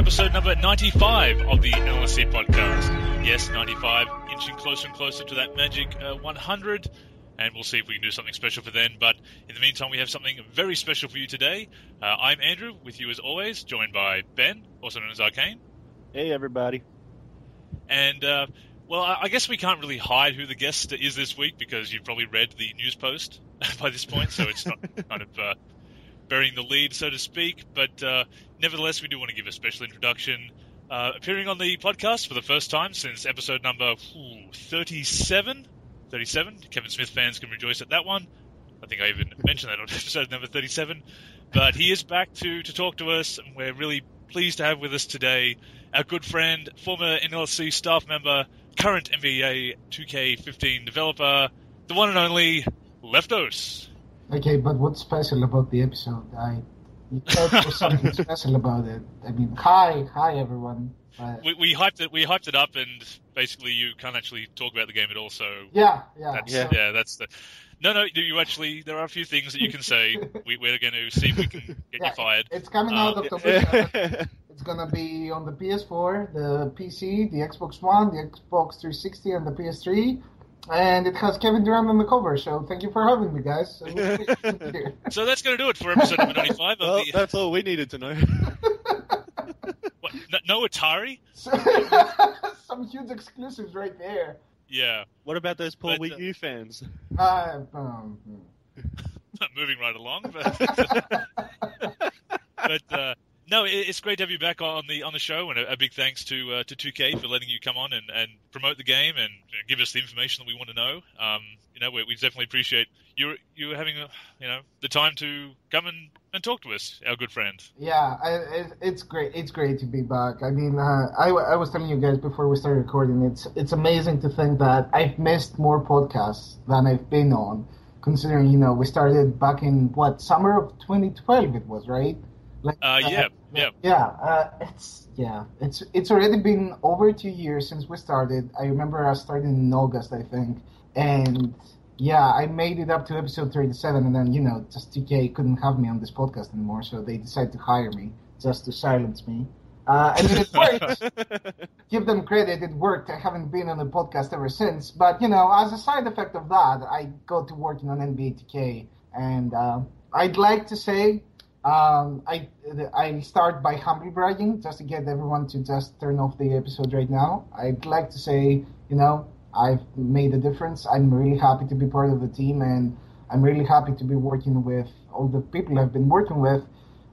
episode number 95 of the NLSC Podcast. Yes, 95, inching closer and closer to that magic 100, and we'll see if we can do something special for then. But in the meantime, we have something very special for you today. I'm Andrew, with you as always, joined by Ben, also known as Arcane. Hey, everybody. And, well, I guess we can't really hide who the guest is this week, because you've probably read the news post by this point, so it's not kind of burying the lead, so to speak. But nevertheless, we do want to give a special introduction. Appearing on the podcast for the first time since episode number 37. Kevin Smith fans can rejoice at that one. I think I even mentioned that on episode number 37. But he is back to talk to us, and we're really pleased to have with us today our good friend, former NLSC staff member, current NBA 2K15 developer, the one and only Leftos. Okay, but what's special about the episode? You said there's something special about it. I mean, hi everyone. We hyped it up, and basically you can't actually talk about the game at all. So that's the. No, you actually. There are a few things that you can say. We're going to see if we can get you fired. It's coming out October 7th. It's going to be on the PS4, the PC, the Xbox One, the Xbox 360, and the PS3. And it has Kevin Durant on the cover, so thank you for having me, guys. So that's going to do it for episode number 95. Well, that's all we needed to know. What, no Atari? Some huge exclusives right there. Yeah. What about those poor Wii U fans? Moving right along, but no, it's great to have you back on the show, and a big thanks to 2K for letting you come on and promote the game and give us the information that we want to know. We definitely appreciate you having the time to come and talk to us, our good friend. Yeah, it's great. It's great to be back. I mean, I was telling you guys before we started recording, it's amazing to think that I've missed more podcasts than I've been on, considering we started back in summer of 2012 it was, right? It's already been over 2 years since we started. I remember I started in August, I think, and I made it up to episode 37, and then just 2K couldn't have me on this podcast anymore, so they decided to hire me just to silence me. And then it worked. Give them credit, it worked. I haven't been on the podcast ever since, but as a side effect of that, I got to working on NBA 2K, and I'd like to say. I start by humbly bragging, just to get everyone to just turn off the episode right now. I'd like to say, I've made a difference. I'm really happy to be part of the team, and I'm really happy to be working with all the people I've been working with.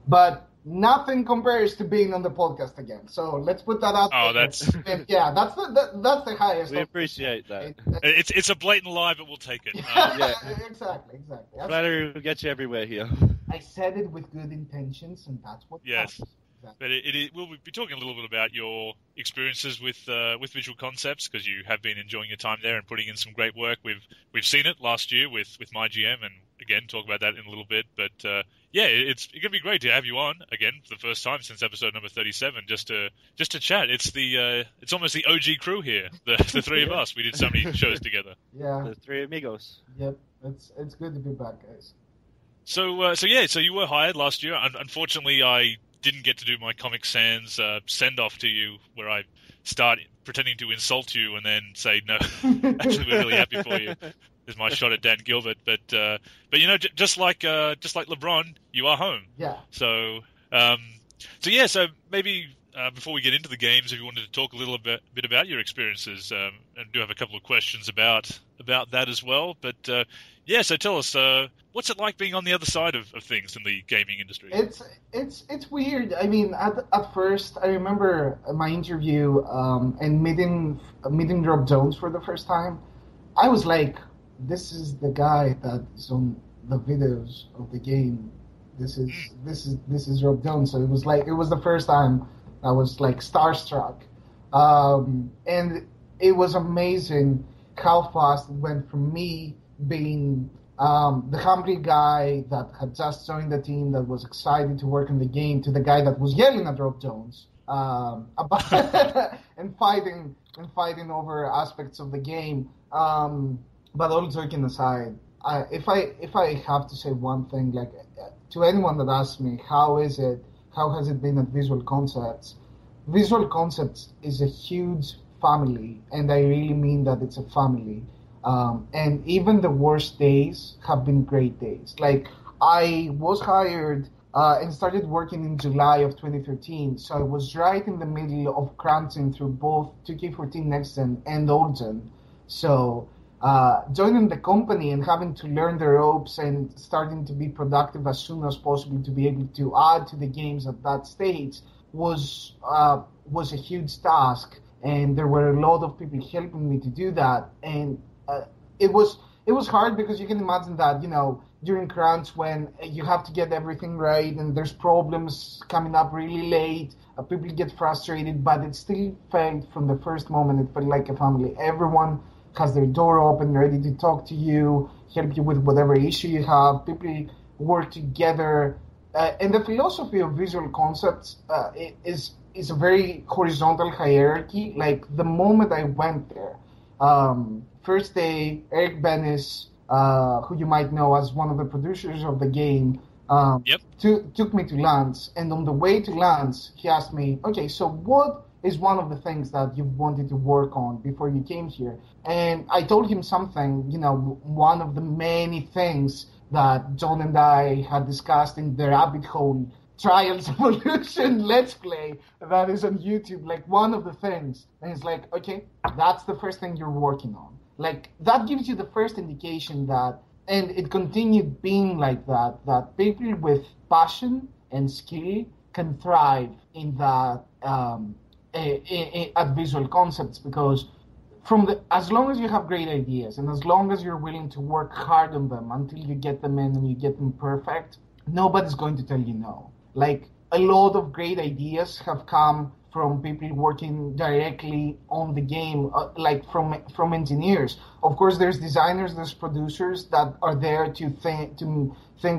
But nothing compares to being on the podcast again. So let's put that out. Oh, that's that's the highest. We appreciate that. It's a blatant lie, but we'll take it. Exactly. Flattery will get you everywhere here. I said it with good intentions, and that's what. Yes. But we'll be talking a little bit about your experiences with Visual Concepts, because you have been enjoying your time there and putting in some great work. We've seen it last year with MyGM, and again talk about that in a little bit. But it's going to be great to have you on again for the first time since episode number 37, just to chat. It's almost the OG crew here, the three of us. We did so many shows together. Yeah, the three amigos. Yep, it's good to be back, guys. So you were hired last year. Unfortunately, I didn't get to do my Comic Sans send-off to you, where I start pretending to insult you and then say, no, actually we're really happy for you. There's my shot at Dan Gilbert. But just like LeBron, you are home. Yeah. So maybe before we get into the games, if you wanted to talk a little bit about your experiences, and do have a couple of questions about that as well. But so tell us, what's it like being on the other side of things in the gaming industry? It's weird. I mean, at first, I remember my interview and meeting Rob Jones for the first time. I was like, this is the guy that's on the videos of the game. This is Rob Jones. So it was the first time I was like starstruck, and it was amazing how fast it went from me being the humble guy that had just joined the team, that was excited to work in the game, to the guy that was yelling at Rob Jones about and fighting over aspects of the game. But all joking aside, if I have to say one thing, like to anyone that asks me how has it been at Visual Concepts, Visual Concepts is a huge family, and I really mean that it's a family. And even the worst days have been great days. Like, I was hired and started working in July of 2013, so I was right in the middle of crunching through both 2K14 Next Gen and Old Gen. So joining the company and having to learn the ropes and starting to be productive as soon as possible to be able to add to the games at that stage was a huge task, and there were a lot of people helping me to do that. And it was hard because you can imagine that, during crunch when you have to get everything right and there's problems coming up really late, people get frustrated, but it still felt from the first moment, it felt like a family. Everyone has their door open, ready to talk to you, help you with whatever issue you have. People work together. And the philosophy of Visual Concepts is a very horizontal hierarchy. Like, the moment I went there, first day, Eric Bennis, who you might know as one of the producers of the game, took me to lunch. And on the way to lunch, he asked me, okay, so what is one of the things that you wanted to work on before you came here? And I told him something, one of the many things that John and I had discussed in the Rabbit Hole Trials Evolution Let's Play that is on YouTube, like one of the things. And it's like, okay, that's the first thing you're working on. Like, that gives you the first indication that, and it continued being like that people with passion and skill can thrive in that, at Visual Concepts, because as long as you have great ideas and as long as you're willing to work hard on them until you get them in and you get them perfect, nobody's going to tell you no. Like, a lot of great ideas have come from people working directly on the game, like from engineers. Of course, there's designers, there's producers that are there to think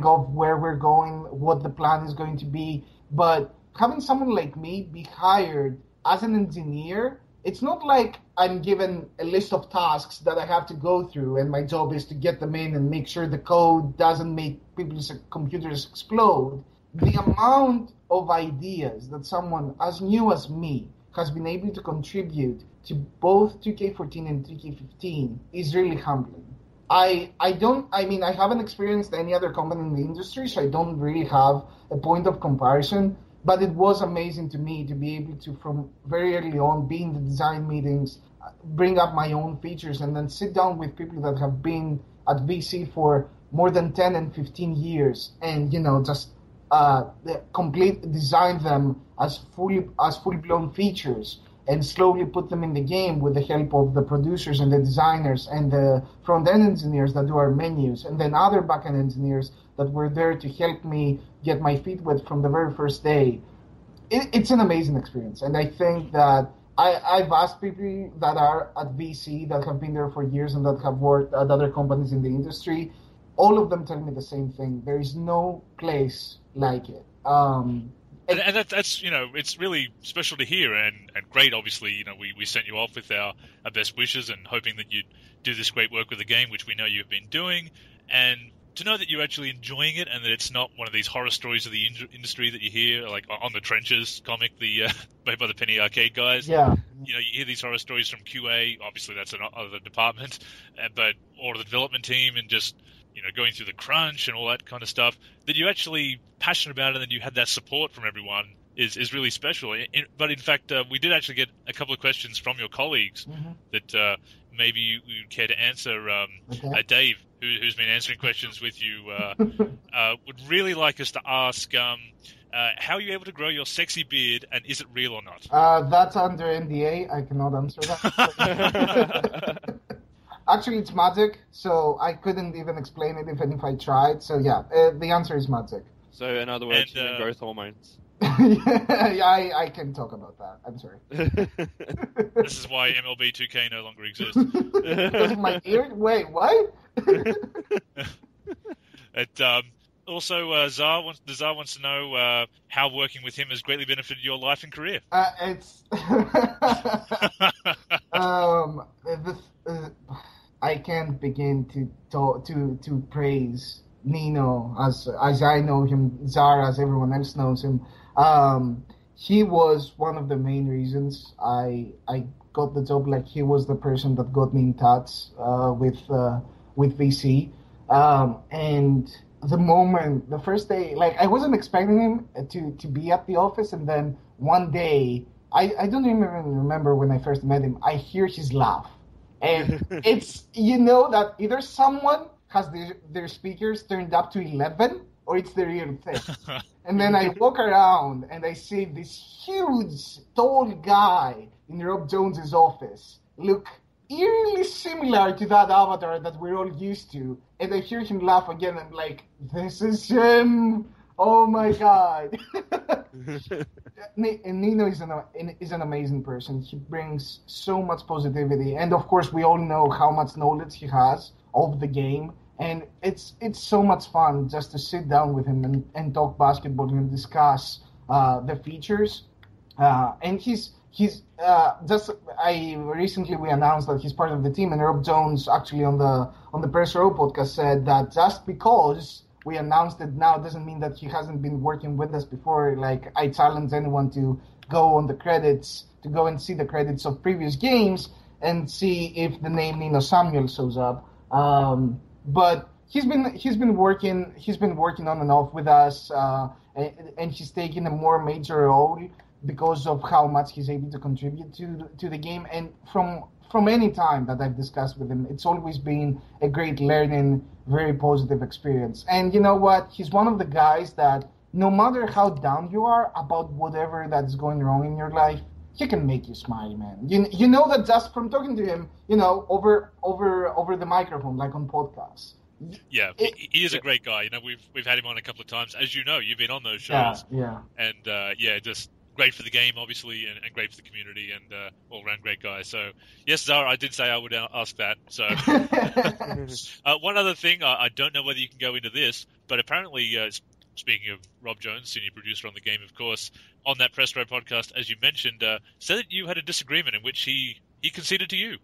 of where we're going, what the plan is going to be. But having someone like me be hired as an engineer, it's not like I'm given a list of tasks that I have to go through, and my job is to get them in and make sure the code doesn't make people's computers explode. The amount of ideas that someone as new as me has been able to contribute to both 2K14 and 2K15 is really humbling. I haven't experienced any other company in the industry, so I don't really have a point of comparison. But it was amazing to me to be able to, from very early on, be in the design meetings, bring up my own features, and then sit down with people that have been at VC for more than 10 and 15 years, and just design them as full-blown features, and slowly put them in the game with the help of the producers and the designers and the front-end engineers that do our menus, and then other back-end engineers that were there to help me get my feet wet from the very first day. It's an amazing experience, and I think that I've asked people that are at VC that have been there for years and that have worked at other companies in the industry. All of them tell me the same thing. There is no place like it. And that's it's really special to hear and great. Obviously, we sent you off with our best wishes and hoping that you'd do this great work with the game, which we know you've been doing, and to know that you're actually enjoying it and that it's not one of these horror stories of the industry that you hear, like On the Trenches comic, made by the Penny Arcade guys. Yeah. You hear these horror stories from QA. Obviously, that's another department, but or the development team, and just going through the crunch and all that kind of stuff. That you're actually passionate about it and that you had that support from everyone is really special. But in fact, we did actually get a couple of questions from your colleagues that maybe you would care to answer. Okay. Dave, who's been answering questions with you, would really like us to ask, how are you able to grow your sexy beard, and is it real or not? That's under NDA. I cannot answer that. Actually, it's magic, so I couldn't even explain it even if I tried. So yeah, the answer is magic. So in other words, human growth hormones. Yeah, I can talk about that. I'm sorry. This is why MLB 2K no longer exists. Because of my beard? Wait, what? Also, Zar wants to know how working with him has greatly benefited your life and career. I can't begin to praise Nino as I know him, Zar as everyone else knows him. he was one of the main reasons I got the job. Like, he was the person that got me in touch with VC. And the first day, like, I wasn't expecting him to be at the office, and then one day, I don't even remember when I first met him, I hear his laugh. And it's, that either someone has their speakers turned up to 11, or it's the real thing. And then I walk around and I see this huge, tall guy in Rob Jones's office look eerily similar to that avatar that we're all used to. And I hear him laugh again. I'm like, this is him. Oh my God. And Nino is an amazing person. He brings so much positivity. And of course, we all know how much knowledge he has of the game. And it's so much fun just to sit down with him and talk basketball and discuss the features. And recently we announced that he's part of the team, and Rob Jones actually on the Press Row podcast said that just because we announced it now doesn't mean that he hasn't been working with us before. Like, I challenge anyone to go on the credits, to go and see the credits of previous games and see if the name Nino Samuel shows up. But he's been working on and off with us, and he's taken a more major role because of how much he's able to contribute to the game. And from any time that I've discussed with him, it's always been a great learning, very positive experience. And you know what? He's one of the guys that no matter how down you are about whatever that's going wrong in your life, he can make you smile, man. You know that just from talking to him, over the microphone, like on podcasts. Yeah, he is a great guy. We've had him on a couple of times. As you know, you've been on those shows. Yeah. And just great for the game, obviously, and great for the community, and all-around great guy. So, yes, Zara, I did say I would ask that. So, one other thing, I don't know whether you can go into this, but apparently, speaking of Rob Jones, senior producer on the game, of course, on that Press Row podcast, as you mentioned, said that you had a disagreement in which he conceded to you.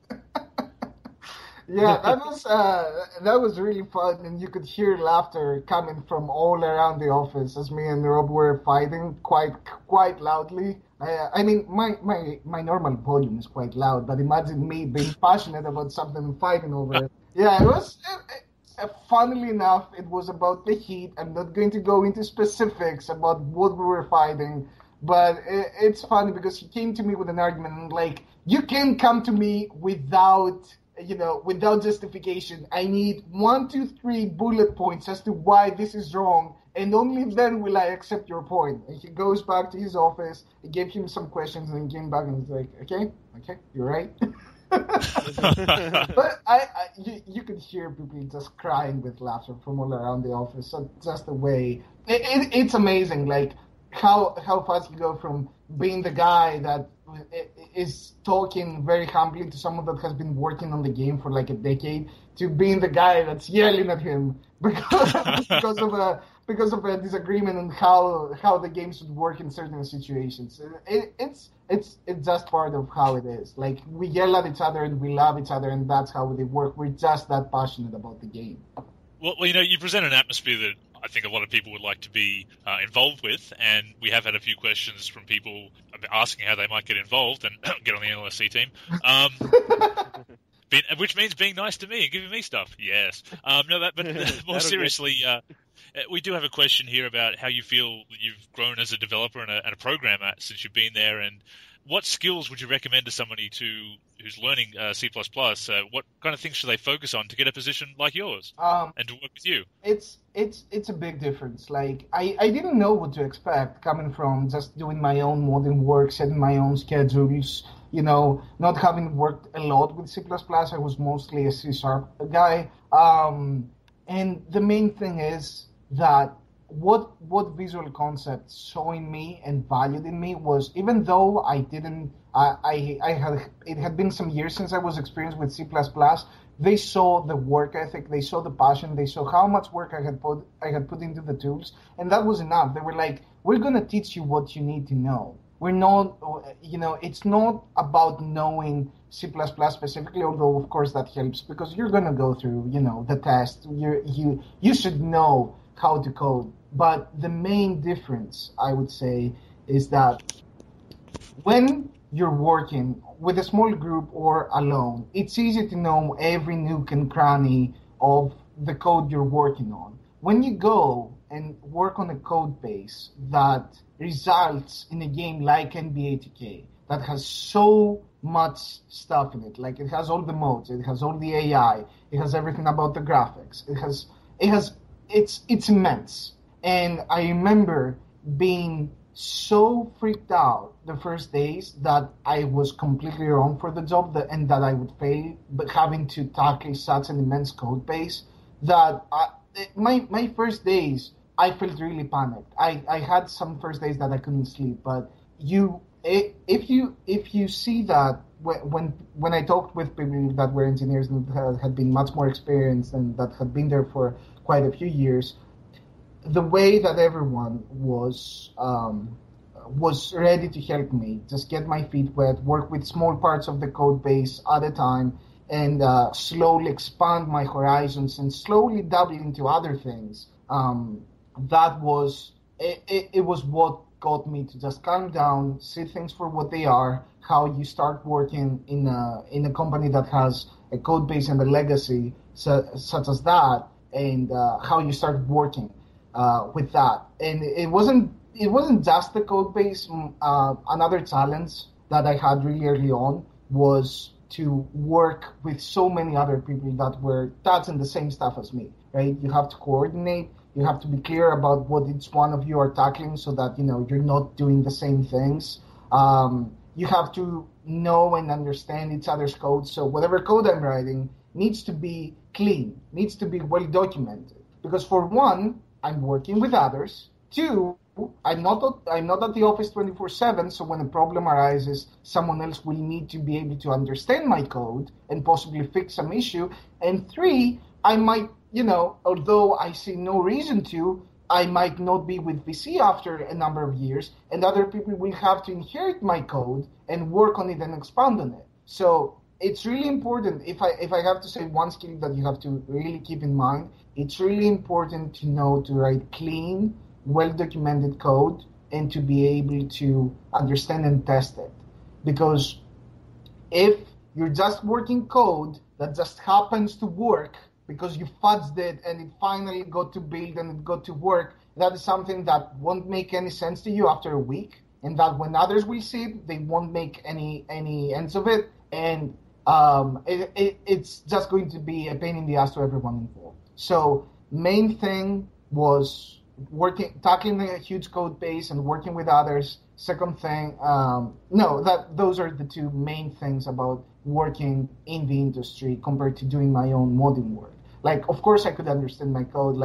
Yeah, that was really fun, and you could hear laughter coming from all around the office as me and Rob were fighting quite loudly. I mean, my normal volume is quite loud, but imagine me being passionate about something and fighting over it. Yeah, it was. Funnily enough, it was about the heat. I'm not going to go into specifics about what we were fighting, but it's funny because he came to me with an argument and like, you can't come to me without justification. I need 1, 2, 3 bullet points as to why this is wrong, and only then will I accept your point. And he goes back to his office, I gave him some questions, and he came back and he's like, okay, you're right. But you could hear people just crying with laughter from all around the office. So just the way, it's amazing, like how fast you go from being the guy that is talking very humbly to someone that has been working on the game for like a decade to being the guy that's yelling at him because of a disagreement on how the game should work in certain situations. It's just part of how it is. Like, we yell at each other and we love each other, and that's how they work. We're just that passionate about the game. Well, you present an atmosphere that I think a lot of people would like to be involved with, and we have had a few questions from people asking how they might get involved and get on the NLSC team, which means being nice to me and giving me stuff. Yes. But more seriously, we do have a question here about how you feel that you've grown as a developer and a programmer since you've been there, and what skills would you recommend to somebody who's learning C++? What kind of things should they focus on to get a position like yours and to work with you? It's a big difference. Like, I didn't know what to expect coming from just doing my own modding work, setting my own schedules, not having worked a lot with C++. I was mostly a C# guy. And the main thing is that what Visual Concepts showing me and valued in me was, even though it had been some years since I was experienced with C++, they saw the work ethic, they saw the passion, they saw how much work I had put into the tools, and that was enough. They were like, we're going to teach you what you need to know. We're not, it's not about knowing C++ specifically, although of course that helps because you're going to go through, the test. You should know how to code. But the main difference, I would say, is that When you're working with a small group or alone, it's easy to know every nook and cranny of the code you're working on. When you go and work on a code base that results in a game like NBA 2K that has so much stuff in it, like it has all the modes, it has all the AI, it has everything about the graphics, it's immense. And I remember being so freaked out the first days that I was completely wrong for the job and that I would fail, but having to tackle such an immense code base that my first days I felt really panicked. I had some first days that I couldn't sleep, but if you see that when I talked with people that were engineers and had been much more experienced and that had been there for quite a few years, the way that everyone was ready to help me, just get my feet wet, work with small parts of the code base at a time, and slowly expand my horizons and slowly dabble into other things. That was it was what got me to just calm down, see things for what they are, how you start working in a company that has a code base and a legacy such as that, and how you start working with that. And it wasn't just the code base. Another challenge that I had really early on was to work with so many other people that were touching the same stuff as me, right? You have to coordinate. You have to be clear about what each one of you are tackling so that, you're not doing the same things. You have to know and understand each other's code. So whatever code I'm writing needs to be clean, needs to be well documented. Because for one, I'm working with others. Two, I'm not at the office 24/7, so when a problem arises, someone else will need to be able to understand my code and possibly fix some issue. And three, I might, although I see no reason to, I might not be with VC after a number of years, and other people will have to inherit my code and work on it and expand on it. So it's really important. If I have to say one skill that you have to really keep in mind, it's really important to know to write clean, well-documented code and to be able to understand and test it. Because if you're just working code that just happens to work because you fudged it and it finally got to build and it got to work, that is something that won't make any sense to you after a week, and that when others will see it, they won't make any ends of it, and it's just going to be a pain in the ass to everyone involved. So main thing was tackling a huge code base and working with others. Second thing, those are the two main things about working in the industry compared to doing my own modding work. Like, of course, I could understand my code,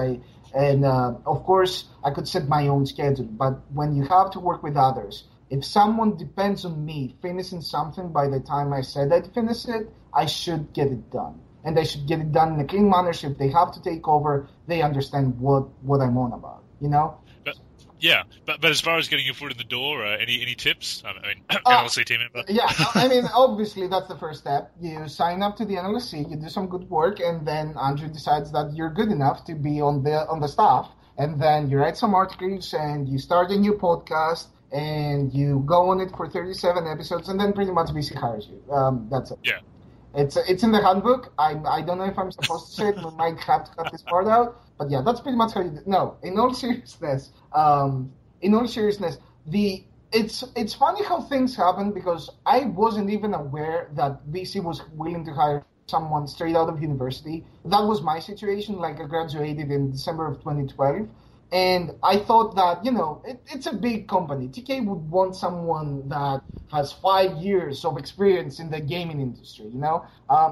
and of course, I could set my own schedule. But when you have to work with others, if someone depends on me finishing something by the time I said I'd finish it, I should get it done. And I should get it done in a clean manner. So if they have to take over, they understand what I'm on about, But as far as getting your foot in the door, any tips? NLSC team member. Yeah, obviously that's the first step. You sign up to the NLSC, you do some good work, and then Andrew decides that you're good enough to be on the staff. And then you write some articles, and you start a new podcast, and you go on it for 37 episodes, and then pretty much VC hires you. That's it. Yeah. It's in the handbook. I don't know if I'm supposed to say it. We might have to cut this part out. But yeah, that's pretty much how you do it. No, in all seriousness, it's funny how things happen, because I wasn't even aware that VC was willing to hire someone straight out of university. That was my situation. Like, I graduated in December of 2012. And I thought that, it's a big company. TK would want someone that has 5 years of experience in the gaming industry,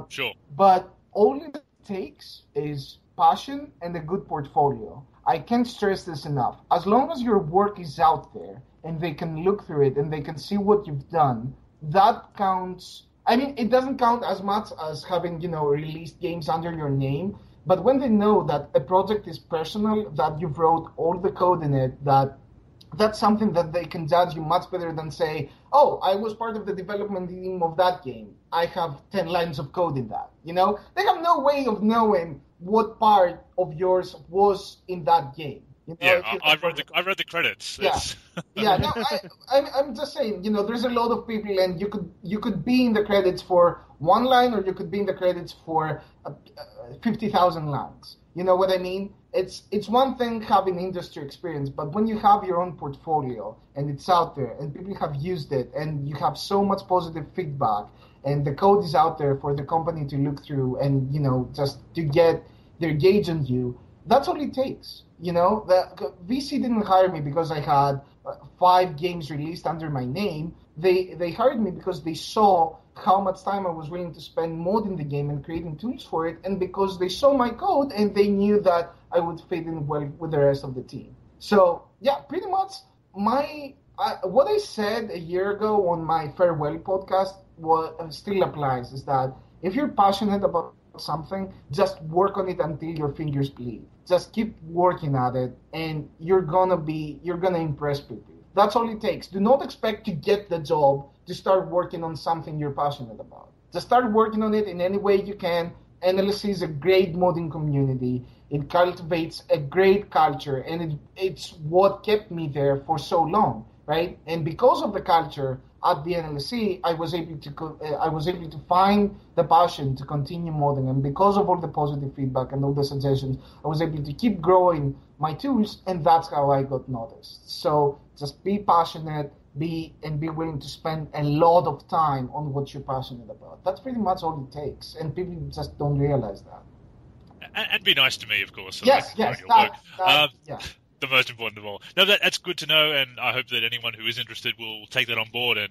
Sure. But all it takes is passion and a good portfolio. I can't stress this enough. As long as your work is out there and they can look through it and they can see what you've done, that counts. I mean, it doesn't count as much as having, released games under your name. But when they know that a project is personal, that you've wrote all the code in it, that's something that they can judge you much better than say, oh, I was part of the development team of that game. I have 10 lines of code in that. They have no way of knowing what part of yours was in that game. You know, Yeah, I read the credits. Yeah, yeah. No, I'm just saying. You know, there's a lot of people, and you could be in the credits for one line, or you could be in the credits for 50,000 lines. You know what I mean? It's one thing having industry experience, but when you have your own portfolio and it's out there and people have used it and you have so much positive feedback and the code is out there for the company to look through and, you know, just to get their gauge on you, that's all it takes. You know, the VC didn't hire me because I had 5 games released under my name. They hired me because they saw how much time I was willing to spend modding the game and creating tools for it, and because they saw my code and they knew that I would fit in well with the rest of the team. So, yeah, pretty much what I said a year ago on my farewell podcast still applies, is that if you're passionate about something, just work on it until your fingers bleed. Just keep working at it, and you're gonna impress people. That's all it takes. Do not expect to get the job to start working on something you're passionate about. Just start working on it in any way you can. NLSC is a great modding community. It cultivates a great culture, and it's what kept me there for so long, right? And because of the culture at the NLSC, I was able to find the passion to continue modding, and because of all the positive feedback and all the suggestions, I was able to keep growing my tools, and that's how I got noticed. So just be passionate, be willing to spend a lot of time on what you're passionate about. That's pretty much all it takes, and people just don't realize that. And be nice to me, of course. So yes. The most important of all. No, that's good to know, and I hope that anyone who is interested will take that on board and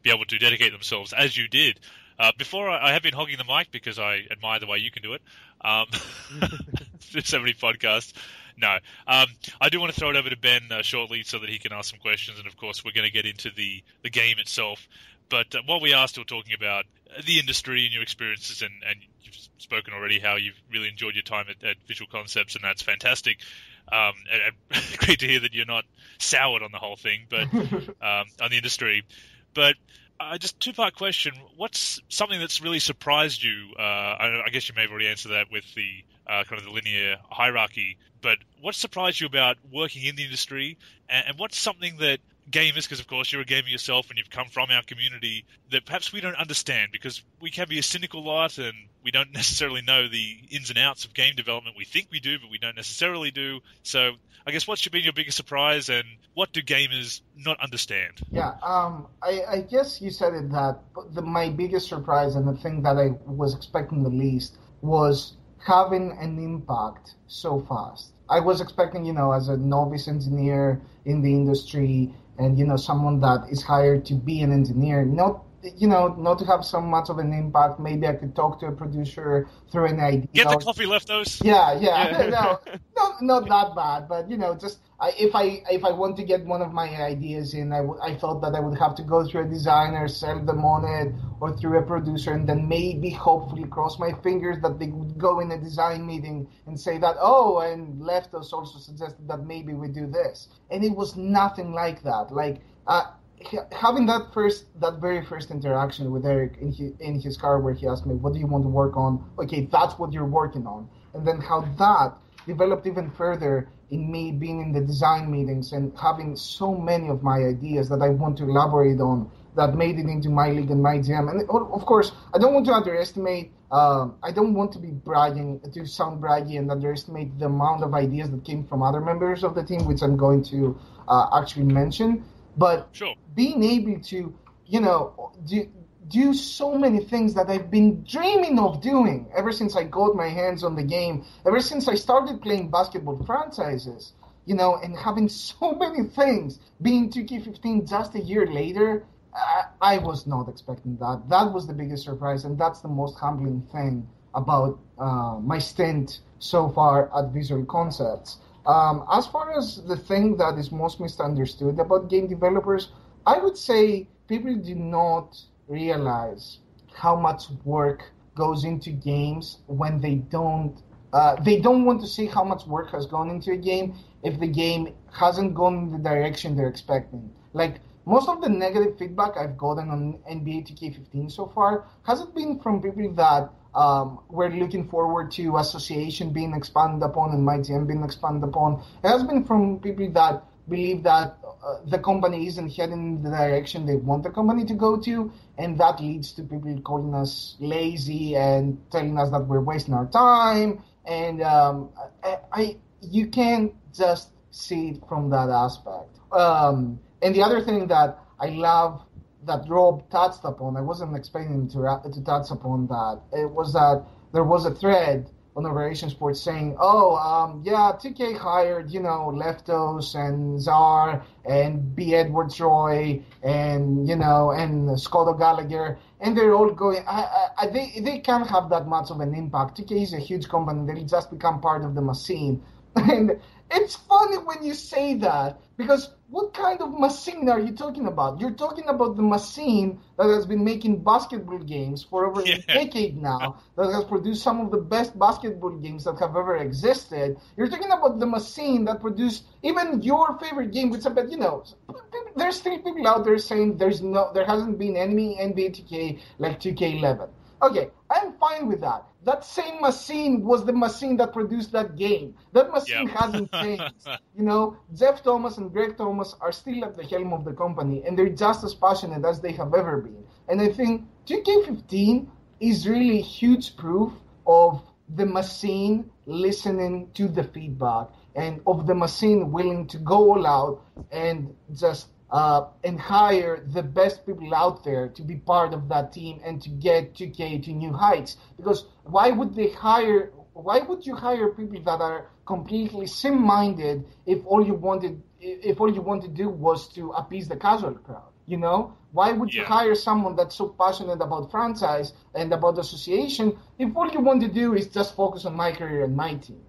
be able to dedicate themselves, as you did. Before, I have been hogging the mic because I admire the way you can do it. There's so many podcasts. No. I do want to throw it over to Ben shortly so that he can ask some questions, and of course we're going to get into the game itself. But while we are still talking about the industry and your experiences, and you've spoken already how you've really enjoyed your time at Visual Concepts, and that's fantastic. And great to hear that you're not soured on the whole thing, but on the industry. But just two-part question. What's something that's really surprised you? I guess you may have already answered that with the kind of the linear hierarchy, but what surprised you about working in the industry, and what's something that gamers, because of course you're a gamer yourself and you've come from our community, that perhaps we don't understand, because we can be a cynical lot and we don't necessarily know the ins and outs of game development. We think we do, but we don't necessarily do. So I guess what's been your biggest surprise, and what do gamers not understand? Yeah, I guess you said it, that my biggest surprise and the thing that I was expecting the least was having an impact so fast. I was expecting, as a novice engineer in the industry, and, someone that is hired to be an engineer, not to have so much of an impact. Maybe I could talk to a producer through an idea. Get the coffee, Leftos. Yeah. No, not that bad, but, just if I want to get one of my ideas in, I thought that I would have to go through a designer, sell them on it, or through a producer, and then maybe hopefully cross my fingers that they would go in a design meeting and say that, and Leftos also suggested that maybe we do this. And it was nothing like that. Like, having that very first interaction with Eric in his car, where he asked me, what do you want to work on? Okay, that's what you're working on. And then how that developed even further in me being in the design meetings and having so many of my ideas that I want to elaborate on, that made it into MyLEAGUE and MyGM. And of course, I don't want to underestimate, I don't want to sound braggy and underestimate the amount of ideas that came from other members of the team, which I'm going to actually mention. But sure, being able to, do so many things that I've been dreaming of doing ever since I got my hands on the game, ever since I started playing basketball franchises, and having so many things, being 2K15 just a year later, I was not expecting that. That was the biggest surprise, and that's the most humbling thing about my stint so far at Visual Concepts. As far as the thing that is most misunderstood about game developers, I would say people do not realize how much work goes into games when they don't want to see how much work has gone into a game if the game hasn't gone in the direction they're expecting. Like, most of the negative feedback I've gotten on NBA 2K15 so far hasn't been from people that were looking forward to association being expanded upon and MyGM being expanded upon. It has been from people that believe that the company isn't heading in the direction they want the company to go to, and that leads to people calling us lazy and telling us that we're wasting our time. And you can't just see it from that aspect. And the other thing that I love that Rob touched upon, I wasn't expecting him to touch upon that, it was that there was a thread on Operation Sports saying, 2K hired, Leftos and Czar and B. Edwards Roy and, and Scott O'Gallagher, and they're all going, they can't have that much of an impact. 2K is a huge company, they'll just become part of the machine. And it's funny when you say that, because what kind of machine are you talking about? You're talking about the machine that has been making basketball games for over a decade now, that has produced some of the best basketball games that have ever existed. You're talking about the machine that produced even your favorite game, which I bet, there's still people out there saying there hasn't been any NBA 2K like 2K11. Okay, I'm fine with that. That same machine was the machine that produced that game. That machine hasn't changed. Jeff Thomas and Greg Thomas are still at the helm of the company, and they're just as passionate as they have ever been. And I think 2K15 is really huge proof of the machine listening to the feedback and of the machine willing to go all out and just and hire the best people out there to be part of that team and to get 2K to new heights. Because why would you hire people that are completely sim-minded if all you want to do was to appease the casual crowd? Why would you hire someone that's so passionate about franchise and about association if all you want to do is just focus on my career and my team?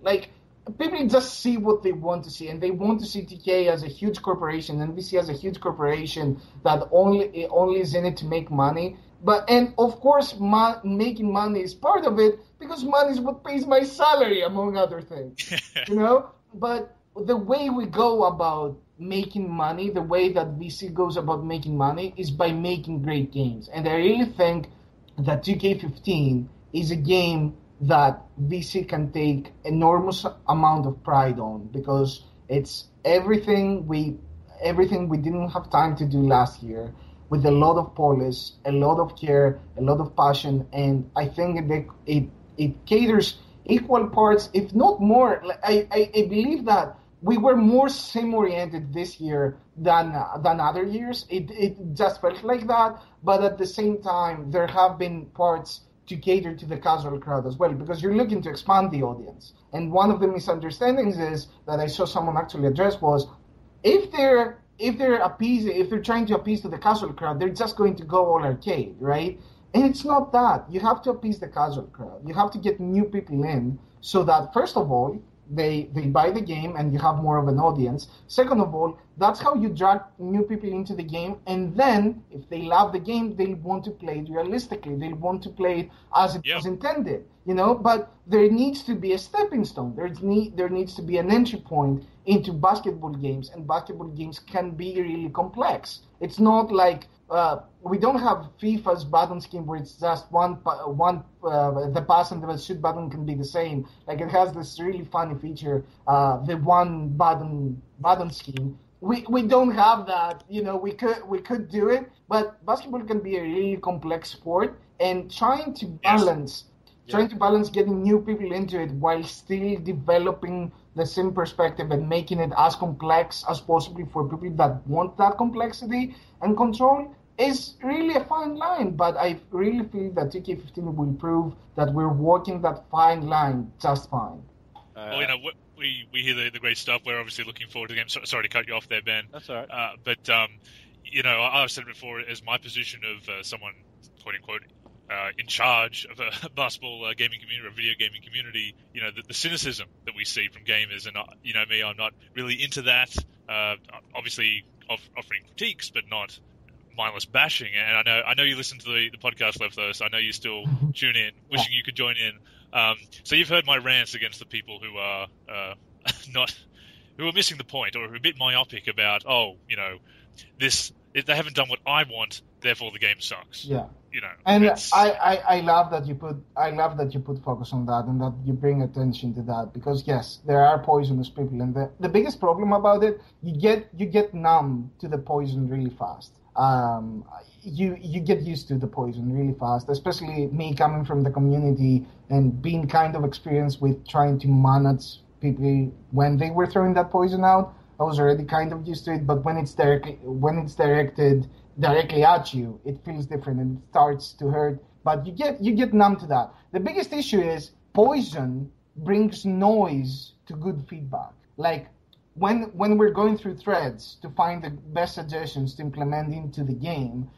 People just see what they want to see, and they want to see 2K as a huge corporation, NBC as a huge corporation that only is in it to make money. And of course, making money is part of it, because money is what pays my salary, among other things. But the way we go about making money, the way that VC goes about making money, is by making great games. And I really think that 2K15 is a game that VC can take enormous amount of pride on, because it's everything we didn't have time to do last year, with a lot of polish, a lot of care, a lot of passion, and I think it caters equal parts, if not more. I believe that we were more sim-oriented this year than other years. It just felt like that, but at the same time, there have been parts to cater to the casual crowd as well, because you're looking to expand the audience. And one of the misunderstandings is that I saw someone actually address was, if they're trying to appease to the casual crowd, they're just going to go all arcade, right? And it's not that. You have to appease the casual crowd. You have to get new people in, so that first of all, they buy the game and you have more of an audience. Second of all, that's how you drag new people into the game. And then, if they love the game, they'll want to play it realistically. They'll want to play it as it was intended, But there needs to be a stepping stone. There needs to be an entry point into basketball games, and basketball games can be really complex. It's not like we don't have FIFA's button scheme where it's just the pass and the shoot button can be the same. Like, it has this really funny feature, the one button scheme. We don't have that. We could do it, but basketball can be a really complex sport, and trying to balance getting new people into it while still developing the sim perspective and making it as complex as possible for people that want that complexity and control is really a fine line. But I really feel that 2K15 will prove that we're walking that fine line just fine. We hear the great stuff. We're obviously looking forward to the game. Sorry to cut you off there, Ben. That's all right. But I've said it before, as my position of someone, quote unquote, in charge of a basketball gaming community, or video gaming community, the cynicism that we see from gamers, and me, I'm not really into that. Obviously, offering critiques, but not mindless bashing. And I know you listen to the podcast, Leftos. I know you still tune in, wishing you could join in. So you've heard my rants against the people who are who are missing the point, or a bit myopic about, this they haven't done what I want, therefore the game sucks. Yeah. You know, and I love that you put focus on that and that you bring attention to that, because yes, there are poisonous people, and the biggest problem about it, you get numb to the poison really fast. You get used to the poison really fast, especially me coming from the community and being kind of experienced with trying to manage people when they were throwing that poison out. I was already kind of used to it, but when it's directed directly at you, it feels different and it starts to hurt. But you get numb to that. The biggest issue is poison brings noise to good feedback. Like when we're going through threads to find the best suggestions to implement into the game,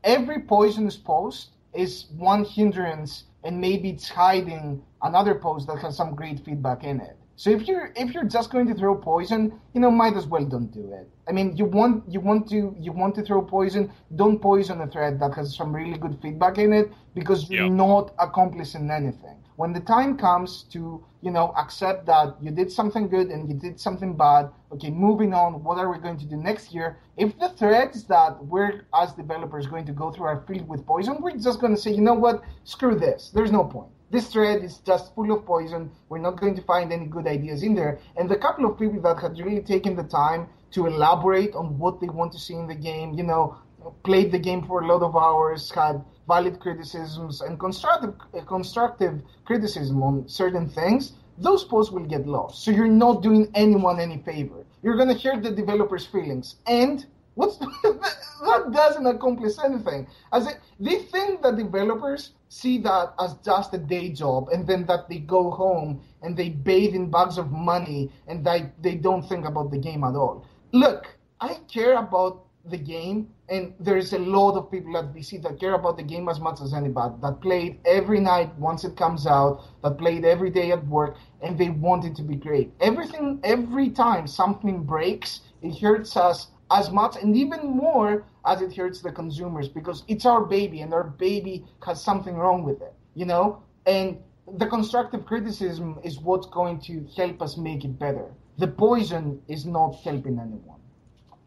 every poisonous post is one hindrance, and maybe it's hiding another post that has some great feedback in it. So if you're just going to throw poison, might as well don't do it. I mean, you want to throw poison, don't poison a thread that has some really good feedback in it, because you're not accomplishing anything. When the time comes to, accept that you did something good and you did something bad, okay, moving on, what are we going to do next year? If the threads that we're, as developers, going to go through are filled with poison, we're just going to say, you know what, screw this. There's no point. This thread is just full of poison. We're not going to find any good ideas in there. And the couple of people that had really taken the time to elaborate on what they want to see in the game, played the game for a lot of hours, had valid criticisms and constructive criticism on certain things, those posts will get lost. So you're not doing anyone any favor. You're going to hurt the developers' feelings. And that doesn't accomplish anything. They think that developers see that as just a day job, and then that they go home and they bathe in bags of money and they don't think about the game at all. Look, I care about the game, and there's a lot of people at VC that care about the game as much as anybody, that played every night once it comes out, that played every day at work, and they want it to be great. Every time something breaks, it hurts us as much and even more as it hurts the consumers, because it's our baby and our baby has something wrong with it, and the constructive criticism is what's going to help us make it better. The poison is not helping anyone.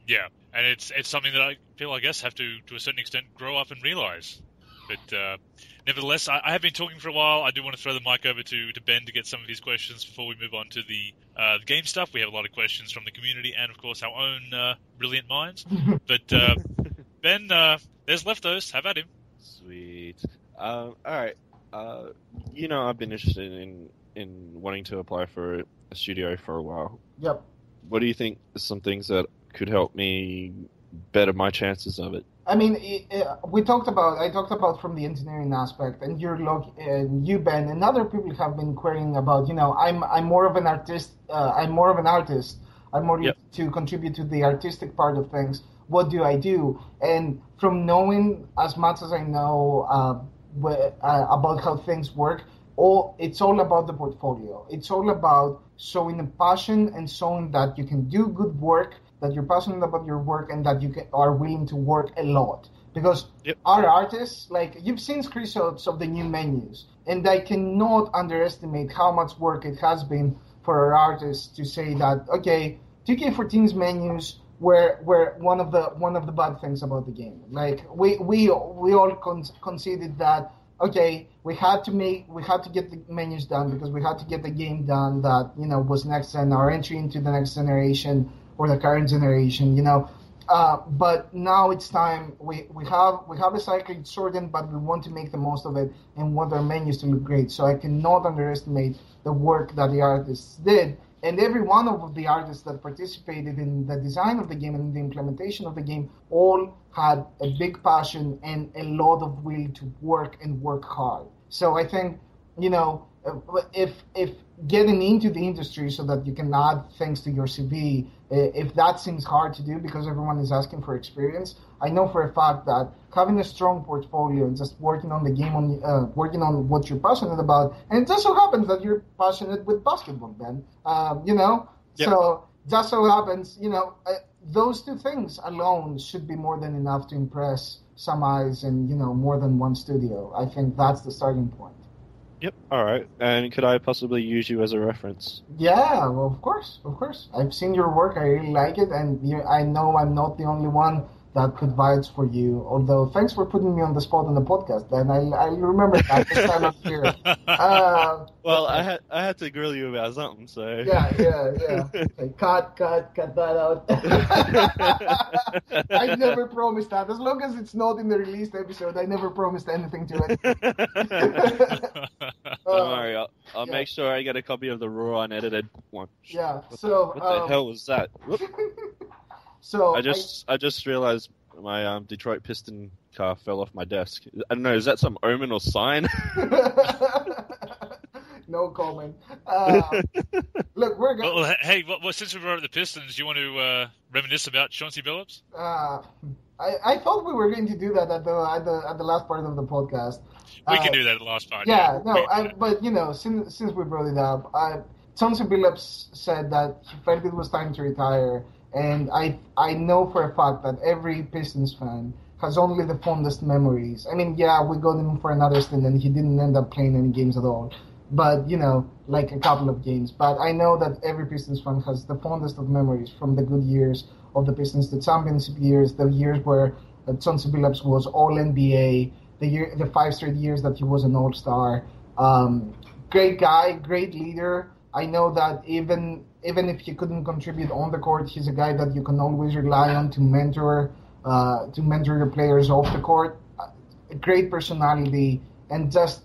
Yeah, and it's something that I feel, I guess, have to a certain extent, grow up and realize. But nevertheless, I have been talking for a while. I do want to throw the mic over to Ben to get some of his questions before we move on to the game stuff. We have a lot of questions from the community and, of course, our own brilliant minds. But Ben, there's Leftos. Have at him. Sweet. All right. I've been interested in wanting to apply for a studio for a while. Yep. What do you think are some things that could help me better my chances of it? I mean, I talked about from the engineering aspect, and you, Ben, and other people have been querying about, I'm more of an artist. I'm more to contribute to the artistic part of things. What do I do? And from knowing as much as I know about how things work, it's all about the portfolio. It's all about showing a passion and showing that you can do good work, that you're passionate about your work, and that you are willing to work a lot. Because our artists, like, you've seen screenshots of the new menus, and I cannot underestimate how much work it has been for our artists to say that, okay, 2K14's menus were one of the bad things about the game. Like, we all conceded that, okay, we had to get the menus done because we had to get the game done that, was next gen, our entry into the next generation or the current generation, but now it's time. We have a cycle sorted, but we want to make the most of it and want our menus to look great. So I cannot underestimate the work that the artists did, and every one of the artists that participated in the design of the game and the implementation of the game all had a big passion and a lot of will to work and work hard. So I think, if getting into the industry so that you can add things to your CV, if that seems hard to do because everyone is asking for experience, I know for a fact that having a strong portfolio and just working on the game, working on what you're passionate about, and it just so happens that you're passionate with basketball, Ben, Yep. So just so happens, those two things alone should be more than enough to impress some eyes and, more than one studio. I think that's the starting point. Yep. All right. And could I possibly use you as a reference? Yeah, well, of course. I've seen your work. I really like it, and I know I'm not the only one that put vibes for you. Although, thanks for putting me on the spot on the podcast, and I remember that this time of year. Well, I had to grill you about something, so... Yeah. Okay, cut that out. I never promised that. As long as it's not in the released episode, I never promised anything to it. Don't worry, I'll make sure I get a copy of the raw unedited one. Yeah, What so... the hell was that? So I just realized my Detroit Piston car fell off my desk. I don't know, is that some omen or sign? No comment. Look, we're going. Well, hey, since we brought up the Pistons, do you want to reminisce about Chauncey Billups? I thought we were going to do that at the last part of the podcast. We can do that at the last part. Yeah, but since we brought it up, Chauncey Billups said that he felt it was time to retire. And I know for a fact that every Pistons fan has only the fondest memories. I mean, yeah, we got him for another stint and he didn't end up playing any games at all. But, like a couple of games. But I know that every Pistons fan has the fondest of memories from the good years of the Pistons, the championship years, the years where Chauncey Billups was All-NBA, the 5 straight years that he was an All-Star. Great guy, great leader. I know that even if he couldn't contribute on the court, he's a guy that you can always rely on to mentor your players off the court. A great personality and just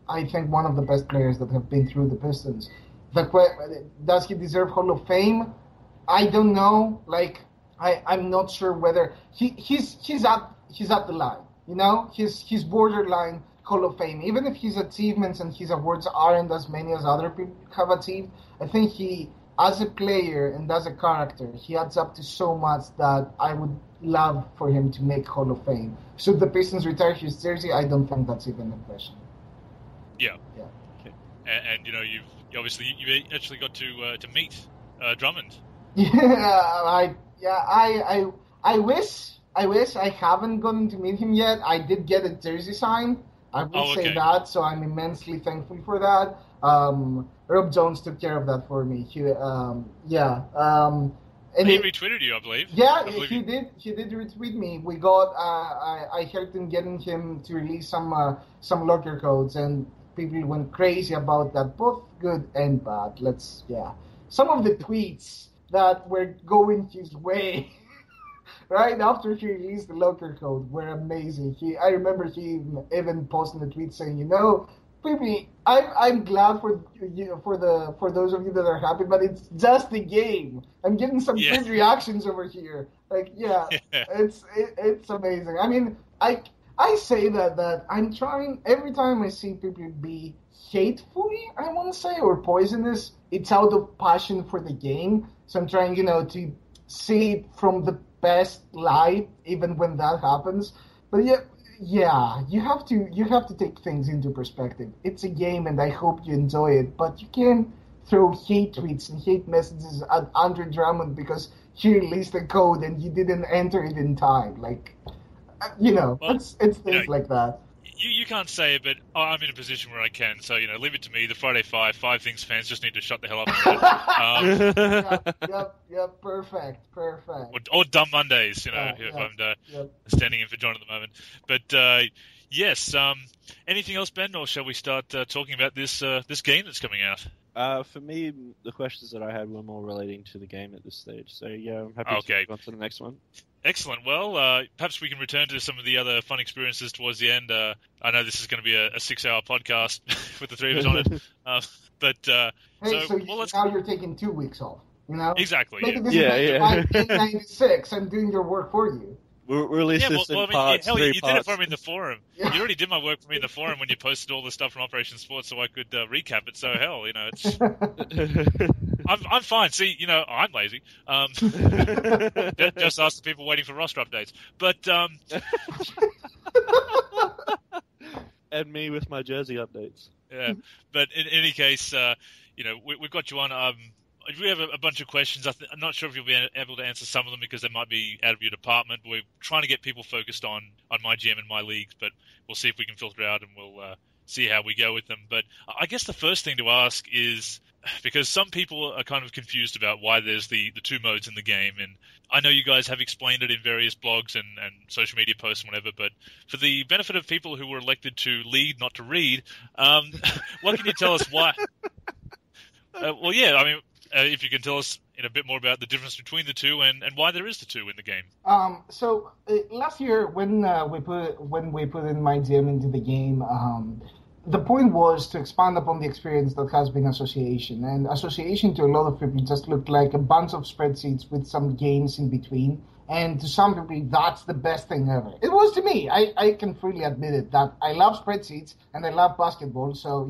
I think one of the best players that have been through the Pistons. Does he deserve Hall of Fame? I don't know. I'm not sure whether he's at the line. He's borderline Hall of Fame. Even if his achievements and his awards aren't as many as other people have achieved, I think he, as a player and as a character, he adds up to so much that I would love for him to make Hall of Fame. Should the Pistons retire his jersey? I don't think that's even a question. Yeah. Okay. And you actually got to meet Drummond. I wish I haven't gotten to meet him yet. I did get a jersey signed. I will say that, so I'm immensely thankful for that. Rob Jones took care of that for me. He retweeted you, I believe. Yeah, he did. He did retweet me. We got. I helped in getting him to release some locker codes, and people went crazy about that, both good and bad. Some of the tweets that were going his way right after he released the locker code were amazing. I remember he even posted a tweet saying, people, I'm glad for those of you that are happy, but it's just a game. I'm getting some good reactions over here. It's amazing. I mean, I say that I'm trying every time I see people be hatefully, I want to say, or poisonous. It's out of passion for the game. So I'm trying, to see it from the best light, even when that happens. But you have to take things into perspective. It's a game, and I hope you enjoy it. But you can't throw hate tweets and hate messages at Andre Drummond because he released a code and you didn't enter it in time. It's things like that. You can't say it, but I'm in a position where I can. So, leave it to me. The Friday Five things fans just need to shut the hell up. Yep, perfect. Or Dumb Mondays, if I'm standing in for John at the moment. But, yes, anything else, Ben, or shall we start talking about this game that's coming out? For me, the questions that I had were more relating to the game at this stage. So, yeah, I'm happy to go on to the next one. Excellent. Well, perhaps we can return to some of the other fun experiences towards the end. I know this is going to be a 6-hour podcast with the three of us on it. Now you're taking 2 weeks off, Exactly, Maybe this is 1996. I'm doing your work for you. We'll release this in parts. You did it for me in the forum. Yeah. You already did my work for me in the forum when you posted all the stuff from Operation Sports, so I could recap it. So it's. I'm fine. See, I'm lazy. Just ask the people waiting for roster updates. But and me with my jersey updates. Yeah, but in any case, we've got you on. We have a bunch of questions. I'm not sure if you'll be able to answer some of them because they might be out of your department. We're trying to get people focused on MyGM and MyLEAGUE, but we'll see if we can filter out and we'll see how we go with them. But I guess the first thing to ask is, because some people are kind of confused about why there's the two modes in the game, and I know you guys have explained it in various blogs and social media posts and whatever, but for the benefit of people who were elected to lead, not to read, what can you tell us why? If you can tell us a bit more about the difference between the two and why there is the two in the game. So last year when we put in MyGM into the game, the point was to expand upon the experience that has been association. And association to a lot of people just looked like a bunch of spreadsheets with some games in between. And to some people, that's the best thing ever. It was to me. I can freely admit it, that I love spreadsheets and I love basketball. So,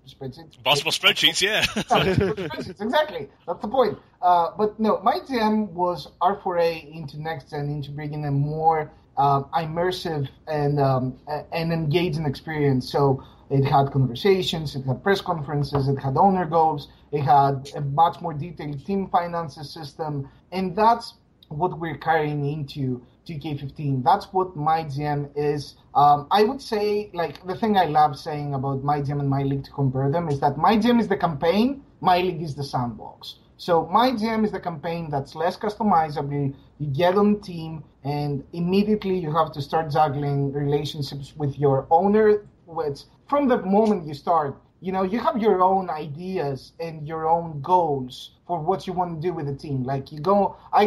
spreadsheets. Basketball spreadsheets, yeah. Spreadsheets, exactly. That's the point. But no, MyGM was our foray into next gen, into bringing a more immersive and engaging experience. So it had conversations, it had press conferences, it had owner goals, it had a much more detailed team finances system, and that's what we're carrying into 2K15. That's what MyGM is. I would say, the thing I love saying about MyGM and MyLEAGUE to compare them is that MyGM is the campaign, MyLEAGUE is the sandbox. So MyGM is the campaign that's less customizable. You get on team, and immediately you have to start juggling relationships with your owner, which from the moment you start, you have your own ideas and your own goals for what you want to do with the team. I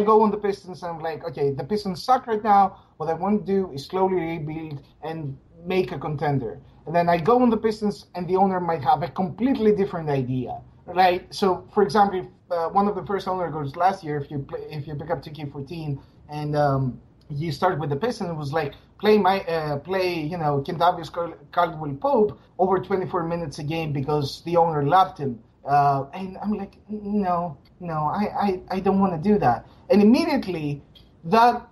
go on the Pistons and I'm like, okay, the Pistons suck right now. What I want to do is slowly rebuild and make a contender. And then I go on the Pistons and the owner might have a completely different idea, right? So, for example, one of the first owner goals last year, if you pick up 2K14 and you start with the Pistons, it was like, play Kentavious Caldwell-Pope over 24 minutes a game because the owner loved him. And I'm like, no, I don't want to do that. And immediately that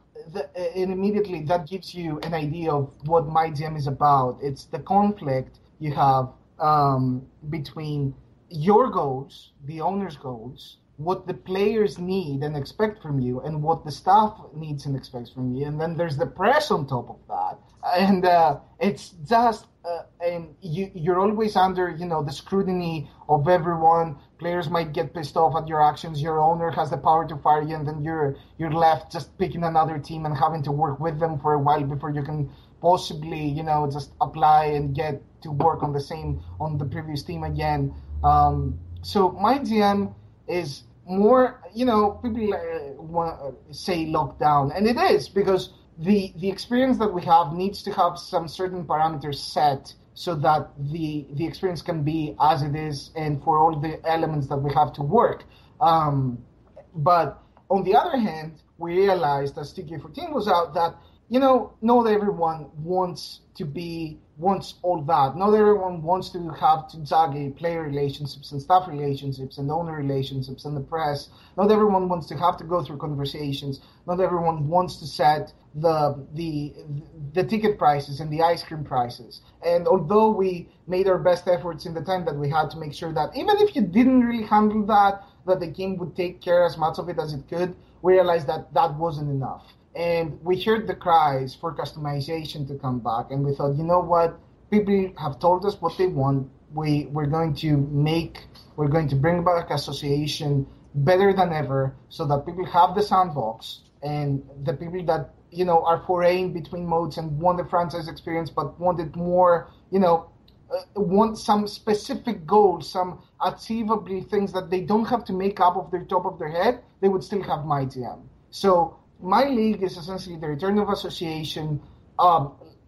gives you an idea of what MyGM is about. It's the conflict you have between your goals, the owner's goals, what the players need and expect from you, and what the staff needs and expects from you. And then there's the press on top of that. And it's just, and you're always under, the scrutiny of everyone. Players might get pissed off at your actions. Your owner has the power to fire you, and then you're left just picking another team and having to work with them for a while before you can possibly, just apply and get to work on the previous team again. So MyGM is more, people say lockdown, and it is, because the experience that we have needs to have some certain parameters set so that the experience can be as it is, and for all the elements that we have to work. But on the other hand, we realized as 2K14 was out that, not everyone wants all that. Not everyone wants to have to juggle player relationships and staff relationships and owner relationships and the press. Not everyone wants to have to go through conversations. Not everyone wants to set the ticket prices and the ice cream prices. And although we made our best efforts in the time that we had to make sure that even if you didn't really handle that the game would take care as much of it as it could, we realized that wasn't enough. And we heard the cries for customization to come back, and we thought, you know what? People have told us what they want. We're going to bring back association better than ever, so that people have the sandbox, and the people that are foraying between modes and want the franchise experience, but wanted more, want some specific goals, some achievable things that they don't have to make up of the top of their head. They would still have MyGM. So MyLEAGUE is essentially the return of association,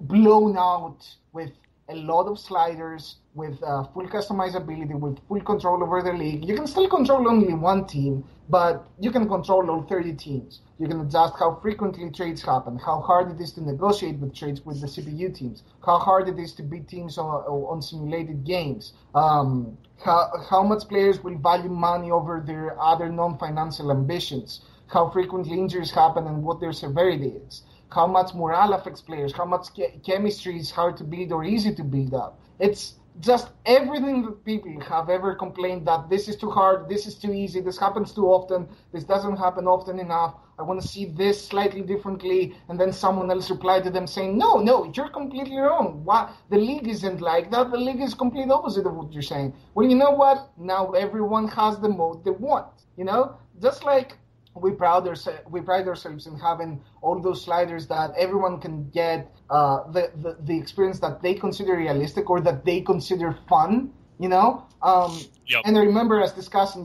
blown out with a lot of sliders, with full customizability, with full control over the league. You can still control only one team, but you can control all 30 teams. You can adjust how frequently trades happen, how hard it is to negotiate with trades with the CPU teams, how hard it is to beat teams on simulated games, how much players will value money over their other non-financial ambitions, how frequently injuries happen and what their severity is, how much morale affects players, how much chemistry is hard to build or easy to build up. It's just everything that people have ever complained that this is too hard, this is too easy, this happens too often, this doesn't happen often enough, I want to see this slightly differently, and then someone else replied to them saying, no, you're completely wrong. Why? The league isn't like that. The league is complete opposite of what you're saying. Well, you know what? Now everyone has the mode they want, Just like we pride ourselves in having all those sliders that everyone can get the experience that they consider realistic or that they consider fun, Yep. And I remember us discussing,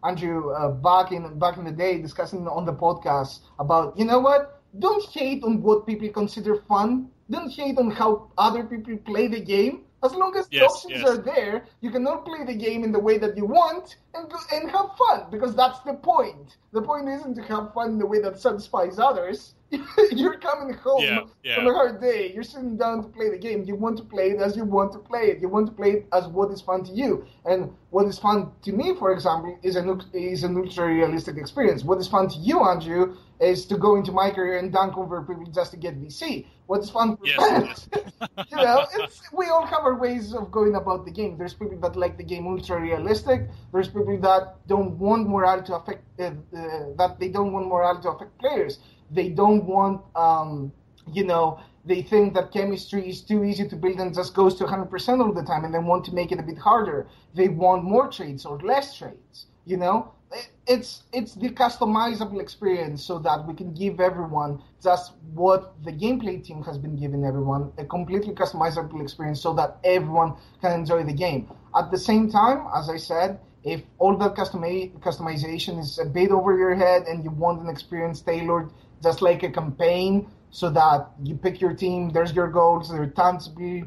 Andrew, back in the day, discussing on the podcast about, don't hate on what people consider fun. Don't hate on how other people play the game. As long as the options are there, you can all play the game in the way that you want and have fun, because that's the point. The point isn't to have fun in the way that satisfies others. You're coming home from a hard day. You're sitting down to play the game. You want to play it as you want to play it. You want to play it as what is fun to you. And what is fun to me, for example, is an ultra-realistic experience. What is fun to you, Andrew, is to go into my career and dunk over people just to get VC. What's fun for fans? We all have our ways of going about the game. There's people that like the game ultra-realistic. There's people that don't want morale to affect players. They don't want, they think that chemistry is too easy to build and just goes to 100% all the time, and they want to make it a bit harder. They want more trades or less trades, It's the customizable experience so that we can give everyone just what the gameplay team has been giving everyone, a completely customizable experience so that everyone can enjoy the game. At the same time, as I said, if all that customization is a bit over your head and you want an experience tailored just like a campaign, so that you pick your team, there's your goals, they're tangible,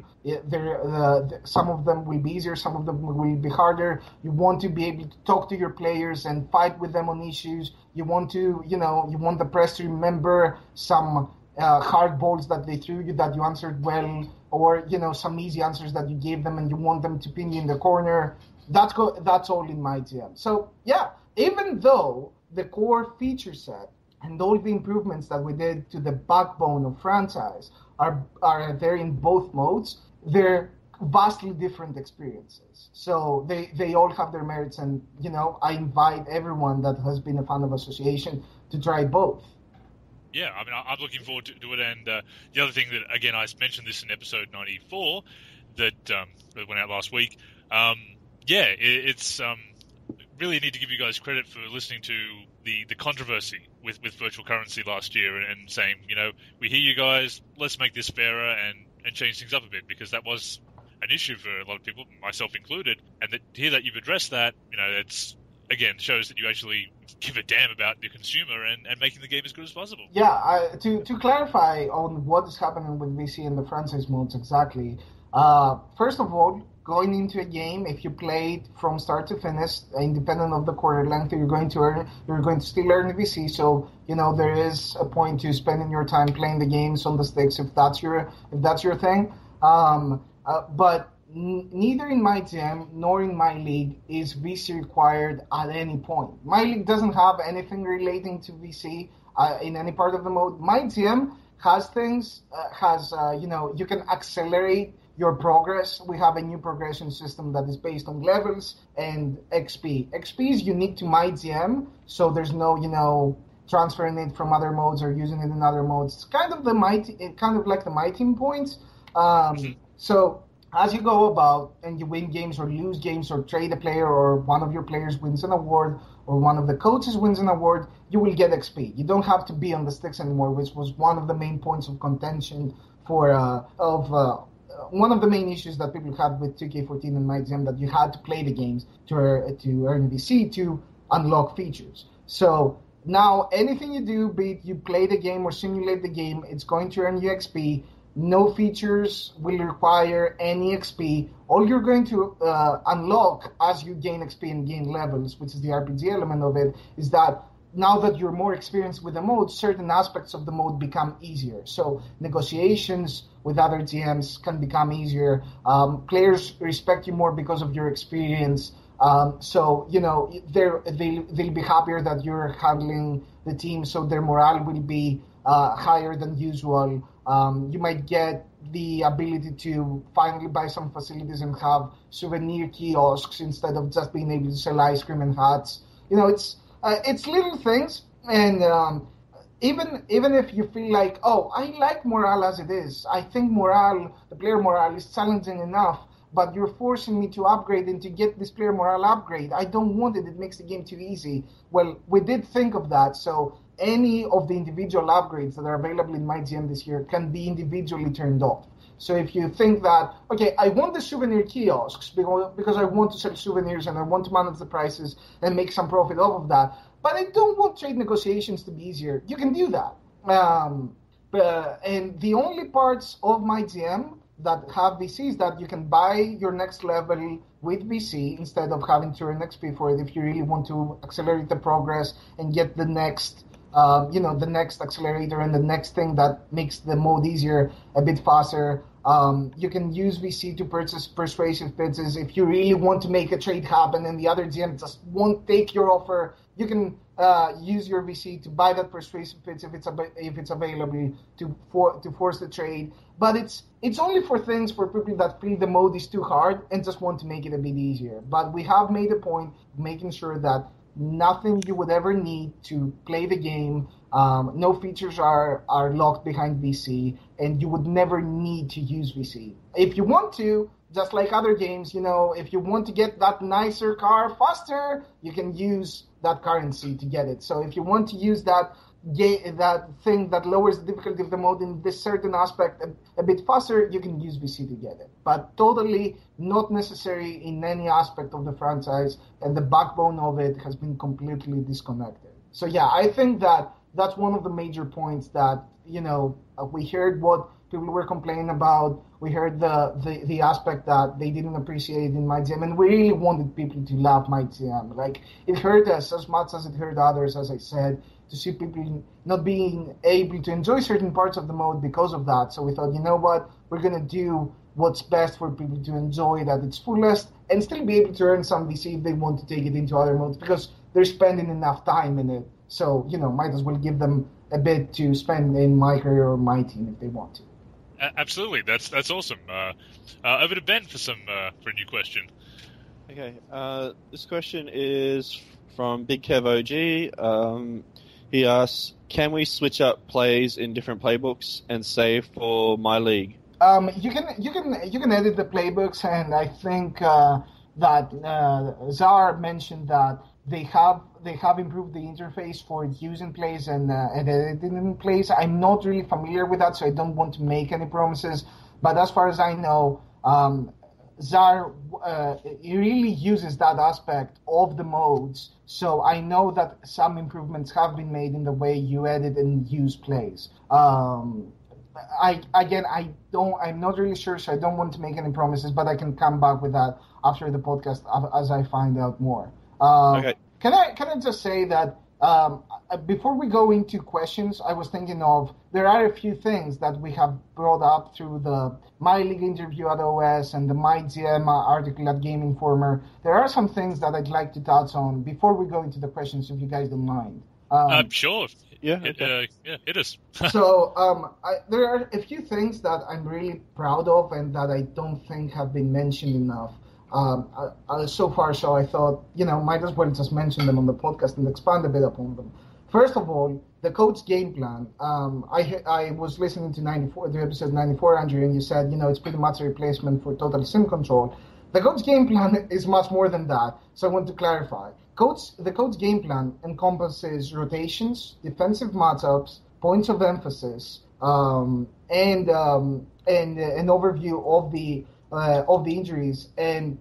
some of them will be easier, some of them will be harder. You want to be able to talk to your players and fight with them on issues. You want to, you want the press to remember some hard balls that they threw you that you answered well, or, some easy answers that you gave them and you want them to pin you in the corner. That's all in MyGM. So, even though the core feature set and all the improvements that we did to the backbone of franchise are there in both modes, they're vastly different experiences. So they all have their merits, and, I invite everyone that has been a fan of Association to try both. Yeah, I mean, I'm looking forward to it. And the other thing that, again, I mentioned this in episode 94 that went out last week. It's really need to give you guys credit for listening to the controversy with virtual currency last year and saying, we hear you guys, let's make this fairer and change things up a bit, because that was an issue for a lot of people, myself included. And to hear that you've addressed that, it's, again, shows that you actually give a damn about the consumer and making the game as good as possible. Yeah, to clarify on what is happening with VC and the franchise modes exactly, first of all, going into a game, if you play it from start to finish, independent of the quarter length, you're going to still earn VC. So, there is a point to spending your time playing the games on the sticks if that's your thing. But neither in MyGM nor in MyLEAGUE is VC required at any point. MyLEAGUE doesn't have anything relating to VC in any part of the mode. MyGM has things, you can accelerate your progress. We have a new progression system that is based on levels and XP. XP is unique to MyGM, so there's no, transferring it from other modes or using it in other modes. It's kind of like the My Team points. So as you go about and you win games or lose games or trade a player or one of your players wins an award or one of the coaches wins an award, you will get XP. You don't have to be on the sticks anymore, which was one of the main points of contention one of the main issues that people had with 2K14 and MyGM, that you had to play the games to earn VC to unlock features. So now anything you do, be it you play the game or simulate the game, it's going to earn you XP. No features will require any XP. All you're going to unlock as you gain XP and gain levels, which is the RPG element of it, is that now that you're more experienced with the mode, certain aspects of the mode become easier. So negotiations with other GMs can become easier. Players respect you more because of your experience. So, they'll be happier that you're handling the team, so their morale will be higher than usual. You might get the ability to finally buy some facilities and have souvenir kiosks instead of just being able to sell ice cream and hats. It's little things, and even if you feel like, oh, I like morale as it is, I think the player morale is challenging enough, but you're forcing me to upgrade and to get this player morale upgrade. I don't want it. It makes the game too easy. Well, we did think of that, so any of the individual upgrades that are available in MyGM this year can be individually turned off. So if you think that, okay, I want the souvenir kiosks because I want to sell souvenirs and I want to manage the prices and make some profit off of that, but I don't want trade negotiations to be easier, you can do that. And the only parts of MyGM that have VC is that you can buy your next level with VC instead of having to earn XP for it if you really want to accelerate the progress and get the next the next accelerator and the next thing that makes the mode easier a bit faster. You can use VC to purchase persuasive bids. If you really want to make a trade happen and the other GM just won't take your offer, you can use your VC to buy that persuasive bids if it's available to force the trade. But it's only for things for people that feel the mode is too hard and just want to make it a bit easier. But we have made a point of making sure that nothing you would ever need to play the game. No features are locked behind VC, and you would never need to use VC. If you want to, just like other games, if you want to get that nicer car faster, you can use that currency to get it. So if you want to use that thing that lowers the difficulty of the mode in this certain aspect a bit faster, you can use VC to get it. But totally not necessary in any aspect of the franchise, and the backbone of it has been completely disconnected. So yeah, I think that's one of the major points that, we heard what people were complaining about. We heard the aspect that they didn't appreciate in MyGM, and we really wanted people to love MyGM. Like, it hurt us as much as it hurt others, as I said, to see people not being able to enjoy certain parts of the mode because of that. So we thought, you know what, we're going to do what's best for people to enjoy it at its fullest and still be able to earn some VC if they want to take it into other modes because they're spending enough time in it. So, might as well give them a bit to spend in my career or my team if they want to. Absolutely, that's awesome. Over to Ben for a new question. Okay, this question is from Big Kev OG. He asks, can we switch up plays in different playbooks and save for MyLEAGUE? You can edit the playbooks, and I think that Czar mentioned that they have improved the interface for using plays and editing plays. I'm not really familiar with that, so I don't want to make any promises. But as far as I know, Czar he really uses that aspect of the modes. So I know that some improvements have been made in the way you edit and use plays. I'm not really sure, so I don't want to make any promises, but I can come back with that after the podcast as I find out more. Okay. Can I just say that before we go into questions, I was thinking of there are a few things that we have brought up through the MyLEAGUE interview at OS and the MyGM article at Game Informer. There are some things that I'd like to touch on before we go into the questions, if you guys don't mind. Sure. Yeah. It is. So there are a few things that I'm really proud of and that I don't think have been mentioned enough. So far, so I thought, might as well just mention them on the podcast and expand a bit upon them. First of all, the coach game plan. I was listening to the episode 94, Andrew, and you said, it's pretty much a replacement for Total Sim Control. The coach game plan is much more than that, so I want to clarify. The coach game plan encompasses rotations, defensive matchups, points of emphasis, and an overview of the injuries. And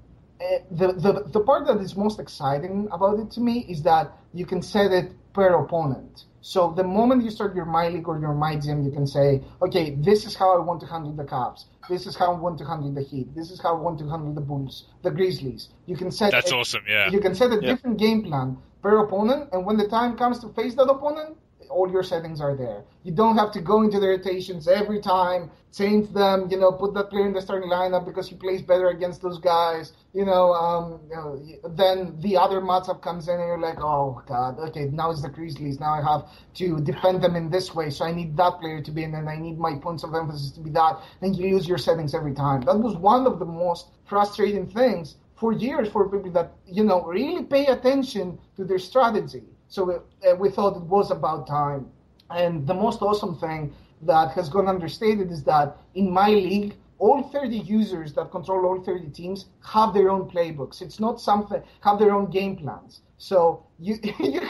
the part that is most exciting about it to me is that you can set it per opponent. So the moment you start your MyLEAGUE or your MyGM, you can say, okay, this is how I want to handle the Cavs. This is how I want to handle the Heat. This is how I want to handle the Bulls, the Grizzlies. You can set awesome, yeah. You can set a different game plan per opponent, and when the time comes to face that opponent, all your settings are there. You don't have to go into the rotations every time, change them, put that player in the starting lineup because he plays better against those guys. Then the other matchup comes in and you're like, oh God, okay, now it's the Grizzlies. Now I have to defend them in this way, so I need that player to be in, and I need my points of emphasis to be that. And you lose your settings every time. That was one of the most frustrating things for years for people that, really pay attention to their strategy. So we thought it was about time. And the most awesome thing that has gone understated is that in my league, all 30 users that control all 30 teams have their own playbooks. It's not something, have their own game plans. So you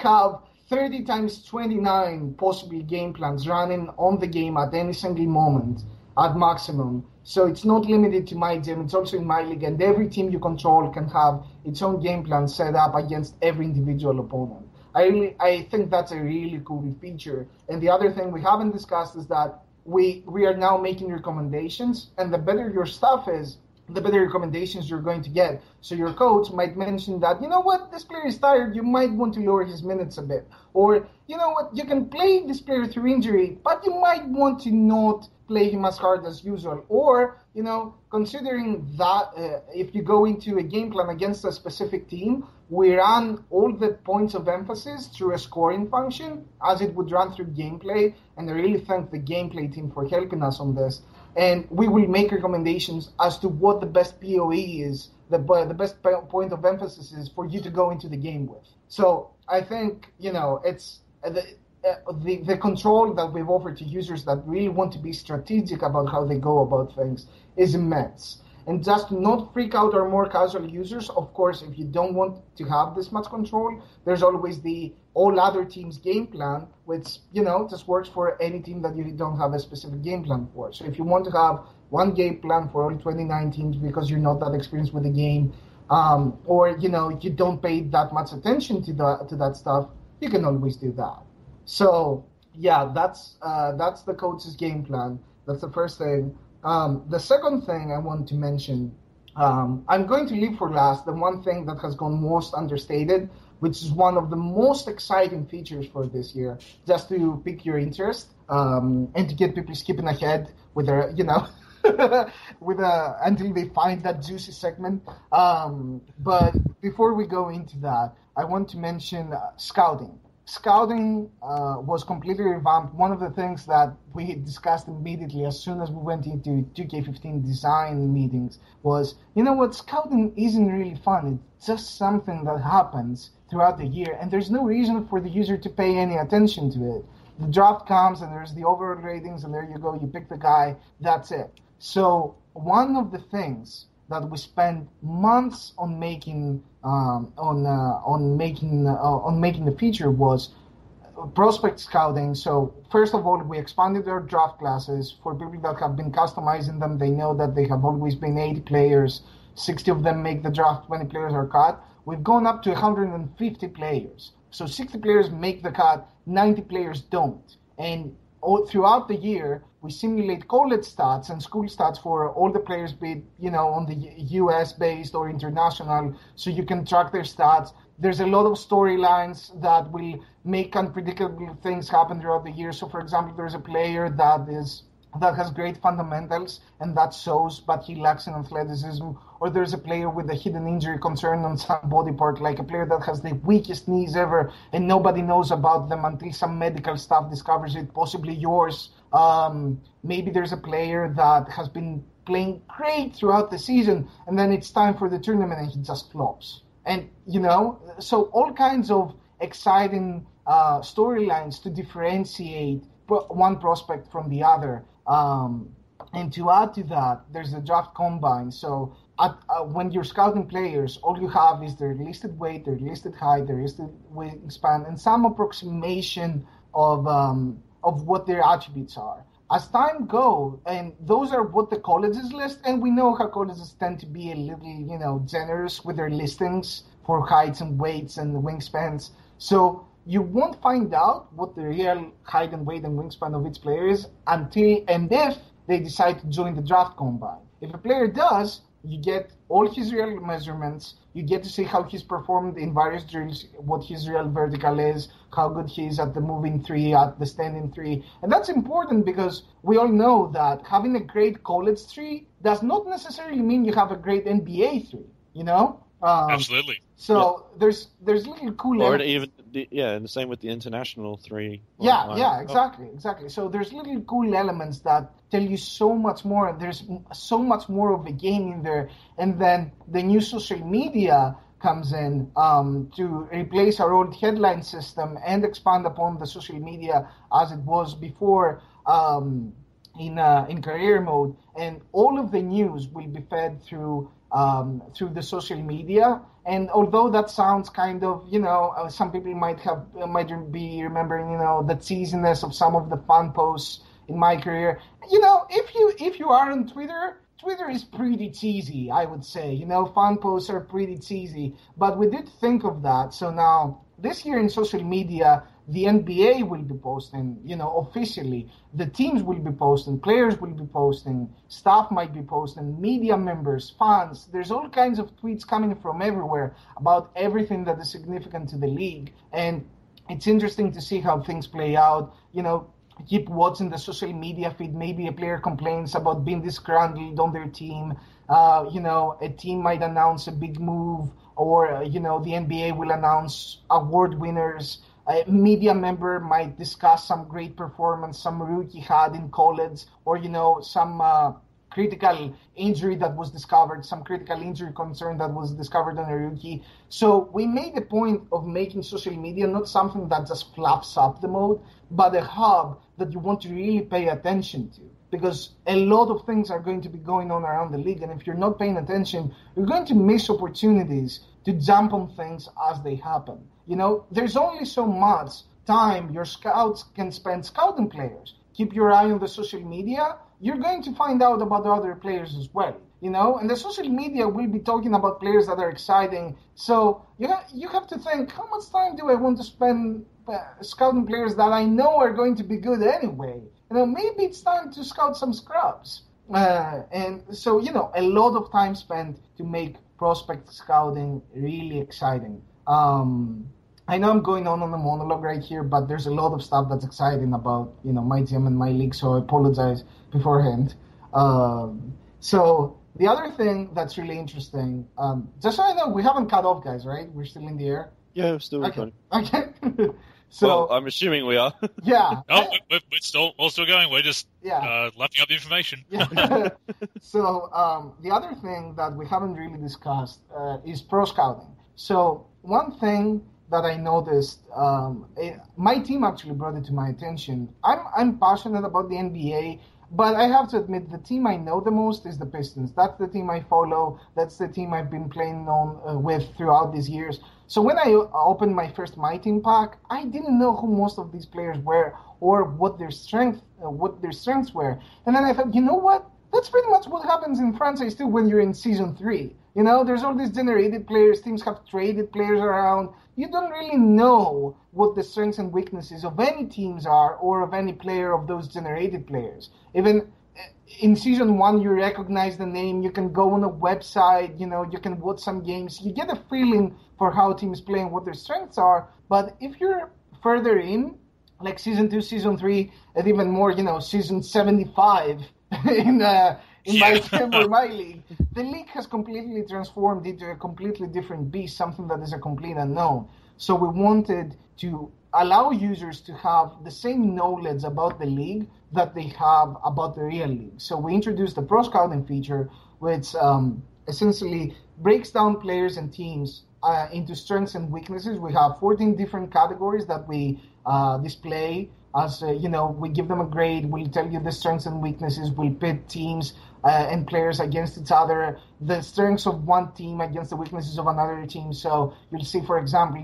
have 30 times 29 possible game plans running on the game at any single moment at maximum. So it's not limited to MyGM, it's also in my league, and every team you control can have its own game plan set up against every individual opponent. I think that's a really cool feature. And the other thing we haven't discussed is that we are now making recommendations, and the better your stuff is, the better recommendations you're going to get. So your coach might mention that, this player is tired, you might want to lower his minutes a bit. Or, you can play this player through injury, but you might want to not play him as hard as usual. Or, considering that if you go into a game plan against a specific team, we run all the points of emphasis through a scoring function as it would run through gameplay. And I really thank the gameplay team for helping us on this. And we will make recommendations as to what the best PoE is, the best point of emphasis is for you to go into the game with. So I think, it's the control that we've offered to users that really want to be strategic about how they go about things is immense. And just to not freak out our more casual users, of course, if you don't want to have this much control, there's always the all other teams game plan, which, just works for any team that you don't have a specific game plan for. So if you want to have one game plan for all 29 teams because you're not that experienced with the game, or, you don't pay that much attention to that stuff, you can always do that. So, yeah, that's the coach's game plan. That's the first thing. The second thing I want to mention, I'm going to leave for last the one thing that has gone most understated, which is one of the most exciting features for this year, just to pique your interest and to get people skipping ahead with their, until they find that juicy segment. But before we go into that, I want to mention scouting. Scouting was completely revamped. One of the things that we discussed immediately as soon as we went into 2K15 design meetings was, scouting isn't really fun. It's just something that happens throughout the year, and there's no reason for the user to pay any attention to it. The draft comes, and there's the overall ratings, and there you go, you pick the guy, that's it. So one of the things that we spent months on making the feature was prospect scouting. So first of all, we expanded our draft classes. For people that have been customizing them, they know that they have always been 80 players. 60 of them make the draft, 20 players are cut. We've gone up to 150 players. So 60 players make the cut, 90 players don't. And throughout the year, we simulate college stats and school stats for all the players, be it, on the US-based or international, so you can track their stats. There's a lot of storylines that will make unpredictable things happen throughout the year. So, for example, there's a player that has great fundamentals, and that shows, but he lacks in athleticism. Or there's a player with a hidden injury concern on some body part, like a player that has the weakest knees ever, and nobody knows about them until some medical staff discovers it, possibly yours. Maybe there's a player that has been playing great throughout the season, and then it's time for the tournament and he just flops. And, so all kinds of exciting storylines to differentiate one prospect from the other. And to add to that, there's the draft combine. So when you're scouting players, all you have is their listed weight, their listed height, their listed wingspan, and some approximation of what their attributes are. As time goes, and those are what the colleges list, and we know how colleges tend to be a little, generous with their listings for heights and weights and wingspans. So you won't find out what the real height and weight and wingspan of each player is until and if they decide to join the draft combine. If a player does, You get all his real measurements. You get to see how he's performed in various drills, what his real vertical is, how good he is at the moving three, at the standing three. And that's important because we all know that having a great college three does not necessarily mean you have a great NBA three, you know? Absolutely. So there's little cool Or elements. and the same with the international three. Exactly. So there's little cool elements that tell you so much more. There's so much more of a game in there. And then the new social media comes in to replace our old headline system and expand upon the social media as it was before in career mode. And all of the news will be fed through the social media. And although that sounds kind of, some people might be remembering, the cheesiness of some of the fan posts in my career. If you are on Twitter is pretty cheesy, I would say. Fan posts are pretty cheesy. But we did think of that. So now, this year in social media, the NBA will be posting, officially. The teams will be posting, players will be posting, staff might be posting, media members, fans. There's all kinds of tweets coming from everywhere about everything that is significant to the league. And it's interesting to see how things play out. Keep watching the social media feed. Maybe a player complains about being disgruntled on their team. A team might announce a big move, or, the NBA will announce award winners. A media member might discuss some great performance some rookie had in college, or, some critical injury that was discovered, some critical injury concern that was discovered on a rookie. So we made a point of making social media not something that just flaps up the mode, but a hub that you want to really pay attention to. Because a lot of things are going to be going on around the league, and if you're not paying attention, you're going to miss opportunities to jump on things as they happen. There's only so much time your scouts can spend scouting players. Keep your eye on the social media. You're going to find out about other players as well, and the social media will be talking about players that are exciting. So you have to think, how much time do I want to spend scouting players that I know are going to be good anyway? Maybe it's time to scout some scrubs. And so, a lot of time spent to make prospect scouting really exciting. I know I'm going on a monologue right here, but there's a lot of stuff that's exciting about, MyGM and MyLEAGUE, so I apologize beforehand. So the other thing that's really interesting, just so I know, we haven't cut off, guys, right? We're still in the air? Yeah, we're still recording. Okay. So, well, I'm assuming we are. Yeah. No, we're still going. We're just lapping up the information. Yeah. So the other thing that we haven't really discussed is pro scouting. So one thing that I noticed, my team actually brought it to my attention. I'm passionate about the NBA, but I have to admit the team I know the most is the Pistons. That's the team I follow. That's the team I've been playing with throughout these years. So when I opened my first My Team pack, I didn't know who most of these players were or what their strengths were. And then I thought, you know what? That's pretty much what happens in franchise too when you're in season 3. There's all these generated players. Teams have traded players around. You don't really know what the strengths and weaknesses of any teams are or of any player of those generated players. Even in season 1, you recognize the name. You can go on a website. You can watch some games. You get a feeling for how teams play and what their strengths are. But if you're further in, like season 2, season 3, and even more, season 75 in MyGM or MyLEAGUE, the league has completely transformed into a completely different beast, something that is a complete unknown. So we wanted to allow users to have the same knowledge about the league that they have about the real league. So we introduced the Pro Scouting feature, which essentially breaks down players and teams into strengths and weaknesses. We have 14 different categories that we display. As we give them a grade, we'll tell you the strengths and weaknesses, we'll pit teams and players against each other, the strengths of one team against the weaknesses of another team. So you'll see, for example,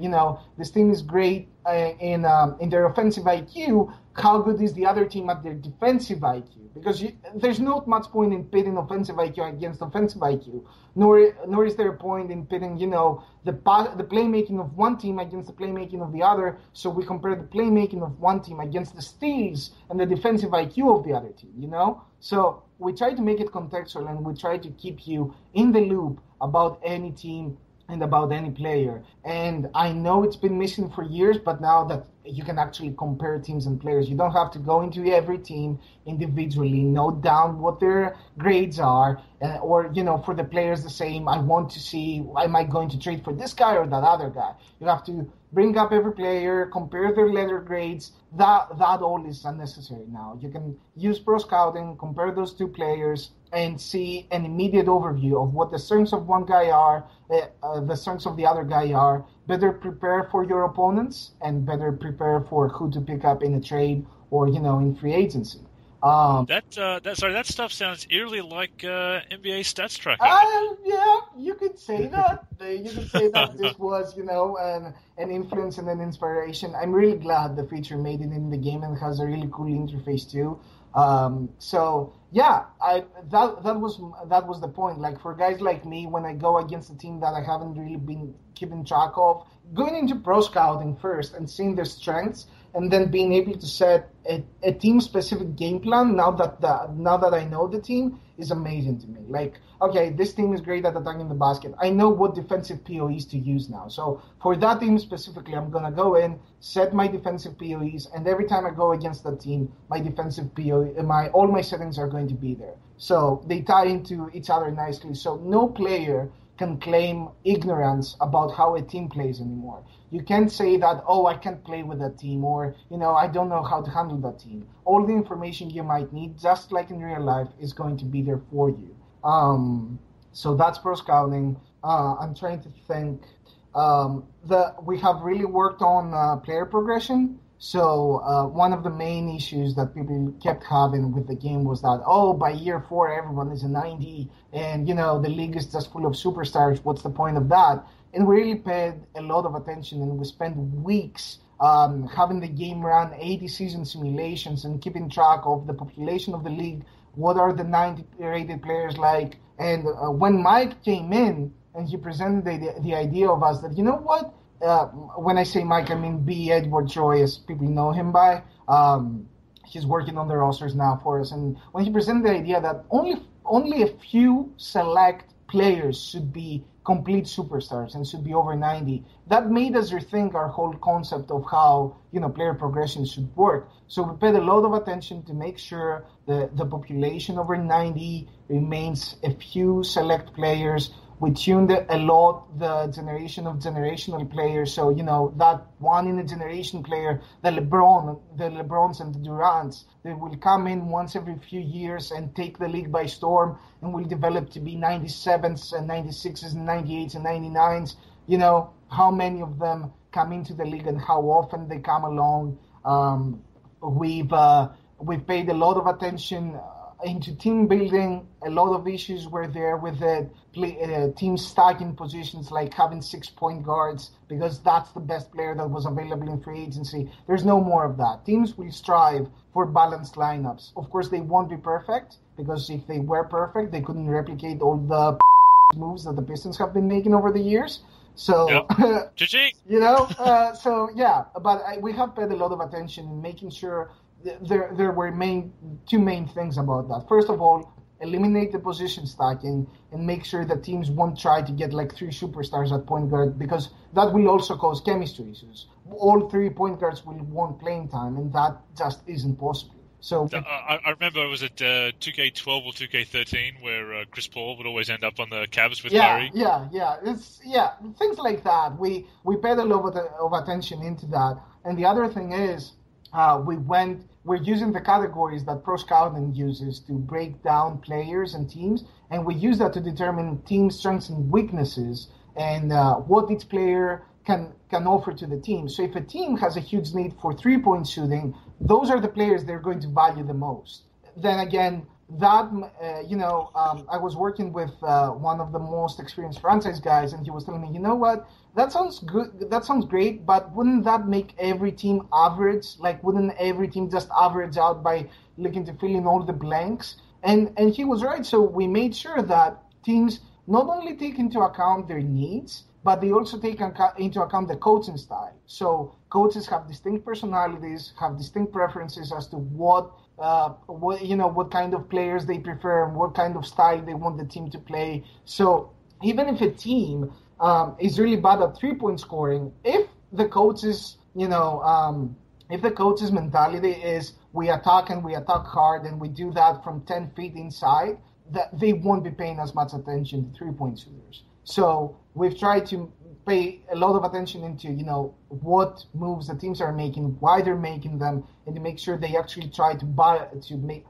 this team is great in their offensive IQ. How good is the other team at their defensive IQ? Because there's not much point in pitting offensive IQ against offensive IQ, nor is there a point in pitting, the playmaking of one team against the playmaking of the other. So we compare the playmaking of one team against the steals and the defensive IQ of the other team, So we try to make it contextual, and we try to keep you in the loop about any team and about any player. And I know it's been missing for years, but now that you can actually compare teams and players, you don't have to go into every team individually, note down what their grades are, or, for the players the same, I want to see, am I going to trade for this guy or that other guy? You have to bring up every player, compare their letter grades. That all is unnecessary now. You can use pro scouting, compare those two players, and see an immediate overview of what the strengths of one guy are, the strengths of the other guy are. Better prepare for your opponents, and better prepare for who to pick up in a trade or, in free agency. That stuff sounds eerily like NBA stats tracking. Yeah, you could say that. You could say that this was, an influence and an inspiration. I'm really glad the feature made it in the game and has a really cool interface too. So yeah, that was the point. Like, for guys like me, when I go against a team that I haven't really been keeping track of, going into pro scouting first and seeing their strengths, and then being able to set a team-specific game plan now that I know the team is amazing to me. Like, okay, this team is great at attacking the basket. I know what defensive POEs to use now. So for that team specifically, I'm going to go in, set my defensive POEs, and every time I go against that team, my defensive POE, all my settings are going to be there. So they tie into each other nicely. So no player can claim ignorance about how a team plays anymore. You can't say that, I can't play with that team, or, I don't know how to handle that team. All the information you might need, just like in real life, is going to be there for you. So that's pro scouting. I'm trying to think. We have really worked on player progression. So one of the main issues that people kept having with the game was that, by year 4, everyone is a 90, and, the league is just full of superstars. What's the point of that? And we really paid a lot of attention, and we spent weeks having the game run 80 season simulations and keeping track of the population of the league. What are the 90 rated players like? And when Mike came in and he presented the idea of us that, when I say Mike, I mean B. Edward Troy, as people know him by. He's working on the rosters now for us. And when he presented the idea that only a few select players should be complete superstars and should be over 90, that made us rethink our whole concept of how, player progression should work. So we paid a lot of attention to make sure the population over 90 remains a few select players. We tuned a lot the generation of generational players. So, that one in a generation player, the LeBrons and the Durants, they will come in once every few years and take the league by storm, and will develop to be 97s and 96s and 98s and 99s. How many of them come into the league and how often they come along. We've paid a lot of attention into team building. A lot of issues were there with the team stacking positions, like having 6 point guards, because that's the best player that was available in free agency. There's no more of that. Teams will strive for balanced lineups. Of course, they won't be perfect, because if they were perfect, they couldn't replicate all the moves that the Pistons have been making over the years. So, yep. We have paid a lot of attention in making sure there were two main things about that. First of all, eliminate the position stacking and make sure that teams won't try to get like 3 superstars at point guard, because that will also cause chemistry issues. All 3 point guards will want playing time, and that just isn't possible. So I remember it was at 2K12 or 2K13 where Chris Paul would always end up on the Cavs with Larry. It's things like that. We paid a lot of attention into that. And the other thing is, we're using the categories that Pro Scouting uses to break down players and teams, and we use that to determine team strengths and weaknesses, and what each player can offer to the team. So if a team has a huge need for 3-point shooting, those are the players they're going to value the most. Then again, I was working with one of the most experienced franchise guys, and he was telling me, you know what, that sounds good, that sounds great, but wouldn't that make every team average? Like, wouldn't every team just average out by looking to fill in all the blanks? And he was right. So we made sure that teams not only take into account their needs, but they also take into account the coaching style. So coaches have distinct personalities, have distinct preferences as to what what kind of players they prefer, and what kind of style they want the team to play. So even if a team is really bad at 3-point scoring, if the coach's mentality is we attack and we attack hard and we do that from 10 feet inside, that they won't be paying as much attention to 3-point shooters. So we've tried to pay a lot of attention into, what moves the teams are making, why they're making them, and to make sure they actually try to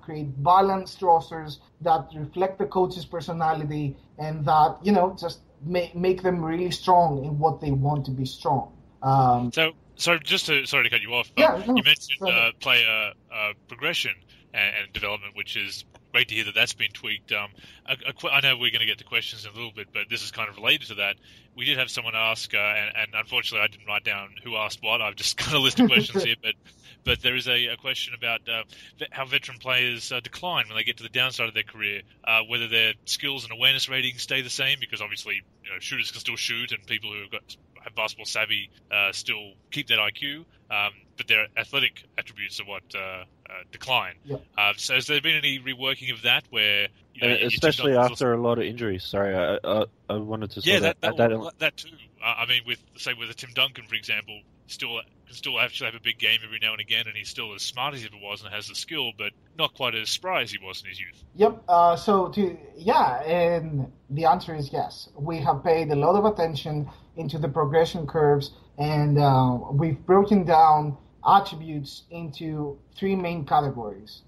create balanced rosters that reflect the coach's personality and that, just make them really strong in what they want to be strong. Sorry to cut you off. You mentioned player progression and development, which is great to hear that that's been tweaked. I know we're going to get to questions in a little bit, but this is kind of related to that. We did have someone ask, and unfortunately I didn't write down who asked what. I've just got a list of questions here, but there is a question about how veteran players decline when they get to the downside of their career, whether their skills and awareness ratings stay the same, because obviously shooters can still shoot, and people who have basketball savvy still keep that IQ, but their athletic attributes are what decline. Yep. So has there been any reworking of that where... especially after a lot of injuries. Sorry, I wanted to... that too. I mean, with a Tim Duncan, for example, can still actually have a big game every now and again, and he's still as smart as he ever was and has the skill, but not quite as spry as he was in his youth. Yep. And the answer is yes. We have paid a lot of attention into the progression curves, and we've broken down attributes into 3 main categories: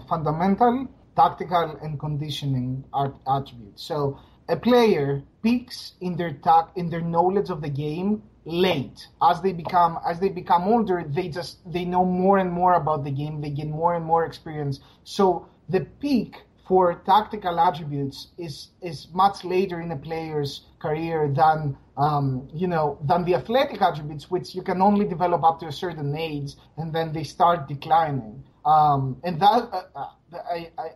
fundamental, tactical, and conditioning attributes. So a player peaks in their knowledge of the game late. As they become older, they know more and more about the game. They get more and more experience. So the peak for tactical attributes is much later in a player's career than the athletic attributes, which you can only develop up to a certain age, and then they start declining. And that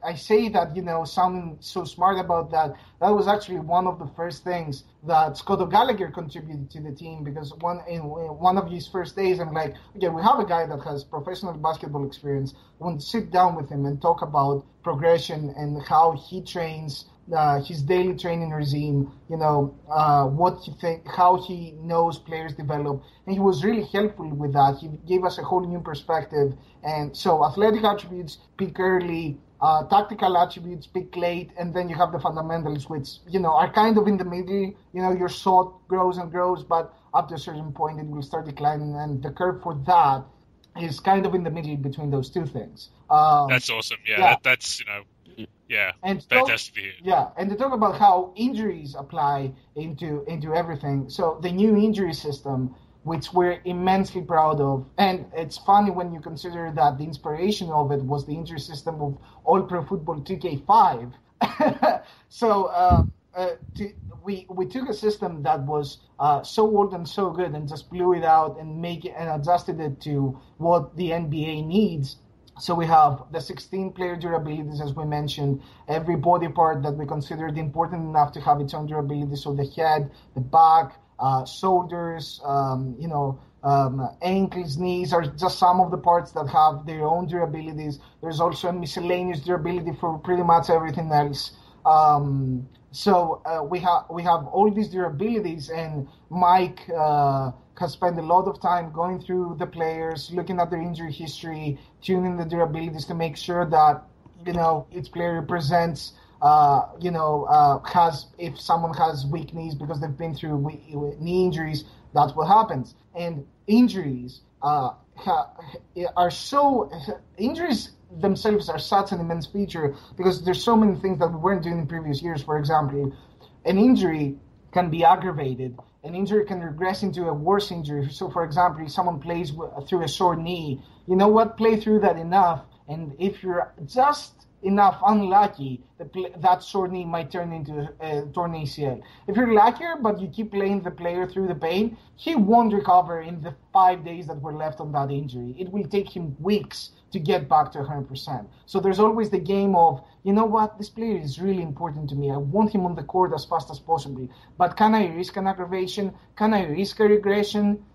I say that, sounding so smart about that was actually one of the first things that Scott O'Gallagher contributed to the team, because in one of his first days, I'm like, okay, we have a guy that has professional basketball experience. I want to sit down with him and talk about progression and how he trains, his daily training regime, what he how he knows players develop. And he was really helpful with that. He gave us a whole new perspective. And so athletic attributes peak early, tactical attributes peak late, and then you have the fundamentals, which, are kind of in the middle. Your shot grows and grows, but up to a certain point it will start declining, and the curve for that is kind of in the middle between those two things. That's awesome. Yeah. That's, yeah, and fantastic to hear. Yeah, and to talk about how injuries apply into everything. So the new injury system, which we're immensely proud of, and it's funny when you consider that the inspiration of it was the injury system of All Pro Football 2K5. So we took a system that was so old and so good and just blew it out and adjusted it to what the NBA needs. So we have the 16 player durabilities, as we mentioned, every body part that we considered important enough to have its own durability. So the head, the back, shoulders, ankles, knees are just some of the parts that have their own durabilities. There's also a miscellaneous durability for pretty much everything else. So we have all these durabilities, and Mike has spent a lot of time going through the players, looking at their injury history, tuning the durabilities to make sure that each player represents if someone has weak knees because they've been through knee injuries, that's what happens. And injuries injuries themselves are such an immense feature because there's so many things that we weren't doing in previous years. For example, an injury can be aggravated. An injury can regress into a worse injury. So, for example, if someone plays through a sore knee, play through that enough. And if you're just enough unlucky, that sore knee might turn into a torn ACL. If you're luckier, but you keep playing the player through the pain, he won't recover in the 5 days that were left on that injury. It will take him weeks to get back to 100%. So there's always the game of, this player is really important to me. I want him on the court as fast as possible. But can I risk an aggravation? Can I risk a regression?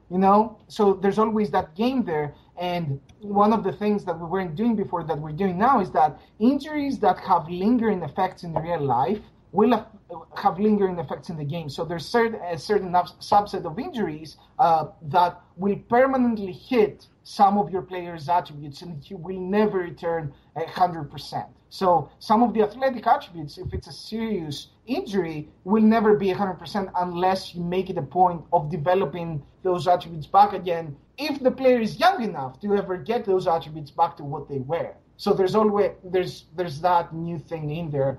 So there's always that game there. And one of the things that we weren't doing before that we're doing now is that injuries that have lingering effects in real life will have lingering effects in the game. So there's a certain subset of injuries that will permanently hit some of your players' attributes, and you will never return 100%. So some of the athletic attributes, if it's a serious injury, will never be 100% unless you make it a point of developing those attributes back again, if the player is young enough to ever get those attributes back to what they were. So there's always there's that new thing in there.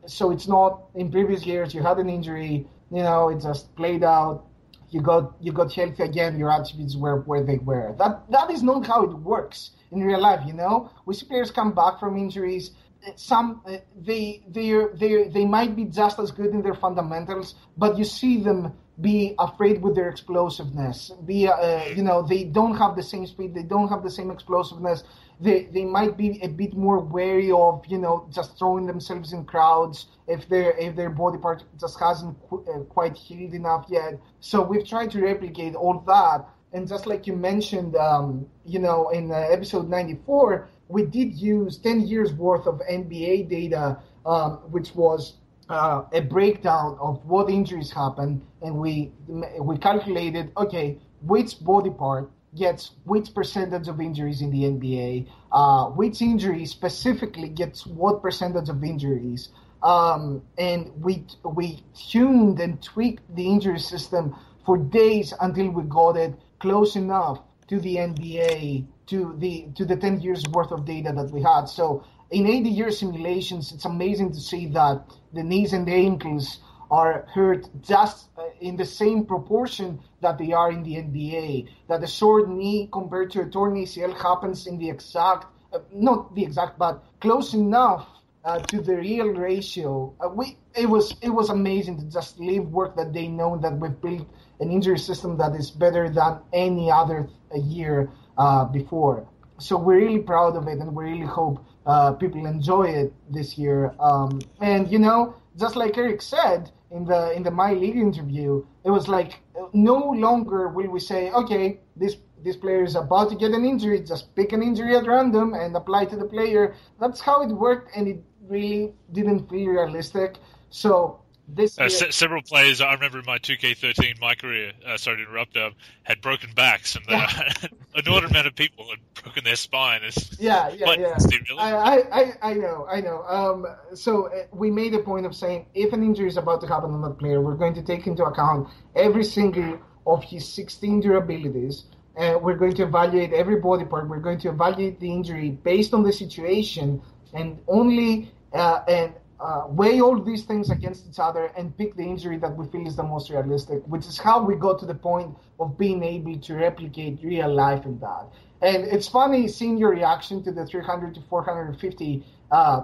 So it's not in previous years you had an injury, it just played out. You got healthy again. Your attributes were where they were. That is not how it works in real life. We see players come back from injuries. Some they might be just as good in their fundamentals, but you see them be afraid with their explosiveness. They don't have the same speed. They don't have the same explosiveness. They might be a bit more wary of just throwing themselves in crowds if their body part just hasn't quite healed enough yet. So we've tried to replicate all that. And just like you mentioned, in episode 94, we did use 10 years worth of NBA data, which was a breakdown of what injuries happen, and we calculated, okay, which body part gets which percentage of injuries in the NBA, which injury specifically gets what percentage of injuries, and we tuned and tweaked the injury system for days until we got it close enough to the NBA, to the 10 years worth of data that we had. So in 80-year simulations, it's amazing to see that the knees and the ankles are hurt just in the same proportion that they are in the NBA. That a sore knee compared to a torn ACL happens in the exact, not the exact, but close enough to the real ratio. It was amazing to just live work that they know that we've built an injury system that is better than any other year before. So we're really proud of it, and we really hope people enjoy it this year. And just like Eric said in the MyLEAGUE interview, it was like no longer will we say, okay, this player is about to get an injury, just pick an injury at random and apply to the player. That's how it worked, and it really didn't feel realistic. So this year, several players, I remember in my 2K13, my career, sorry to interrupt, had broken backs, and an inordinate amount of people had broken their spine. Yeah. Really? I know. So we made a point of saying if an injury is about to happen on that player, we're going to take into account every single of his 16 durabilities. We're going to evaluate every body part. We're going to evaluate the injury based on the situation, and only weigh all these things against each other and pick the injury that we feel is the most realistic, which is how we got to the point of being able to replicate real life in that. And it's funny seeing your reaction to the 300 to 450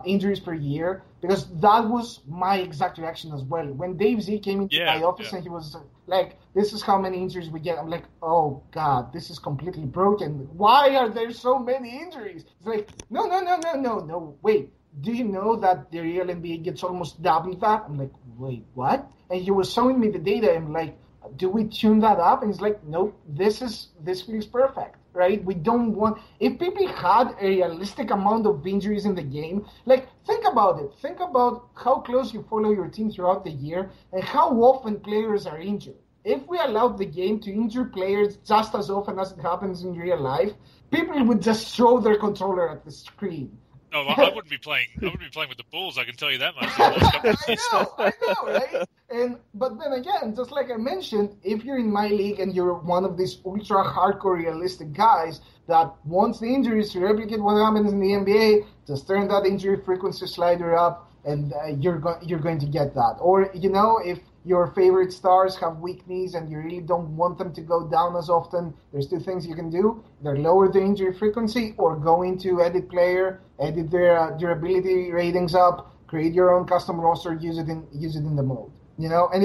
injuries per year, because that was my exact reaction as well. When Dave Z came into my office and he was like, this is how many injuries we get. I'm like, oh, God, this is completely broken. Why are there so many injuries? It's like, no, wait. Do you know that the real NBA gets almost double that? I'm like, wait, what? And he was showing me the data, and I'm like, do we tune that up? And he's like, nope, this feels perfect, right? We don't want, if people had a realistic amount of injuries in the game, like, think about it. Think about how close you follow your team throughout the year and how often players are injured. If we allowed the game to injure players just as often as it happens in real life, people would just throw their controller at the screen. No, I wouldn't be playing. I wouldn't be playing with the Bulls. I can tell you that much. I know, right? But then again, just like I mentioned, if you're in my league and you're one of these ultra hardcore realistic guys that wants the injuries to replicate what happens in the NBA, just turn that injury frequency slider up, and you're going to get that. Or if your favorite stars have weak knees and you really don't want them to go down as often, there's two things you can do. Either lower the injury frequency or go into edit player, edit their durability ratings up, create your own custom roster, use it in the mode. And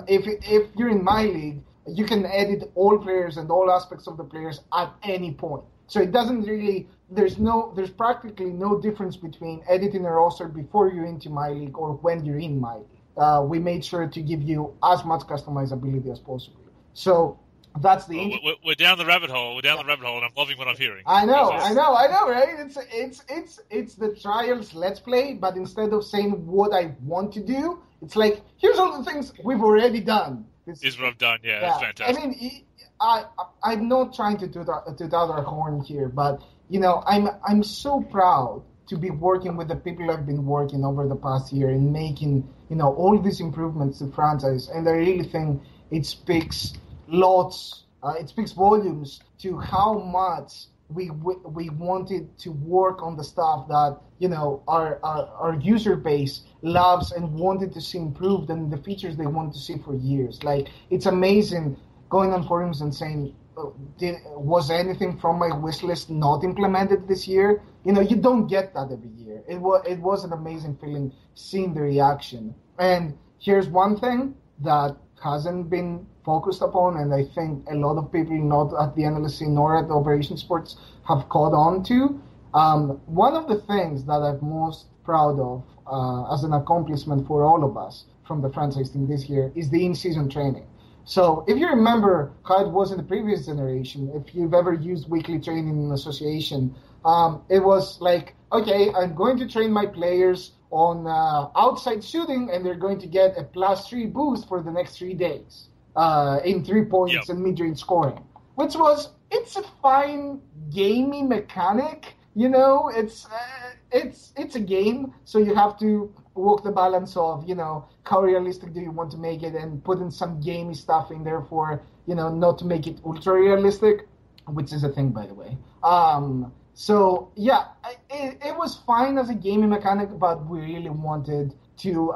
if you're in my league, you can edit all players and all aspects of the players at any point. So it doesn't really, there's practically no difference between editing a roster before you're into my league or when you're in my league. We made sure to give you as much customizability as possible. So That's the. We're down the rabbit hole. We're down the rabbit hole, and I'm loving what I'm hearing. I know, right? It's the Trials Let's Play, but instead of saying what I want to do, it's like, here's all the things we've already done. This is what I've done. Yeah, that's fantastic. I mean, I'm not trying to toot out our horn here, but I'm so proud to be working with the people I've been working over the past year and making all these improvements to franchise, and I really think it speaks it speaks volumes to how much we wanted to work on the stuff that our user base loves and wanted to see improved, and the features they wanted to see for years. Like, it's amazing going on forums and saying, was anything from my wish list not implemented this year? You don't get that every year. It was an amazing feeling seeing the reaction. And here's one thing that hasn't been focused upon, and I think a lot of people not at the NLSC nor at the Operation Sports have caught on to. One of the things that I'm most proud of as an accomplishment for all of us from the franchise team this year is the in-season training. So if you remember how it was in the previous generation, if you've ever used weekly training in an association, it was like, okay, I'm going to train my players on outside shooting, and they're going to get a +3 boost for the next 3 days in 3 points and mid-range scoring, which it's a fine gamey mechanic. It's a game, so you have to walk the balance of, how realistic do you want to make it, and put in some gamey stuff in there for, not to make it ultra realistic, which is a thing, by the way. So yeah, it was fine as a gaming mechanic, but we really wanted to,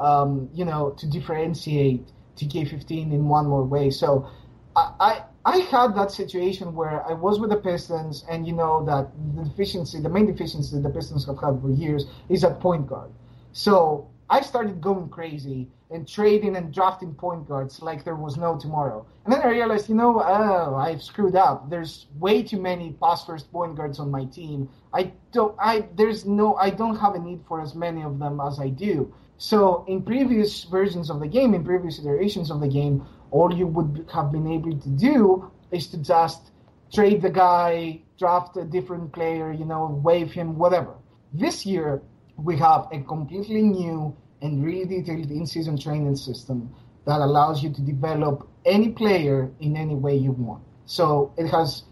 to differentiate TK15 in one more way. So I had that situation where I was with the Pistons, and that the main deficiency the Pistons have had for years is at point guard. So I started going crazy and trading and drafting point guards like there was no tomorrow. And then I realized, I've screwed up. There's way too many pass-first point guards on my team. I don't have a need for as many of them as I do. So in previous versions of the game, in previous iterations of the game, all you would have been able to do is to just trade the guy, draft a different player, waive him, whatever. This year, we have a completely new and really detailed in-season training system that allows you to develop any player in any way you want. So it has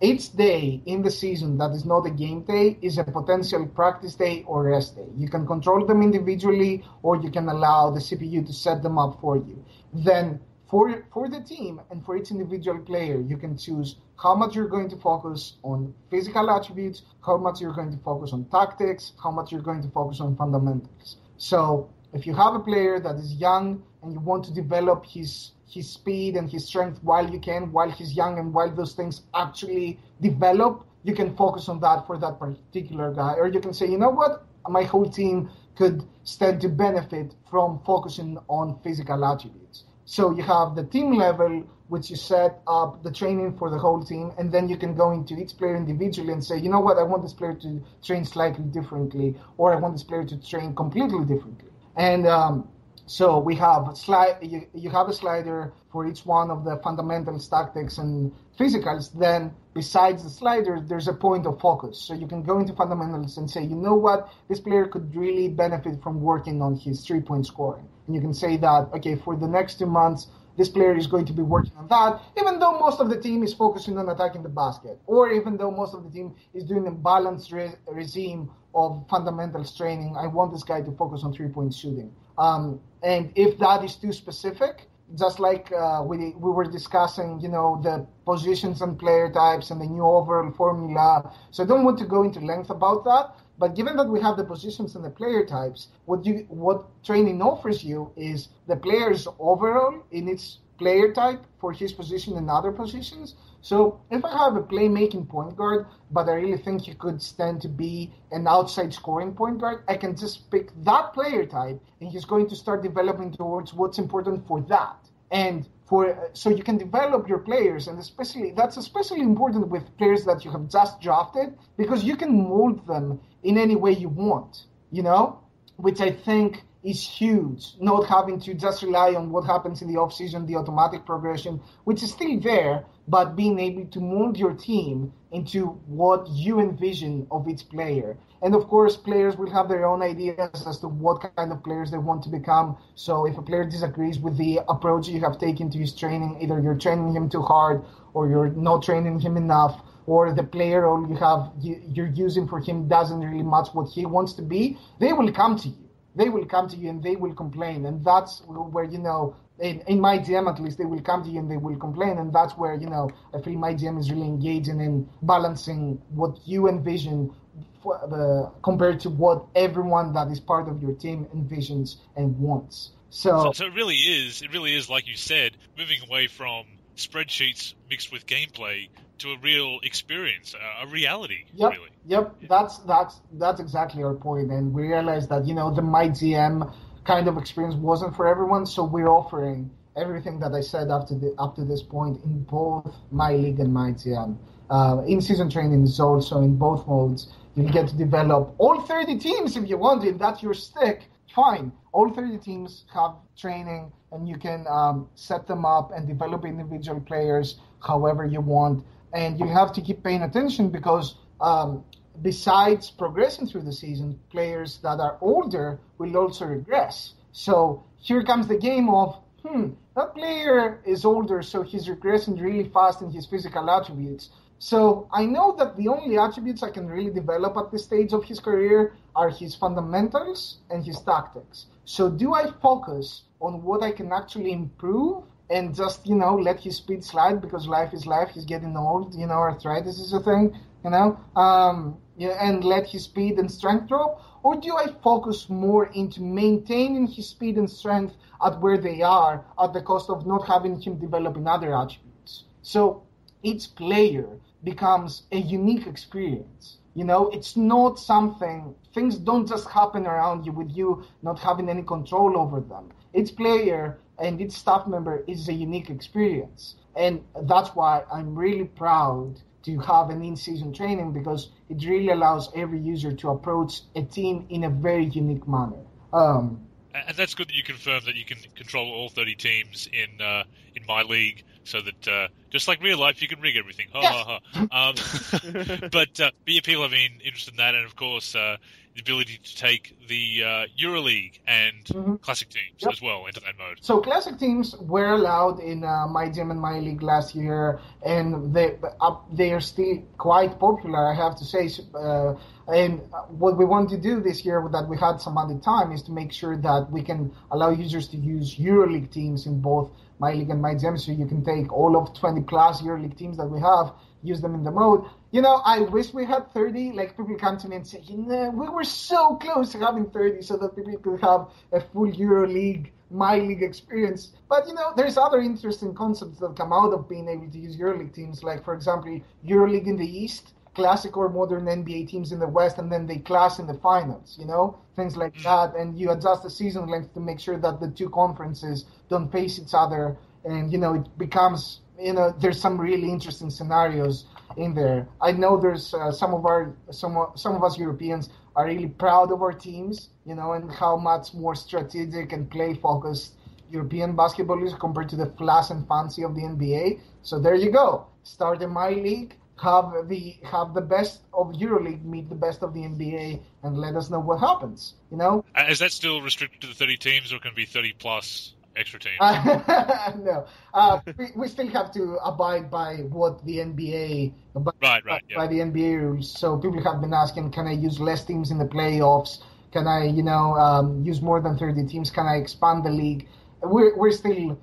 each day in the season that is not a game day is a potential practice day or rest day. You can control them individually, or you can allow the CPU to set them up for you. Then for the team and for each individual player, you can choose how much you're going to focus on physical attributes, how much you're going to focus on tactics, how much you're going to focus on fundamentals. So if you have a player that is young and you want to develop his speed and his strength while he's young, and while those things actually develop, you can focus on that for that particular guy. Or you can say, my whole team could stand to benefit from focusing on physical attributes. So you have the team level, which you set up the training for the whole team, and then you can go into each player individually and say, I want this player to train slightly differently, or I want this player to train completely differently. And so we have you have a slider for each one of the fundamentals, tactics, and physicals. Then besides the slider, there's a point of focus. So you can go into fundamentals and say, this player could really benefit from working on his 3-point scoring. And you can say that, okay, for the next 2 months, this player is going to be working on that, even though most of the team is focusing on attacking the basket, or even though most of the team is doing a balanced regime of fundamentals training. I want this guy to focus on 3-point shooting. And if that is too specific, just like we were discussing, the positions and player types and the new overall formula. So I don't want to go into length about that. But given that we have the positions and the player types, what training offers you is the player's overall in its player type for his position and other positions. So if I have a playmaking point guard, but I really think he could stand to be an outside scoring point guard, I can just pick that player type, and he's going to start developing towards what's important for that. And so you can develop your players, and that's especially important with players that you have just drafted, because you can mold them in any way you want, which I think is huge. Not having to just rely on what happens in the off-season, the automatic progression, which is still there, but being able to mold your team into what you envision of each player. And of course, players will have their own ideas as to what kind of players they want to become. So if a player disagrees with the approach you have taken to his training, either you're training him too hard or you're not training him enough, or the player you're using for him doesn't really match what he wants to be, they will come to you. They will come to you and they will complain. And that's where, in MyGM at least, they will come to you and they will complain. And that's where, I feel MyGM is really engaging in balancing what you envision compared to what everyone that is part of your team envisions and wants. So it really is, like you said, moving away from spreadsheets mixed with gameplay to a real experience, a reality. Yep, really. Yep, that's exactly our point. And we realized that, the MyGM kind of experience wasn't for everyone, so we're offering everything that I said up to this point in both MyLEAGUE and MyGM. In-season training is also in both modes. You get to develop all 30 teams if you want, if that's your stick. Fine. All 30 teams have training, and you can set them up and develop individual players however you want. And you have to keep paying attention because besides progressing through the season, players that are older will also regress. So here comes the game of, that player is older, so he's regressing really fast in his physical attributes. So I know that the only attributes I can really develop at this stage of his career are his fundamentals and his tactics. So do I focus on what I can actually improve and just, let his speed slide because life is life, he's getting old, arthritis is a thing, and let his speed and strength drop? Or do I focus more into maintaining his speed and strength at where they are at the cost of not having him develop in other attributes? So each player becomes a unique experience. It's not something, things don't just happen around you with you not having any control over them. Each player and each staff member is a unique experience. And that's why I'm really proud to have an in-season training, because it really allows every user to approach a team in a very unique manner. And that's good that you confirm that you can control all 30 teams in MyLEAGUE, so that just like real life, you can rig everything. But people have been interested in that, and of course, the ability to take the EuroLeague and Classic teams as well into that mode. So Classic teams were allowed in MyGM and MyLEAGUE last year, and they are still quite popular, I have to say. And what we want to do this year, that we had some added time, is to make sure that we can allow users to use EuroLeague teams in both MyLEAGUE and MyGM, so you can take all of 20-plus EuroLeague teams that we have, use them in the mode. I wish we had 30. Like, people come to me and say, we were so close to having 30 so that people could have a full EuroLeague, MyLEAGUE experience. But, there's other interesting concepts that come out of being able to use EuroLeague teams. Like, for example, EuroLeague in the East, Classic or modern NBA teams in the West, and then they clash in the finals, things like that. And you adjust the season length to make sure that the two conferences don't face each other. And, it becomes, there's some really interesting scenarios in there. I know there's some of us Europeans are really proud of our teams, and how much more strategic and play-focused European basketball is compared to the flash and fancy of the NBA. So there you go. Start in MyLEAGUE. Have the best of EuroLeague meet the best of the NBA, and let us know what happens. Is that still restricted to the 30 teams, or can it be 30 plus extra teams? No, we still have to abide by what the NBA by the NBA rules. So people have been asking, can I use less teams in the playoffs? Can I use more than 30 teams? Can I expand the league? We're still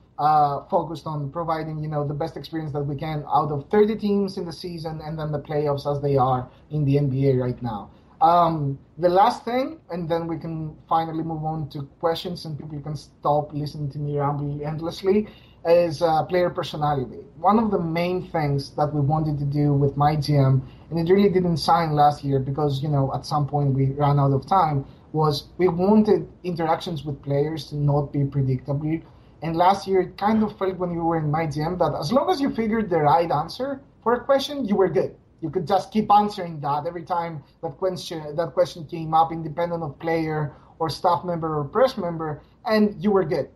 focused on providing, the best experience that we can out of 30 teams in the season, and then the playoffs as they are in the NBA right now. The last thing, and then we can finally move on to questions and people can stop listening to me ramble endlessly, is player personality. One of the main things that we wanted to do with MyGM, and it really didn't sign last year because, at some point we ran out of time, was we wanted interactions with players to not be predictable. And last year, it kind of felt when you were in MyGM that as long as you figured the right answer for a question, you were good. You could just keep answering that every time that question came up, independent of player or staff member or press member, and you were good.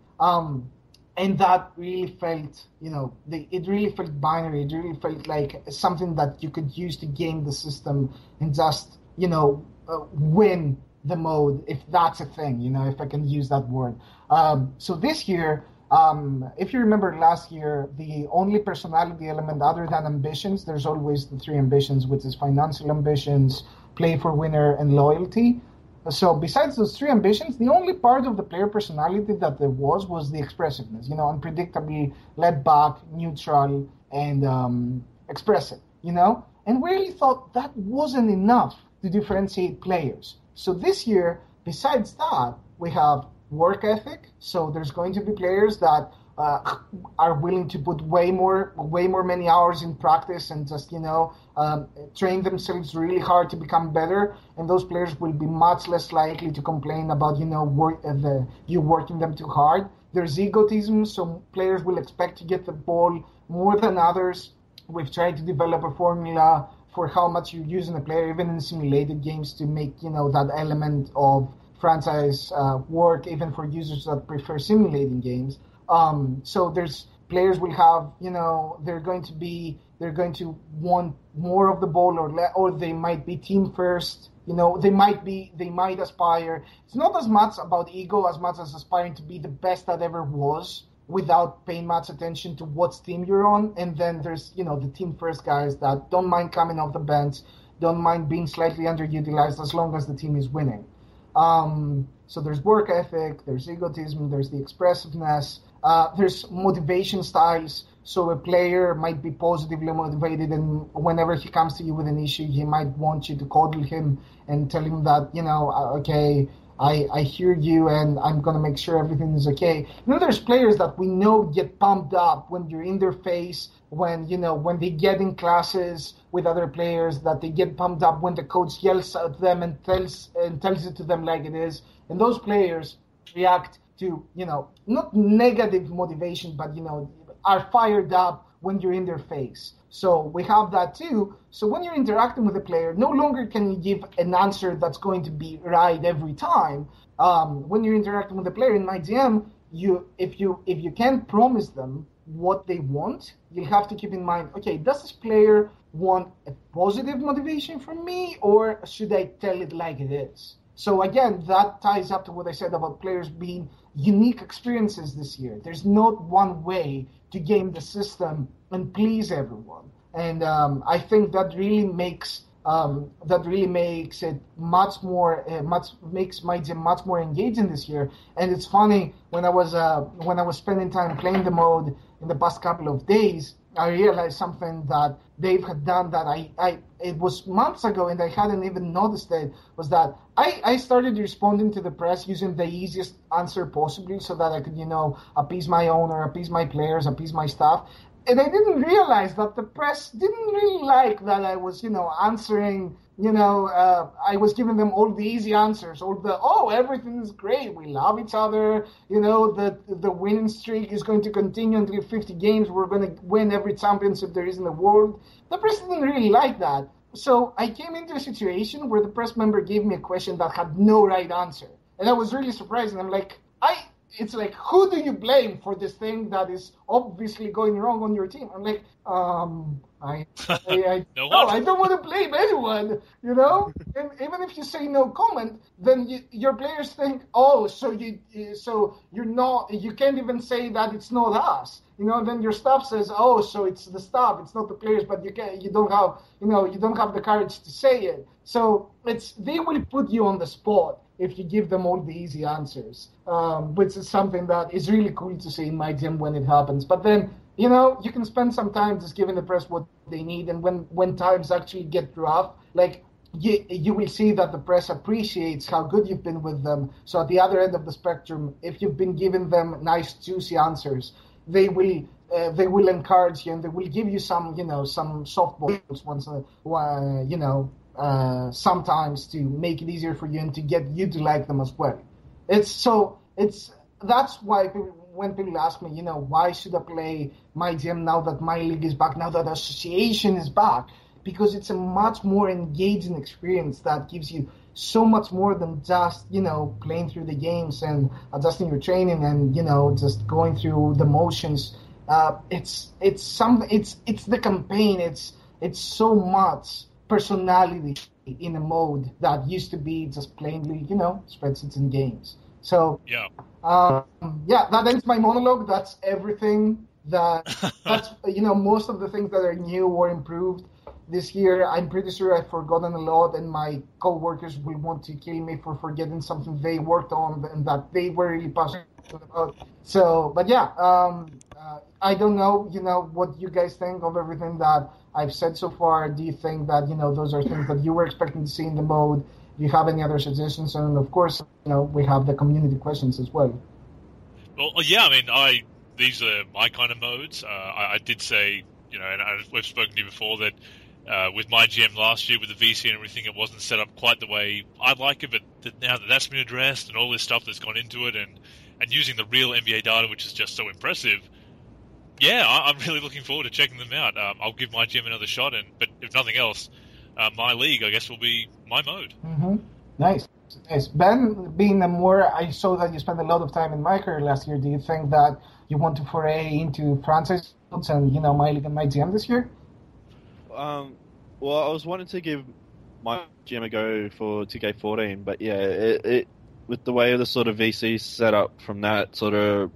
And that really felt, it really felt binary. It really felt like something that you could use to game the system and just, win the mode, if that's a thing, if I can use that word. So this year, if you remember last year, the only personality element other than ambitions, there's always the 3 ambitions, which is financial ambitions, play for winner, and loyalty. So besides those 3 ambitions, the only part of the player personality that there was the expressiveness, unpredictable, laid back, neutral, and expressive, And we really thought that wasn't enough to differentiate players. So this year, besides that, we have work ethic. So there's going to be players that are willing to put way more many hours in practice and just train themselves really hard to become better, and those players will be much less likely to complain about you working them too hard. There's egotism, so players will expect to get the ball more than others. We've tried to develop a formula for how much you're using a player, even in simulated games, to make that element of franchise work, even for users that prefer simulating games. So there's players will have, they're going to want more of the ball, or they might be team first. They might aspire. It's not as much about ego as much as aspiring to be the best that ever was, without paying much attention to what team you're on. And then there's, the team first guys that don't mind coming off the bench, don't mind being slightly underutilized as long as the team is winning. So there's work ethic, there's egotism, there's the expressiveness, there's motivation styles. So a player might be positively motivated, and whenever he comes to you with an issue, he might want you to coddle him and tell him that, okay, I hear you and I'm going to make sure everything is okay. There's players that we know get pumped up when you're in their face, when they get in classes with other players, that they get pumped up when the coach yells at them and tells it to them like it is. And those players react to, not negative motivation, but, are fired up when you're in their face. So we have that too. So when you're interacting with a player, no longer can you give an answer that's going to be right every time. When you're interacting with a player in MyGM, if you can't promise them what they want, you'll have to keep in mind, okay, does this player want a positive motivation from me, or should I tell it like it is? So again, that ties up to what I said about players being unique experiences this year. There's not one way to game the system and please everyone. And I think that really makes it much more makes MyGM much more engaging this year. And it's funny, when I was spending time playing the mode in the past couple of days, I realized something that Dave had done that it was months ago and I hadn't even noticed it, was that I started responding to the press using the easiest answer possibly so that I could, appease my owner, appease my players, appease my staff. And I didn't realize that the press didn't really like that I was, answering, I was giving them all the easy answers, everything is great, we love each other, the winning streak is going to continue until 50 games, we're going to win every championship there is in the world. The press didn't really like that. So I came into a situation where the press member gave me a question that had no right answer. And I was really surprised, and I'm like, it's like, who do you blame for this thing that is obviously going wrong on your team? I'm like, I don't want to blame anyone, And even if you say no comment, then your players think, so you can't even say that it's not us, Then your staff says, so it's the staff, it's not the players, but you don't have the courage to say it. So they will put you on the spot if you give them all the easy answers, which is something that is really cool to see in MyGM when it happens. But then, you can spend some time just giving the press what they need, and when times actually get rough, like, you will see that the press appreciates how good you've been with them. So at the other end of the spectrum, if you've been giving them nice, juicy answers, they will encourage you, and they will give you some softballs once, sometimes to make it easier for you and to get you to like them as well. That's why when people ask me, why should I play MyGM now that MyLEAGUE is back, now that association is back? Because it's a much more engaging experience that gives you so much more than just, playing through the games and adjusting your training and, just going through the motions. It's the campaign. It's so much personality in a mode that used to be just plainly, spreadsheets and games. So, that ends my monologue. That's everything that's, most of the things that are new or improved this year. I'm pretty sure I've forgotten a lot, and my co-workers will want to kill me for forgetting something they worked on and that they were really passionate about. So, but I don't know, what you guys think of everything that I've said so far. Do you think that, those are things that you were expecting to see in the mode? Do you have any other suggestions? And of course, we have the community questions as well. Well, yeah, I mean, these are my kind of modes. I did say, and we've spoken to you before that with MyGM last year with the VC and everything, it wasn't set up quite the way I'd like it. But now that that's been addressed and all this stuff that's gone into it, and using the real NBA data, which is just so impressive, I'm really looking forward to checking them out. I'll give MyGM another shot, but if nothing else, MyLEAGUE, I guess, will be my mode. Mm-hmm. Nice. Ben, I saw that you spent a lot of time in my career last year. Do you think that you want to foray into franchise modes and, MyLEAGUE and MyGM this year? Well, I was wanting to give MyGM a go for 2K14, but it with the way the sort of VC set up from that sort of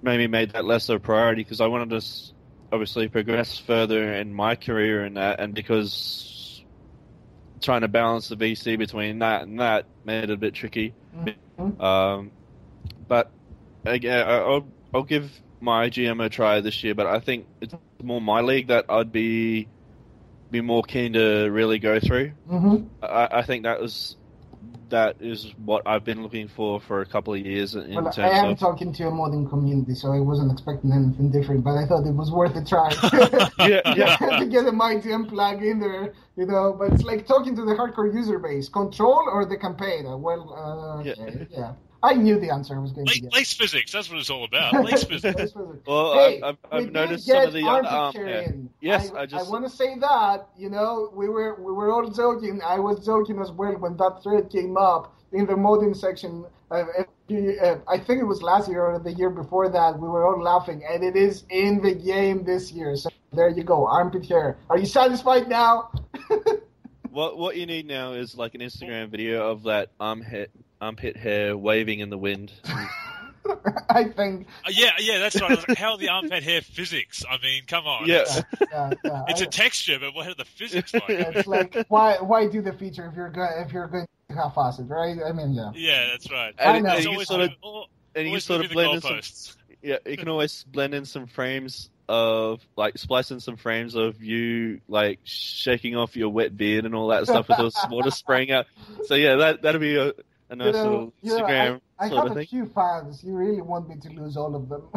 maybe made that less of a priority, because I wanted to obviously progress further in my career in that, and because trying to balance the VC between that and that made it a bit tricky. Mm-hmm. But again, I'll give MyGM a try this year, but I think it's more MyLEAGUE that I'd be more keen to really go through. Mm-hmm. I think that is what I've been looking for a couple of years. I am talking to a modding community, so I wasn't expecting anything different, but I thought it was worth a try. To get a MyGM plug in there, but it's like talking to the hardcore user base. Control or the campaign? Yeah. I knew the answer I was going to get. Lace physics, that's what it's all about. Lace physics. Well, hey, I've noticed some of the Yes, I want to say that, we were all joking. I was joking as well when that thread came up in the modding section. I think it was last year or the year before that. We were all laughing, and it is in the game this year. So there you go, armpit hair. Are you satisfied now? What you need now is like an Instagram video of that armpit hair waving in the wind. I think. Yeah, that's right. I was like, how are the armpit hair physics? I mean, come on. Yeah. It's a texture, but what are the physics like? It's like why do the feature if you're going to half-ass it, right? I mean, yeah. Yeah, that's right. I know. And you sort of blend in some. Yeah, you can always blend in some frames of splice in some frames of you shaking off your wet beard and all that stuff with the water spraying out. So yeah, that'll be a nice little Instagram I sort of have thing. a few fans. You really want me to lose all of them?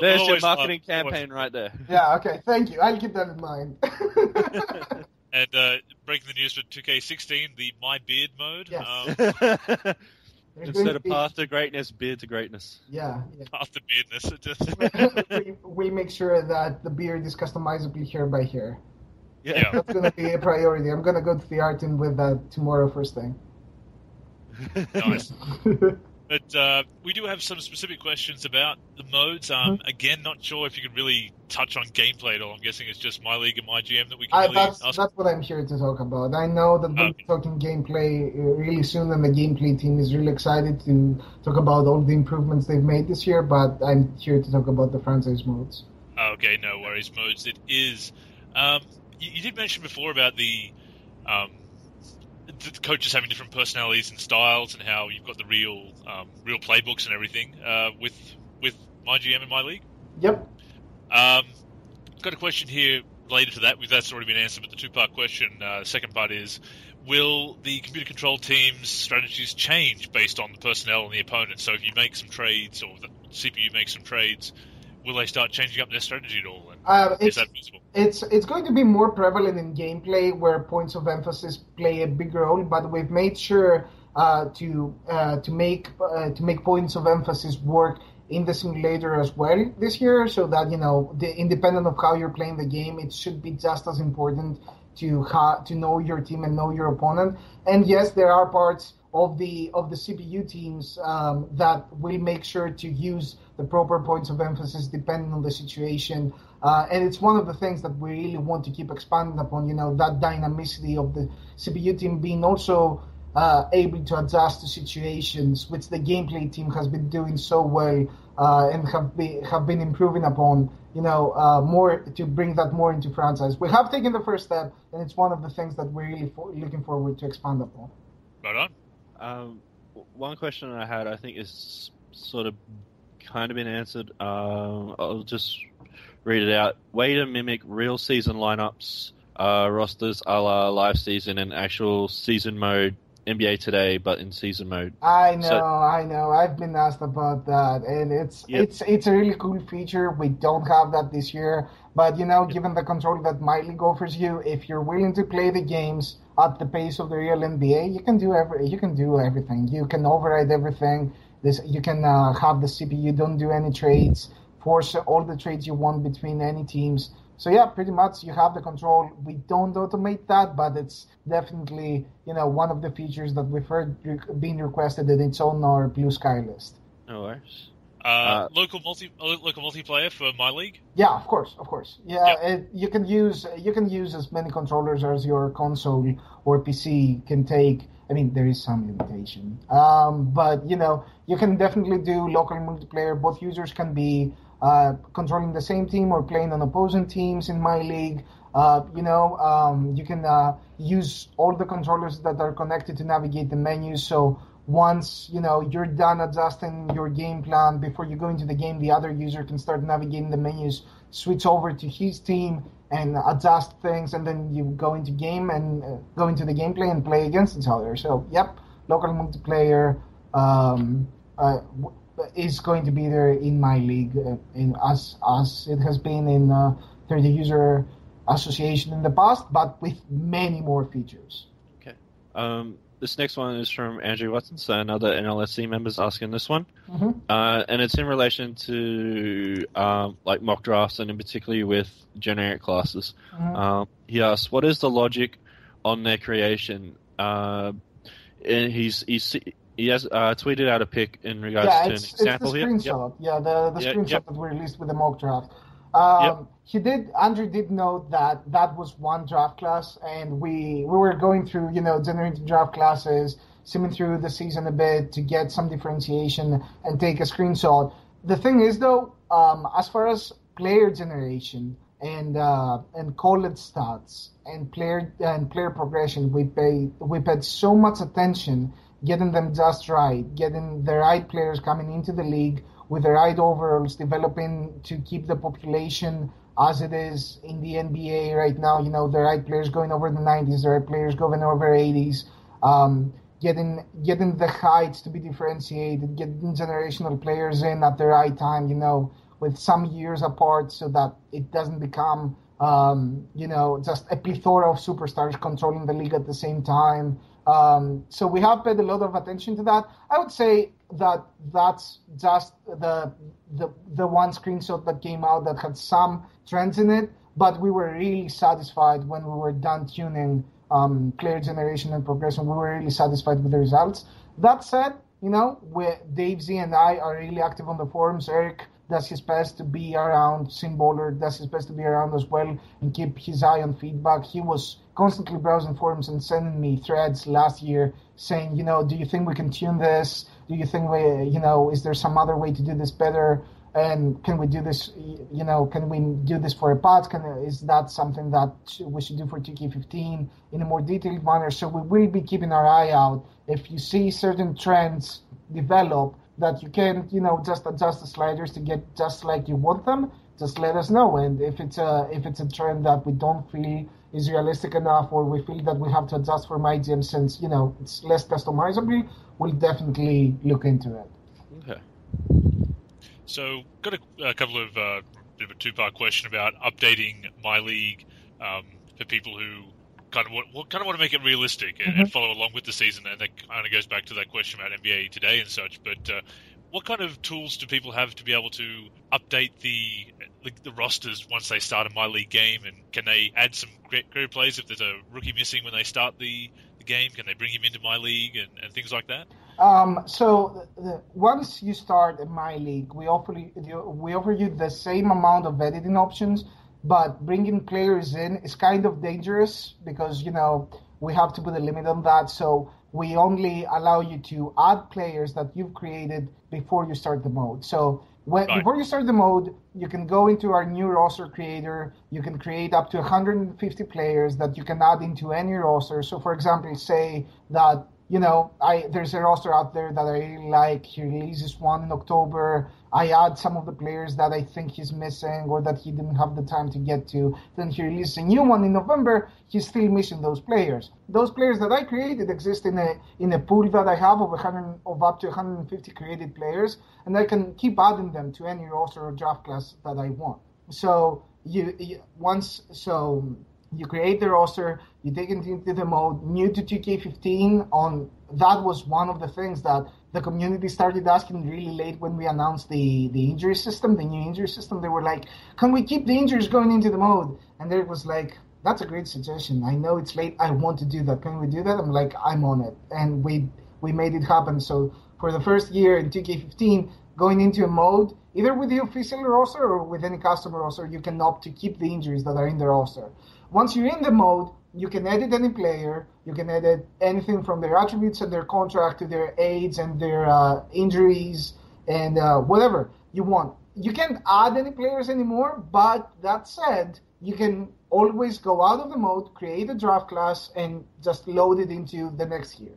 There's your marketing campaign right there. Yeah. Okay. Thank you. I'll keep that in mind. And breaking the news for 2K16, the My Beard mode. Yes. Instead of path to greatness, beard to greatness. Yeah. Path to beardness. we make sure that the beard is customizably hair by hair. Yeah. That's going to be a priority. I'm going to go to the art team with that tomorrow first thing. Nice. But we do have some specific questions about the modes. Again, not sure if you could really touch on gameplay at all. I'm guessing it's just MyLEAGUE and MyGM that we can really ask. That's what I'm here to talk about. I know that we'll be talking gameplay really soon, and the gameplay team is really excited to talk about all the improvements they've made this year, but I'm here to talk about the franchise modes. Okay, no worries. Modes it is. You did mention before about the coaches having different personalities and styles, and how you've got the real playbooks and everything with MyGM and MyLEAGUE. Yep. Got a question here related to that. That's already been answered, but the two-part question. The second part is, will the computer control team's strategies change based on the personnel and the opponent? So if you make some trades, or the CPU makes some trades, will they start changing up their strategy at all? Is that feasible? It's going to be more prevalent in gameplay where points of emphasis play a big role, but we've made sure to make points of emphasis work in the simulator as well this year, so that, independent of how you're playing the game, it should be just as important to know your team and know your opponent. And yes, there are parts of the CPU teams that will make sure to use the proper points of emphasis depending on the situation. And it's one of the things that we really want to keep expanding upon, that dynamicity of the CPU team being also able to adjust to situations, which the gameplay team has been doing so well and have been improving upon, more to bring that more into franchise. We have taken the first step, and it's one of the things that we're really looking forward to expand upon. Right on. One question I had, I think, is sort of kind of been answered. I'll just read it out. Way to mimic real season lineups, rosters a la live season and actual season mode, NBA Today, but in season mode. I know. I've been asked about that, and it's a really cool feature. We don't have that this year, but given the control that MyLEAGUE offers you, if you're willing to play the games at the pace of the real NBA, you can do everything. You can override everything. You can have the CPU don't do any trades, force all the trades you want between any teams. So yeah, pretty much you have the control. We don't automate that, but it's definitely one of the features that we've heard being requested, and it's on our blue sky list. No worries. Local multiplayer for MyLEAGUE? Yeah, of course. Yeah, Yep. You can use as many controllers as your console or PC can take. I mean, there is some limitation, but you can definitely do local multiplayer. Both users can be controlling the same team or playing on opposing teams in MyLEAGUE. You can use all the controllers that are connected to navigate the menus. So once you're done adjusting your game plan before you go into the game, the other user can start navigating the menus, switch over to his team and adjust things, and then you go into game and go into the gameplay and play against each other. So yep, local multiplayer is going to be there in MyLEAGUE, as it has been in through the user association in the past, but with many more features. Okay. This next one is from Andrew Watson, so another NLSC member's asking this one. Mm-hmm. And it's in relation to like mock drafts, and in particular with generic classes. Mm-hmm. He asks, what is the logic on their creation? And he has tweeted out a pic in regards to an example here. It's the screenshot. Yep. The screenshot that we released with the mock draft. Andrew did note that was one draft class, and we were going through, generating draft classes, simming through the season a bit to get some differentiation and take a screenshot. The thing is, though, as far as player generation and college stats and player progression, we paid so much attention getting them just right, getting the right players coming into the league with the right overalls, developing to keep the population as it is in the NBA right now. The right players going over the 90s, the right players going over 80s, getting the heights to be differentiated, getting generational players in at the right time, with some years apart, so that it doesn't become, just a plethora of superstars controlling the league at the same time. So we have paid a lot of attention to that. I would say that's just the one screenshot that came out that had some trends in it, but we were really satisfied when we were done tuning player generation and progression. We were really satisfied with the results. That said, Dave Z and I are really active on the forums. Eric does his best to be around. Simballer does his best to be around as well and keep his eye on feedback. He was constantly browsing forums and sending me threads last year saying, do you think we can tune this? Do you think is there some other way to do this better? And can we do this, can we do this for a patch? Is that something that we should do for 2K15 in a more detailed manner? So we will be keeping our eye out. If you see certain trends develop that you can, just adjust the sliders to get just like you want them, just let us know. And if it's a trend that we don't feel is realistic enough, or we feel that we have to adjust for MyGM since, it's less customizable, we'll definitely look into it. Okay. So, got a couple of bit of a two-part question about updating MyLEAGUE for people who kind of want to make it realistic and follow along with the season, and that kind of goes back to that question about NBA Today and such. But what kind of tools do people have to be able to update the rosters once they start a MyLEAGUE game? And can they add some career plays if there's a rookie missing when they start the game? Can they bring him into MyLEAGUE and things like that? Once you start at MyLEAGUE, we offer you the same amount of editing options, but bringing players in is kind of dangerous because, we have to put a limit on that. So we only allow you to add players that you've created before you start the mode. So before you start the mode, you can go into our new roster creator. You can create up to 150 players that you can add into any roster. So, for example, say that, there's a roster out there that I really like. He releases one in October. I add some of the players that I think he's missing or that he didn't have the time to get to. Then he releases a new one in November. He's still missing those players. Those players that I created exist in a pool that I have of up to 150 created players, and I can keep adding them to any roster or draft class that I want. So you create the roster, you take it into the mode, new to 2K15. That was one of the things that the community started asking really late when we announced the injury system, the new injury system. They were like, can we keep the injuries going into the mode? And there was like, that's a great suggestion. I know it's late. I want to do that. Can we do that? I'm like, I'm on it. And we made it happen. So for the first year in 2K15, going into a mode, either with the official roster or with any customer roster, you can opt to keep the injuries that are in the roster. Once you're in the mode, you can edit any player. You can edit anything from their attributes and their contract to their aids and their injuries and whatever you want. You can't add any players anymore, but that said, you can always go out of the mode, create a draft class, and just load it into the next year.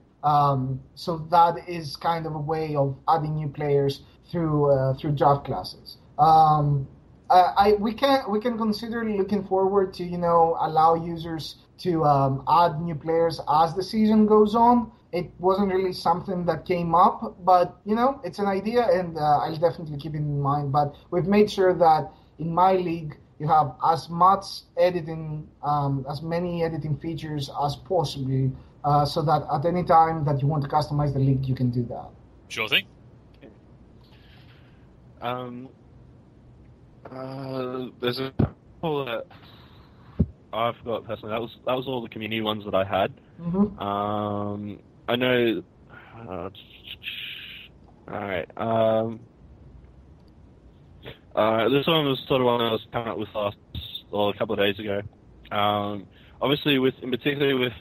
So that is kind of a way of adding new players through draft classes. We can consider looking forward to allow users to add new players as the season goes on. It wasn't really something that came up, but it's an idea, and I'll definitely keep it in mind. But we've made sure that in MyLEAGUE you have as much editing, as many editing features as possible, so that at any time that you want to customize the league, you can do that. Sure thing. There's a couple that I forgot personally. That was all the community ones that I had. Mm-hmm. I know. All right. This one was sort of one I was coming up with a couple of days ago. Obviously, particularly with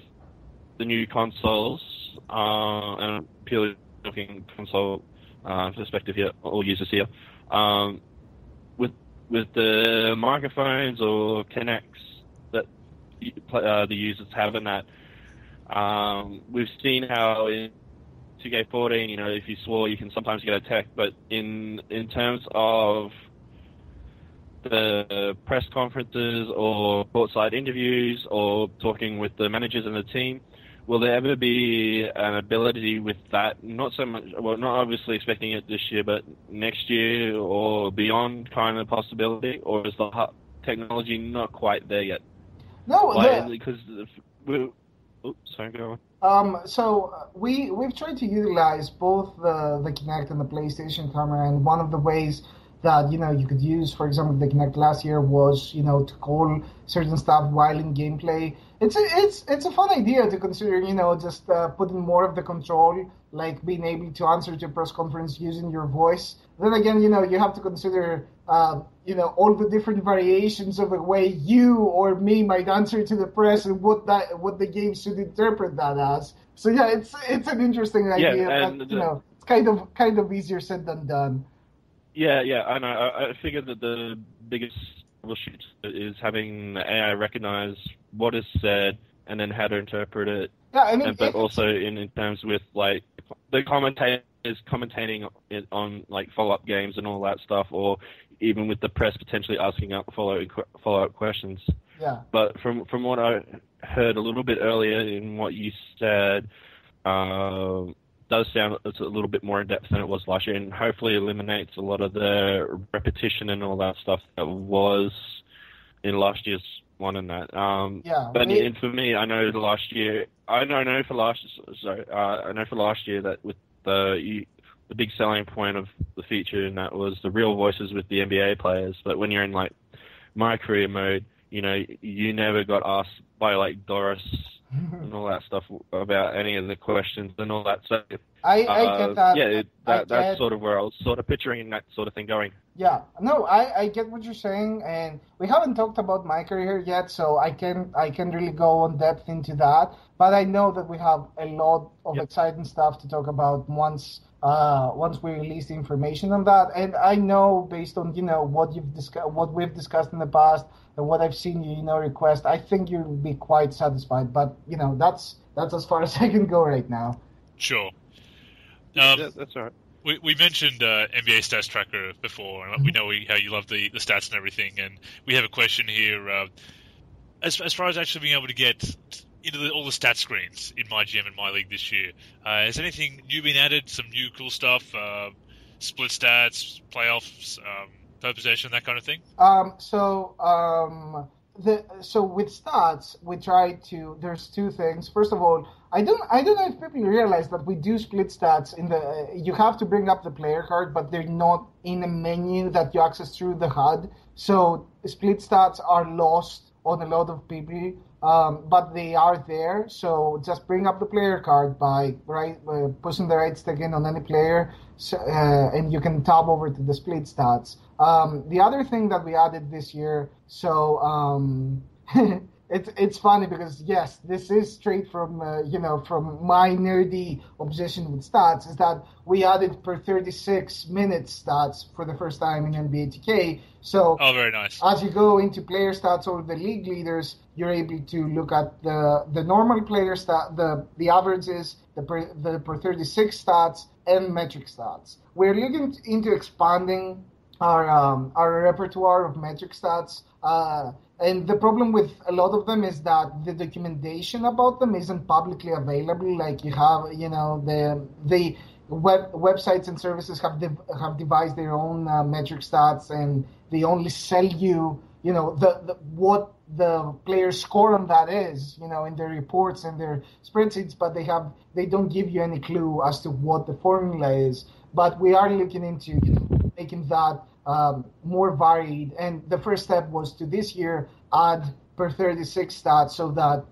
the new consoles, and purely looking console perspective here, all users here. With the microphones or Kinects that the users have in that, we've seen how in 2K14, if you swore, you can sometimes get a tech, but in terms of the press conferences or courtside interviews or talking with the managers and the team, will there ever be an ability with that? Not so much, well, not obviously expecting it this year, but next year or beyond kind of possibility, or is the technology not quite there yet? No, because sorry, go on. We've tried to utilize both the Kinect and the PlayStation camera, and one of the ways that you could use, for example, the Kinect last year was to call certain stuff while in gameplay. It's a fun idea to consider, just putting more of the control, like being able to answer to a press conference using your voice. Then again, you have to consider all the different variations of the way you or me might answer to the press and what the game should interpret that as. So yeah, it's an interesting idea. Yeah, and it's kind of easier said than done. Yeah, I know. I figured that the biggest troubleshoot is having the AI recognize what is said and then how to interpret it. Yeah, but also in terms with like the commentators commentating on like follow-up games and all that stuff, or even with the press potentially asking up follow-up questions. Yeah. But from what I heard a little bit earlier in what you said, does sound it's a little bit more in depth than it was last year, and hopefully eliminates a lot of the repetition and all that stuff that was in last year's one and that. And for me, I know last year that with the big selling point of the feature, and that was the real voices with the NBA players. But when you're in like my career mode, you never got asked by like Doris and all that stuff about any of the questions and all that. So I get that. Yeah, that's sort of where I was sort of picturing that sort of thing going. Yeah, no, I get what you're saying, and we haven't talked about my career yet, so I can really go on depth into that. But I know that we have a lot of exciting stuff to talk about once we release the information on that. And I know based on what we've discussed in the past and what I've seen you request, I think you'll be quite satisfied. But that's as far as I can go right now. Sure. That's all right. We mentioned NBA Stats Tracker before, and we know how you love the stats and everything. And we have a question here. As far as actually being able to get into all the stat screens in MyGM and MyLEAGUE this year, has anything new been added? Some new cool stuff? Split stats, playoffs, per possession, that kind of thing? So with stats, we try to. There's two things. First of all, I don't know if people realize that we do split stats in the. You have to bring up the player card, but they're not in a menu that you access through the HUD. So split stats are lost on a lot of people, but they are there. So just bring up the player card by pushing the right stick in on any player, and you can tab over to the split stats. The other thing that we added this year, so it's funny because yes, this is straight from from my nerdy obsession with stats, is that we added per 36 minutes stats for the first time in NBA 2K. So very nice. As you go into player stats or the league leaders, you're able to look at the normal player stat, the averages, the per 36 stats, and metric stats. We're looking into expanding our repertoire of metric stats, and the problem with a lot of them is that the documentation about them isn't publicly available. Like you have, the websites and services have devised their own metric stats, and they only sell you, what the player's score on that is, in their reports and their spreadsheets, but they don't give you any clue as to what the formula is. But we are looking into making that more varied, and the first step was to this year add per 36 stats, so that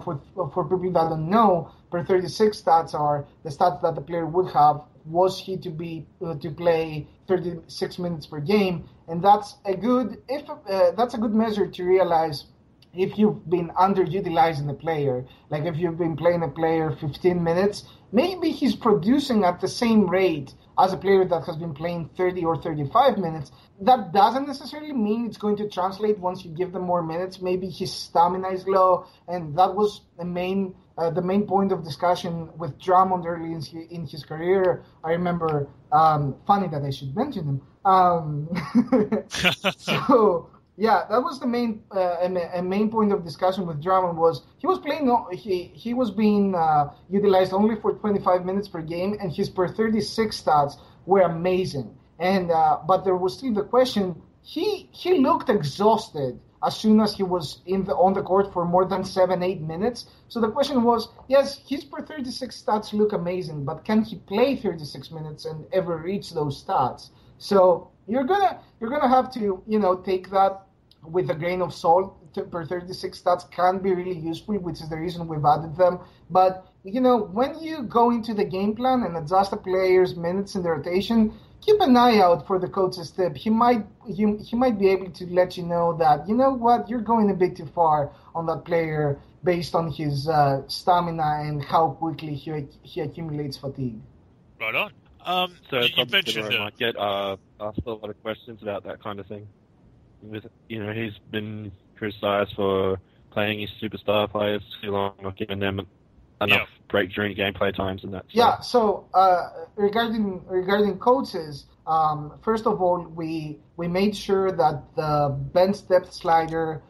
for people that don't know, per 36 stats are the stats that the player would have was he to play 36 minutes per game, and that's a good measure to realize if you've been underutilizing the player. Like if you've been playing a player 15 minutes, maybe he's producing at the same rate as a player that has been playing 30 or 35 minutes. That doesn't necessarily mean it's going to translate once you give them more minutes. Maybe his stamina is low, and that was the main point of discussion with Drummond early in his career. I remember, funny that I should mention him. So yeah, that was the main point of discussion with Drummond was he was being utilized only for 25 minutes per game, and his per 36 stats were amazing. And but there was still the question. He looked exhausted as soon as he was on the court for more than 7-8 minutes. So the question was, yes, his per 36 stats look amazing, but can he play 36 minutes and ever reach those stats? So you're gonna have to take that with a grain of salt. Per 36 stats can be really useful, which is the reason we've added them. But when you go into the game plan and adjust the player's minutes in the rotation, keep an eye out for the coach's tip. He might be able to let you know that you're going a bit too far on that player based on his stamina and how quickly he accumulates fatigue. Right on. So you mentioned I might get asked a lot of questions about that kind of thing. He's been criticized for playing his superstar players too long, not giving them enough break during gameplay times and that. Yeah. So regarding coaches, first of all, we made sure that the bench depth slider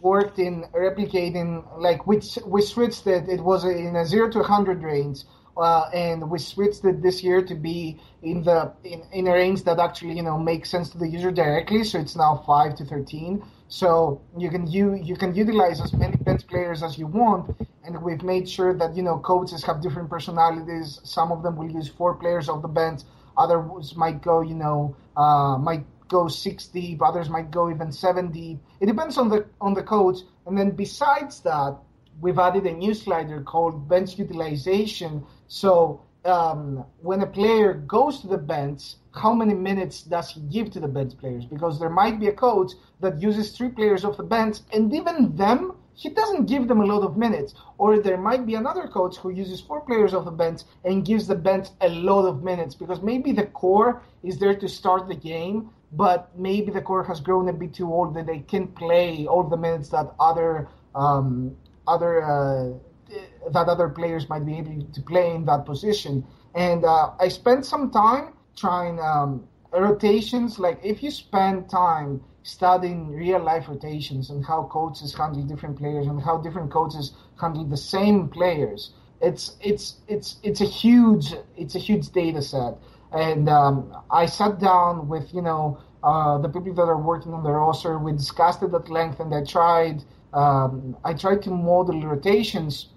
worked in replicating, like we switched it. It was in a 0 to 100 range. And we switched it this year to be in a range that actually makes sense to the user directly. So it's now 5 to 13. So you can utilize as many bench players as you want, and we've made sure that coaches have different personalities. Some of them will use 4 players off the bench. Others might go might go 6 deep. Others might go even 7 deep. It depends on the coach. And then besides that, we've added a new slider called bench utilization. So when a player goes to the bench, how many minutes does he give to the bench players? Because there might be a coach that uses 3 players off the bench, and even them, he doesn't give them a lot of minutes. Or there might be another coach who uses 4 players off the bench and gives the bench a lot of minutes, because maybe the core is there to start the game, but maybe the core has grown a bit too old that they can't play all the minutes that other players might be able to play in that position. And I spent some time trying rotations. Like, if you spend time studying real life rotations and how coaches handle different players and how different coaches handle the same players, it's a huge data set. And I sat down with the people that are working on the roster. We discussed it at length, and I tried to model rotations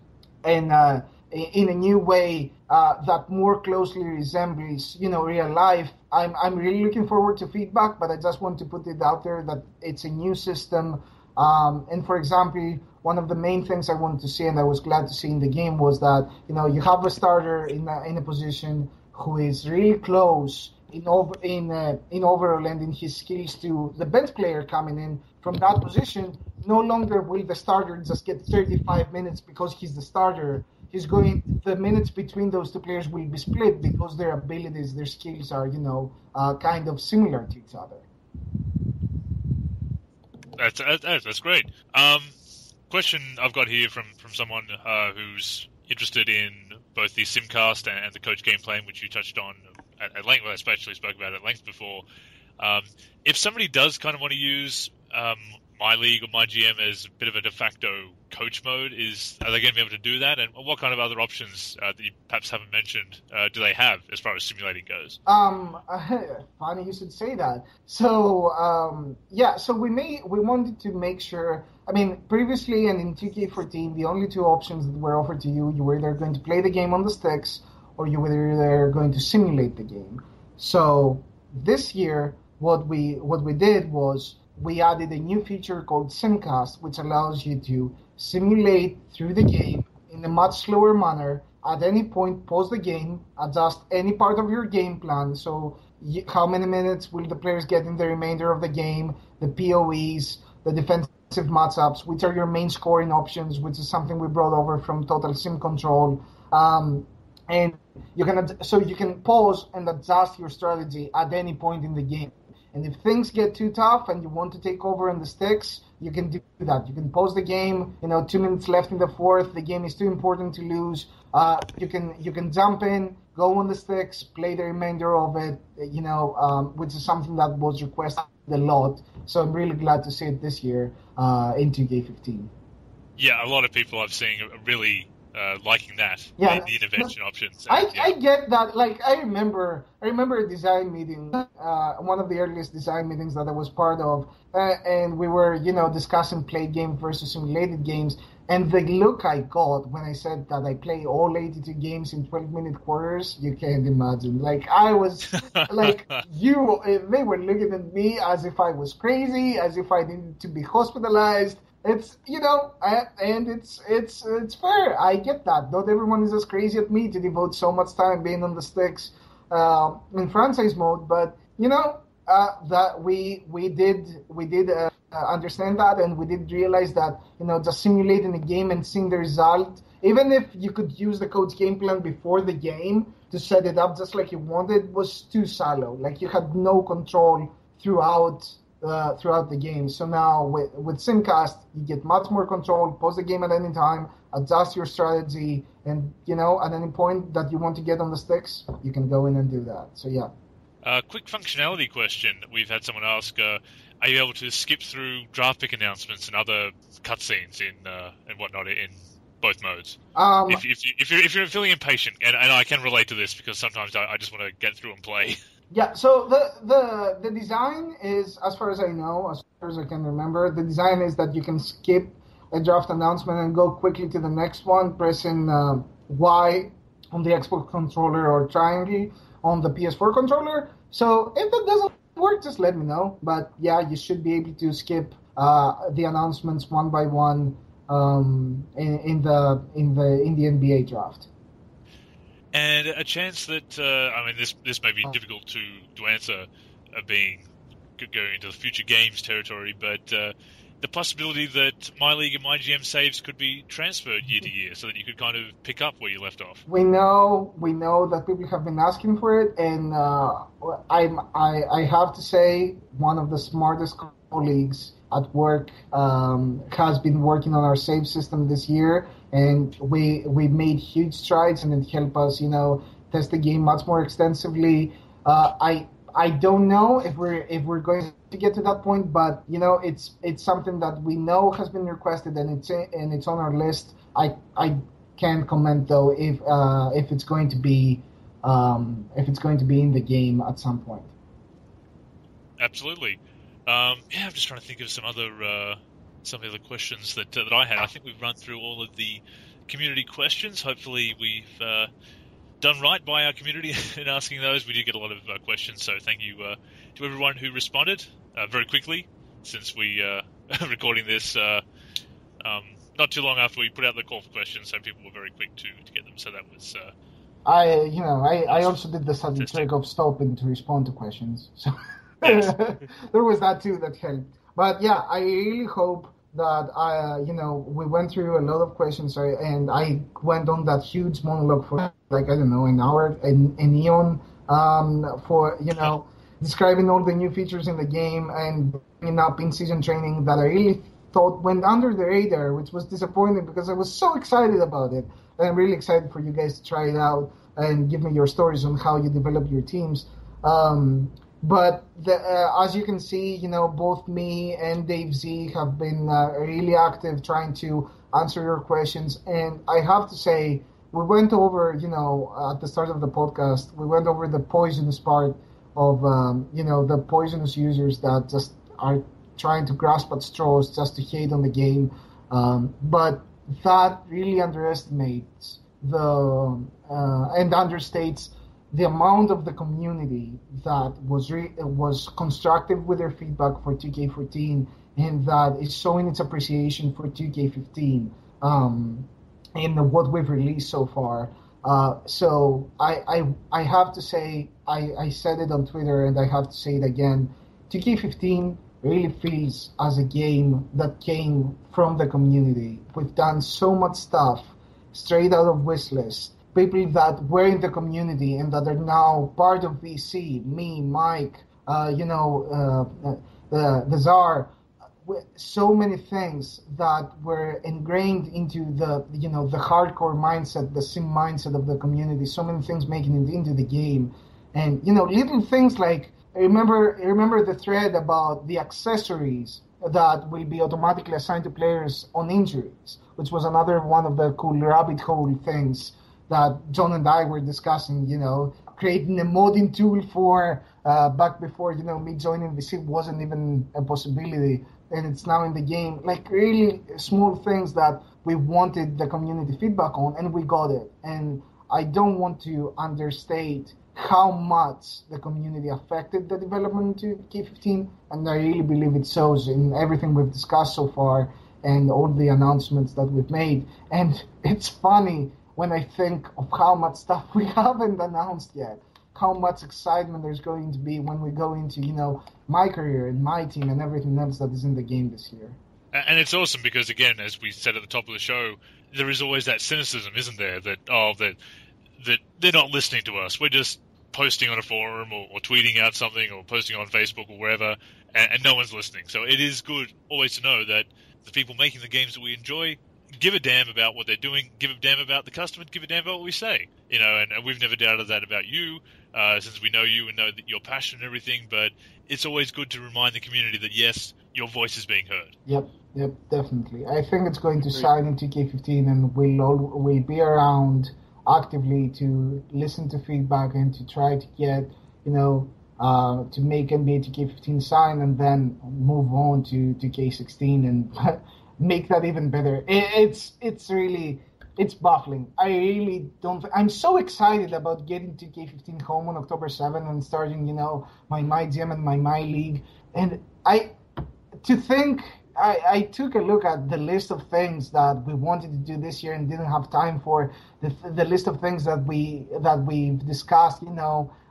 in a new way that more closely resembles real life. I'm really looking forward to feedback, but I just want to put it out there that it's a new system. And for example, one of the main things I wanted to see, and I was glad to see in the game, was that you have a starter in a position who is really close in overall and in his skills to the bench player coming in from that position. No longer will the starter just get 35 minutes because he's the starter. The minutes between those 2 players will be split because their abilities, their skills are, kind of similar to each other. That's great. Question I've got here from someone who's interested in both the Simcast and the coach game plan, which you touched on at length. Well, I especially spoke about at length before. If somebody does kind of want to use MyLEAGUE or MyGM as a bit of a de facto coach mode, are they going to be able to do that? And what kind of other options that you perhaps haven't mentioned do they have as far as simulating goes? Funny you should say that. So so we wanted to make sure. I mean, previously and in 2K14, the only 2 options that were offered to you were either going to play the game on the sticks or you were either going to simulate the game. So this year, what we did was we added a new feature called Simcast, which allows you to simulate through the game in a much slower manner. At any point, pause the game, adjust any part of your game plan. So how many minutes will the players get in the remainder of the game, the POEs, the defensive matchups, which are your main scoring options, which is something we brought over from Total Sim Control. And you can pause and adjust your strategy at any point in the game. And if things get too tough and you want to take over in the sticks, you can do that. You can pause the game. 2 minutes left in the fourth. The game is too important to lose. You can jump in, go on the sticks, play the remainder of it. Which is something that was requested a lot. So I'm really glad to see it this year in 2K15. Yeah, a lot of people I've seen are really liking that. Yeah, the intervention options. I get that. Like, I remember a design meeting, one of the earliest design meetings that I was part of, and we were, discussing play game versus simulated games. And the look I got when I said that I play all 82 games in 12-minute quarters, you can't imagine. Like, I was like, they were looking at me as if I was crazy, as if I needed to be hospitalized. It's, and it's fair. I get that. Not everyone is as crazy as me to devote so much time being on the sticks in franchise mode, but that we did understand that, and we did realize that just simulating a game and seeing the result, even if you could use the coach game plan before the game to set it up just like you wanted, was too shallow. Like, you had no control throughout the game. So now with Simcast, you get much more control. Pause the game at any time, adjust your strategy, and at any point that you want to get on the sticks, you can go in and do that. So yeah. Quick functionality question that we've had someone ask: are you able to skip through draft pick announcements and other cutscenes and whatnot in both modes? If you're feeling impatient, and I can relate to this because sometimes I just want to get through and play. Yeah, so the design is, as far as I know, as far as I can remember, the design is that you can skip a draft announcement and go quickly to the next one, pressing Y on the Xbox controller or triangle on the PS4 controller. So if that doesn't work, just let me know. But yeah, you should be able to skip the announcements one by one in the NBA draft. And a chance that this may be difficult to answer, being going into the future games territory, but the possibility that MyLEAGUE and MyGM saves could be transferred year to year, so that you could kind of pick up where you left off. We know that people have been asking for it, and I have to say, one of the smartest colleagues at work has been working on our save system this year, and we made huge strides, and it helped us, test the game much more extensively. I don't know if we're going to get to that point, but it's something that we know has been requested, and it's on our list. I can't comment though if it's going to be in the game at some point. Absolutely. I'm just trying to think of some of the other questions that I had. I think we've run through all of the community questions. Hopefully we've done right by our community in asking those. We did get a lot of questions, so thank you to everyone who responded very quickly, since we are recording this not too long after we put out the call for questions, so people were very quick to get them. So that was... I also did the sudden trick of stopping to respond to questions. So yes. There was that too that helped. But yeah, I really hope that we went through a lot of questions, and I went on that huge monologue for an hour, an eon, for describing all the new features in the game and bringing up in-season training that I really thought went under the radar, which was disappointing because I was so excited about it. And I'm really excited for you guys to try it out and give me your stories on how you develop your teams. But as you can see, both me and Dave Z have been really active trying to answer your questions. And I have to say, we went over, at the start of the podcast, we went over the poisonous part of, the poisonous users that just are trying to grasp at straws just to hate on the game. But that really underestimates and understates the amount of the community that was constructive with their feedback for 2K14, and that is showing its appreciation for 2K15 in what we've released so far. So I have to say, I said it on Twitter, and I have to say it again, 2K15 really feels as a game that came from the community. We've done so much stuff straight out of wishlist. People that were in the community and that are now part of VC, me, Mike, the Czar, so many things that were ingrained into the hardcore mindset, the sim mindset of the community. So many things making it into the game, and little things like remember the thread about the accessories that will be automatically assigned to players on injuries, which was another one of the cool rabbit hole things that John and I were discussing, creating a modding tool for back before, me joining VC wasn't even a possibility, and it's now in the game. Like really small things that we wanted the community feedback on, and we got it. And I don't want to understate how much the community affected the development to K15, and I really believe it shows in everything we've discussed so far and all the announcements that we've made. And it's funny when I think of how much stuff we haven't announced yet, how much excitement there's going to be when we go into, my career and my team and everything else that is in the game this year. And it's awesome because, again, as we said at the top of the show, there is always that cynicism, isn't there, that they're not listening to us. We're just posting on a forum or tweeting out something or posting on Facebook or wherever, and no one's listening. So it is good always to know that the people making the games that we enjoy give a damn about what they're doing, give a damn about the customer, give a damn about what we say. And we've never doubted that about you, since we know you and know that you're passionate and everything, but it's always good to remind the community that, yes, your voice is being heard. Yep, definitely. I think it's going to shine in 2K15, and we'll be around actively to listen to feedback and to try to get, to make NBA 2K15 sign and then move on to 2K16 and make that even better. It's baffling. I really don't. I'm so excited about getting 2K15 home on October 7th and starting, my MyGM and my MyLEAGUE. And I took a look at the list of things that we wanted to do this year and didn't have time for, the list of things that we've discussed,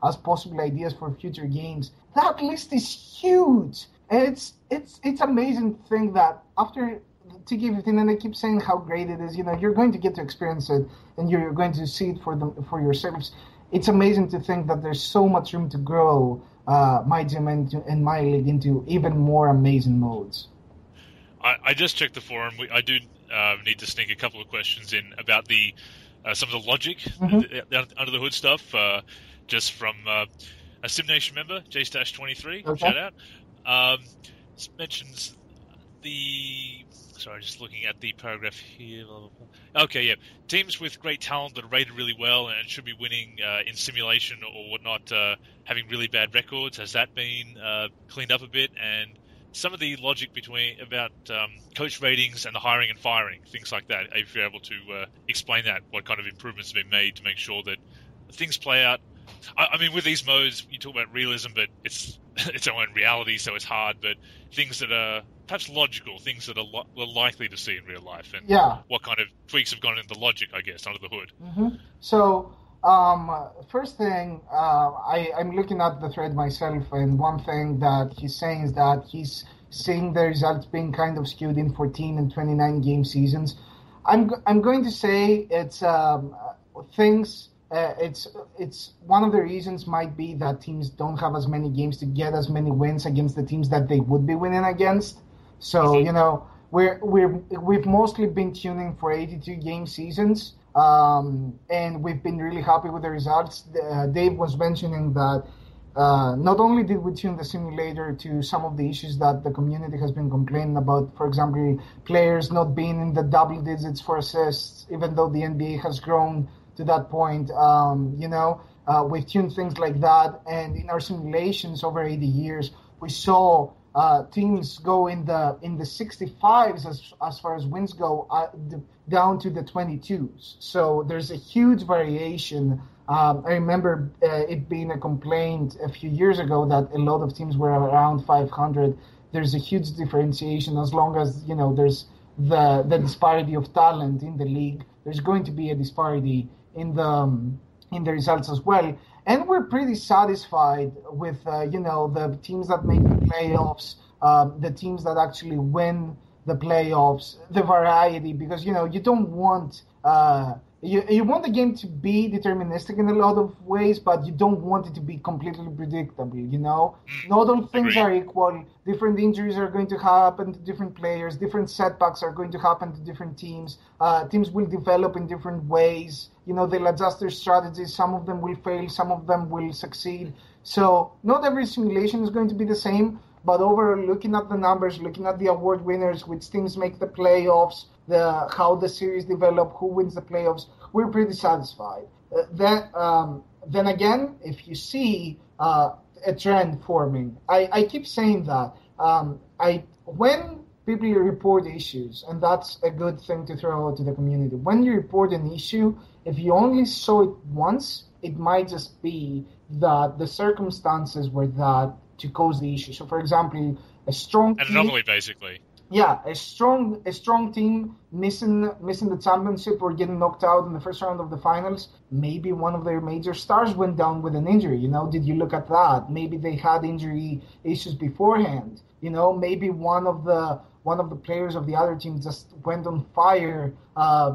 as possible ideas for future games. That list is huge. And it's amazing to think that after 2K15, and I keep saying how great it is, you're going to get to experience it and you're going to see it for yourselves. It's amazing to think that there's so much room to grow MyGM and MyLEAGUE into even more amazing modes. I just checked the forum. I do need to sneak a couple of questions in about the some of the logic, the under the hood stuff, just from a SimNation member, JStash23. Okay. Shout out. Mentions the. Sorry, just looking at the paragraph here. Blah, blah, blah. Okay, yeah. Teams with great talent that are rated really well and should be winning in simulation or whatnot, having really bad records. Has that been cleaned up a bit? And some of the logic about coach ratings and the hiring and firing, things like that. If you're able to explain that, what kind of improvements have been made to make sure that things play out. I mean, with these modes, you talk about realism, but it's its own reality, so it's hard. But things that are perhaps logical, things that we're likely to see in real life, and what kind of tweaks have gone into the logic, I guess, under the hood. Mm-hmm. So, first thing, I'm looking at the thread myself, and one thing that he's saying is that he's seeing the results being kind of skewed in 14 and 29 game seasons. I'm going to say it's things. It's one of the reasons might be that teams don't have as many games to get as many wins against the teams that they would be winning against. So we've mostly been tuning for 82 game seasons, and we've been really happy with the results. Dave was mentioning that not only did we tune the simulator to some of the issues that the community has been complaining about, for example, players not being in the double digits for assists, even though the NBA has grown to that point. We've tuned things like that, and in our simulations over 80 years, we saw teams go in the 65s as far as wins go, down to the 22s. So there's a huge variation. I remember it being a complaint a few years ago that a lot of teams were around 500. There's a huge differentiation as long as there's the disparity of talent in the league. There's going to be a disparity in the results as well, and we're pretty satisfied with the teams that make the playoffs, the teams that actually win the playoffs, the variety, because you don't want you want the game to be deterministic in a lot of ways, but you don't want it to be completely predictable. Not all things are equal. Different injuries are going to happen to different players. Different setbacks are going to happen to different teams. Teams will develop in different ways. They'll adjust their strategies. Some of them will fail. Some of them will succeed. So not every simulation is going to be the same. But overall, looking at the numbers, looking at the award winners, which teams make the playoffs, how the series develop, who wins the playoffs, we're pretty satisfied. Then again, if you see a trend forming, I keep saying that when people report issues, and that's a good thing to throw out to the community. When you report an issue, if you only saw it once, it might just be that the circumstances were that to cause the issue. So, for example, a strong team, an anomaly, basically. Yeah, a strong team missing the championship or getting knocked out in the first round of the finals. Maybe one of their major stars went down with an injury. Did you look at that? Maybe they had injury issues beforehand. Maybe one of the players of the other team just went on fire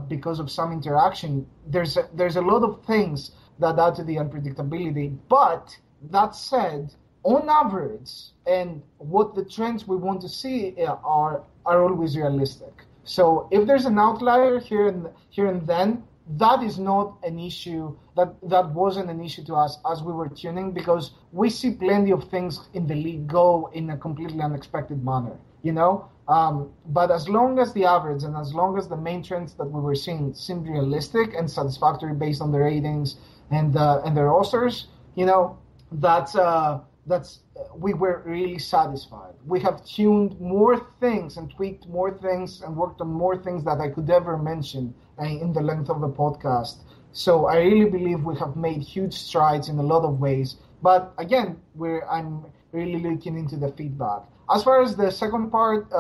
because of some interaction. There's a lot of things that add to the unpredictability. But that said, on average, and what the trends we want to see are always realistic. So if there's an outlier here and then, that is not an issue. That wasn't an issue to us as we were tuning, because we see plenty of things in the league go in a completely unexpected manner. But as long as the average and as long as the main trends that we were seeing seemed realistic and satisfactory based on the ratings and the rosters, we were really satisfied. We have tuned more things and tweaked more things and worked on more things that I could ever mention in the length of the podcast. So I really believe we have made huge strides in a lot of ways. But again, I'm really looking into the feedback. As far as the second part,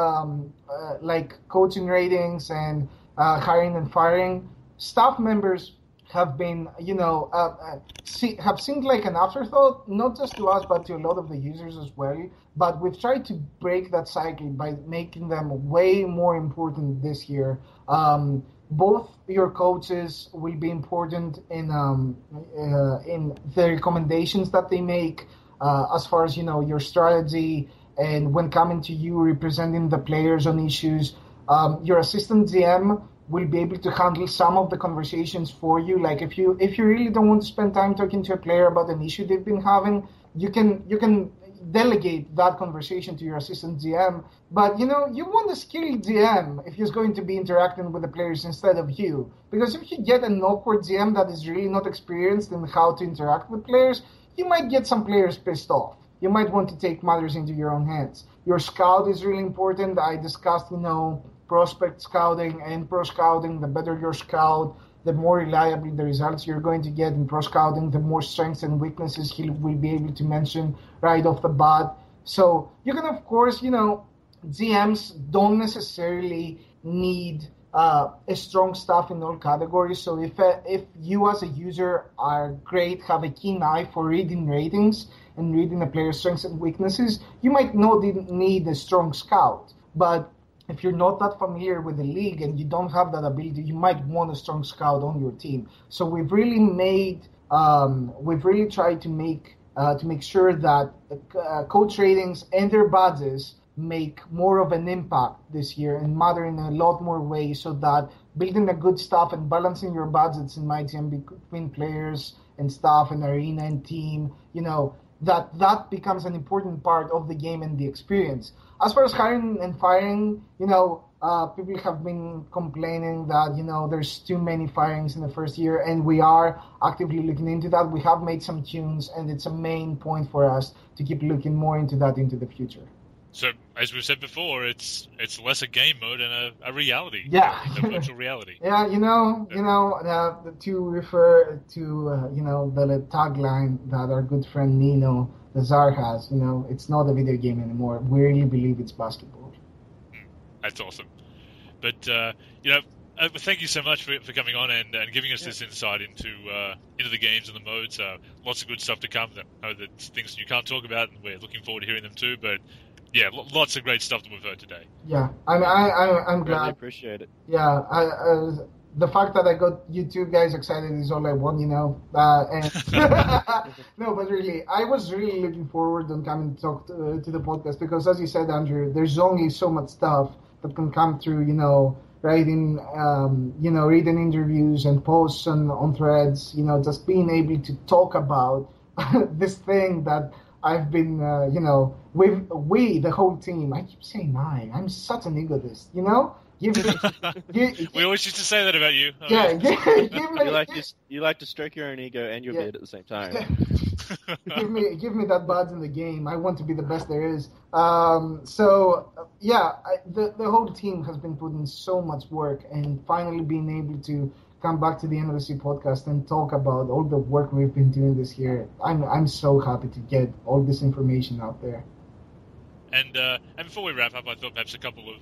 like coaching ratings and hiring and firing, staff members have been, have seemed like an afterthought, not just to us, but to a lot of the users as well. But we've tried to break that cycle by making them way more important this year. Both your coaches will be important in the recommendations that they make, as far as, your strategy, and when coming to you representing the players on issues. Your assistant GM will be able to handle some of the conversations for you. Like if you really don't want to spend time talking to a player about an issue they've been having, you can delegate that conversation to your assistant GM. But you want a skilled GM if he's going to be interacting with the players instead of you. Because if you get an awkward GM that is really not experienced in how to interact with players, you might get some players pissed off. You might want to take matters into your own hands. Your scout is really important. I discussed, prospect scouting and pro scouting. The better your scout, the more reliably the results you're going to get in pro scouting, the more strengths and weaknesses he will be able to mention right off the bat. So you can, of course, GMs don't necessarily need a strong staff in all categories. So if you as a user are great, have a keen eye for reading ratings and reading a player's strengths and weaknesses, you might not need a strong scout. But if you're not that familiar with the league and you don't have that ability, you might want a strong scout on your team. So we've really tried to make sure that coach ratings and their badges make more of an impact this year and matter in a lot more ways, so that building a good staff and balancing your budgets in MyGM between players and staff and arena and team, that becomes an important part of the game and the experience. As far as hiring and firing, people have been complaining that, there's too many firings in the first year, and we are actively looking into that. We have made some tunes, and it's a main point for us to keep looking more into that into the future. So, as we've said before, it's less a game mode and a reality. Yeah. A virtual reality. Yeah, to refer to, the tagline that our good friend Nino Lazar has, it's not a video game anymore. We really believe it's basketball. That's awesome. But, thank you so much for coming on and giving us this insight into the games and the modes. Lots of good stuff to come. I know that things you can't talk about, and we're looking forward to hearing them too, but yeah, lots of great stuff that we've heard today. Yeah, I'm glad. Really appreciate it. Yeah, the fact that I got you two guys excited is all I want, No, but really, I was really looking forward to coming to talk to the podcast because, as you said, Andrew, there's only so much stuff that can come through, writing, reading interviews and posts on threads, just being able to talk about this thing that I've been, we, the whole team. I keep saying I'm such an egotist, We always used to say that about you. Yeah, you like to stroke your own ego and your beard at the same time. give me that badge in the game. I want to be the best there is. The whole team has been putting so much work, and finally being able to come back to the NLSC podcast and talk about all the work we've been doing this year. I'm so happy to get all this information out there. And before we wrap up, I thought perhaps a couple of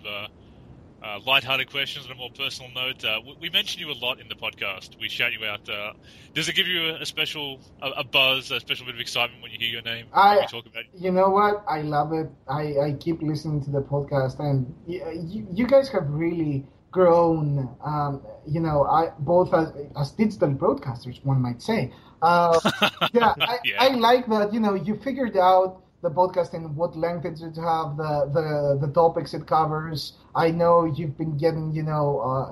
lighthearted questions on a more personal note. We mention you a lot in the podcast. We shout you out. Does it give you a special buzz, a special bit of excitement when you hear your name? When we talk about it? You know what? I love it. I keep listening to the podcast, and you guys have really grown, both as digital broadcasters, one might say. I like that, you figured out the podcast and what length it should have, the topics it covers. I know you've been getting,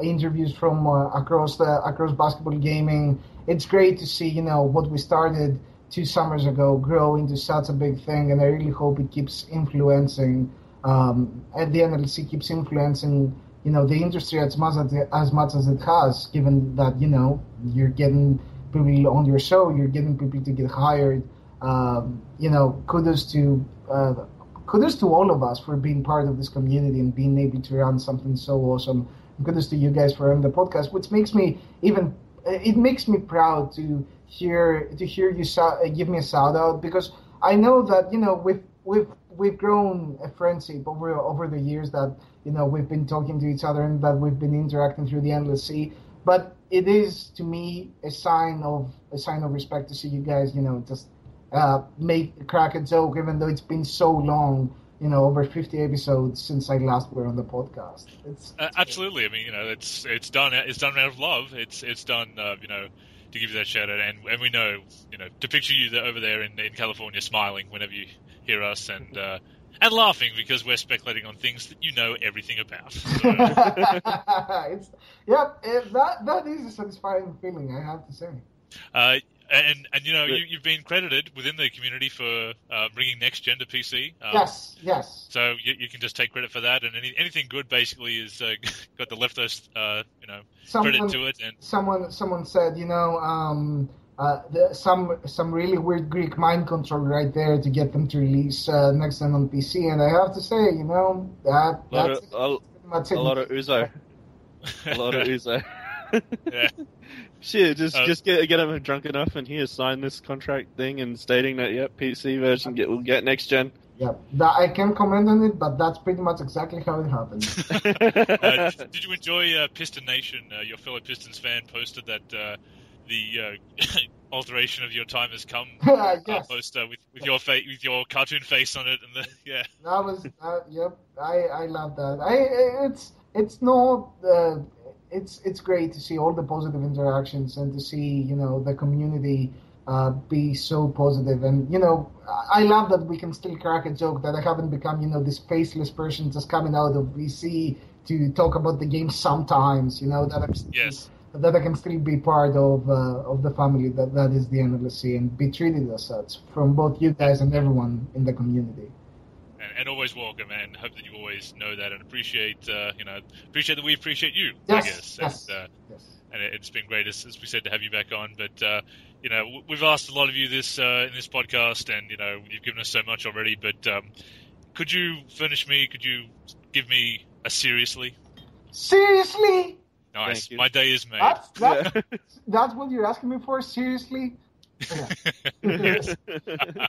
interviews from across basketball gaming. It's great to see, what we started 2 summers ago grow into such a big thing, and I really hope it keeps influencing, and the NLSC keeps influencing the industry as much as it has, given that, you're getting people on your show, you're getting people to get hired kudos to all of us for being part of this community and being able to run something so awesome. And kudos to you guys for running the podcast, which makes me proud to hear you give me a shout out, because I know that we've grown a friendship over the years, that we've been talking to each other and that we've been interacting through the NLSC. But it is, to me, a sign of respect to see you guys just crack a joke, even though it's been so long, over 50 episodes since I last were on the podcast. It's absolutely. I mean, it's done out of love. It's done, to give you that shout out, and we know, to picture you over there in California smiling whenever you hear us, and laughing because we're speculating on things that you know everything about. So. That is a satisfying feeling, I have to say. And you've been credited within the community for bringing Next Gen to PC. Yes. So you can just take credit for that, and anything good basically is got the Leftos, credit to it. And someone said, some really weird Greek mind control right there to get them to release Next Gen on PC, and I have to say, that's a lot of Uzo. A lot of Uzo. Yeah. Shit, just get him drunk enough and here, sign this contract thing and stating that, PC version will get Next Gen. Yep, I can't comment on it, but that's pretty much exactly how it happened. Did you enjoy Piston Nation? Your fellow Pistons fan posted that the alteration of your time has come. Yes. Post with your cartoon face on it, and That was yep. I love that. It's not. It's great to see all the positive interactions and to see the community be so positive, and I love that we can still crack a joke that I haven't become this faceless person just coming out of VC to talk about the game sometimes, that I can still be part of the family that is the NLSC and be treated as such from both you guys and everyone in the community. And always welcome, and hope that you always know that and appreciate that we appreciate you. Yes, I guess. Yes. And it's been great, as we said, to have you back on. But we've asked a lot of you this in this podcast, and you've given us so much already. But could you give me a seriously? Seriously? Nice. My day is made. That's what you're asking me for? Seriously? Yeah. Yes.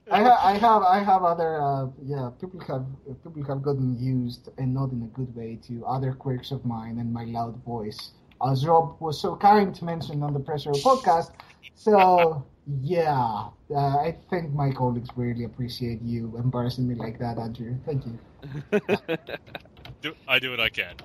I have other people have gotten used, and not in a good way, to other quirks of mine and my loud voice, as Rob was so kind to mention on the Pressure podcast. So I think my colleagues really appreciate you embarrassing me like that, Andrew. Thank you. I do what I can.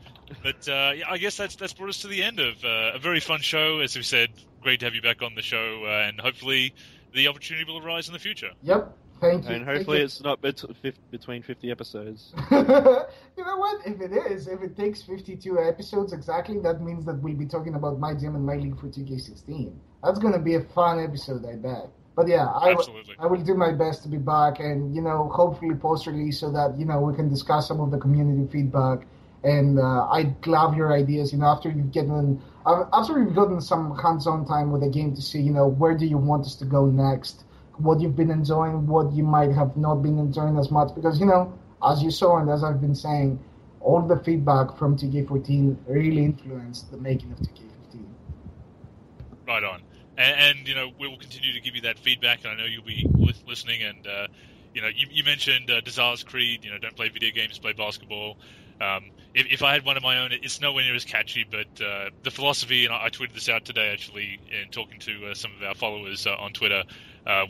But I guess that's brought us to the end of a very fun show. As we said, great to have you back on the show, and hopefully the opportunity will arise in the future. Yep, thank you. And hopefully it's not between 50 episodes. You know what? If it takes 52 episodes exactly, that means that we'll be talking about MyGM and MyLEAGUE for 2K16. That's going to be a fun episode, I bet. But yeah, I will do my best to be back, and hopefully post-release, so that we can discuss some of the community feedback. And I'd love your ideas. After you've gotten some hands-on time with the game to see, where do you want us to go next? What you've been enjoying, what you might have not been enjoying as much, because as you saw and as I've been saying, all the feedback from 2K14 really influenced the making of 2K15. Right on. And we will continue to give you that feedback, and I know you'll be listening. And you mentioned Desires Creed. Don't play video games, play basketball. If I had one of my own, it's nowhere near as catchy. But the philosophy, and I tweeted this out today actually, in talking to some of our followers on Twitter.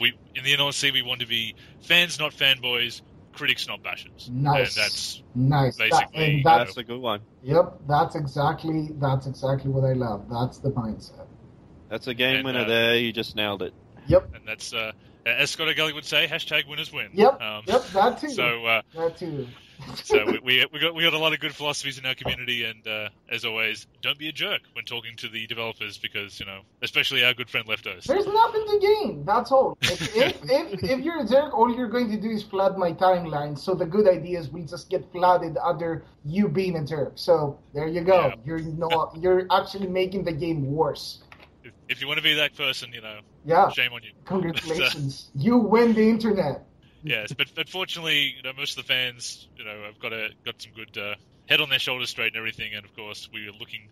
We in the NLSC we want to be fans, not fanboys. Critics, not bashers. Nice. And that's nice. Basically, That's a good one. Yep, that's exactly what I love. That's the mindset. That's a game winner there. You just nailed it. Yep. And that's, as Scott O'Galley would say, #winners win. Yep. That too. So, that too. So we got a lot of good philosophies in our community, and as always, don't be a jerk when talking to the developers, because especially our good friend Leftos. There's nothing to gain. That's all. If you're a jerk, all you're going to do is flood my timeline. So the good ideas will just get flooded under you being a jerk. So there you go. Yeah. You're actually making the game worse. if you want to be that person, Yeah. shame on you. Congratulations. You win the internet. Yes, but fortunately, most of the fans, have got some good head on their shoulders straight and everything, and of course, we are looking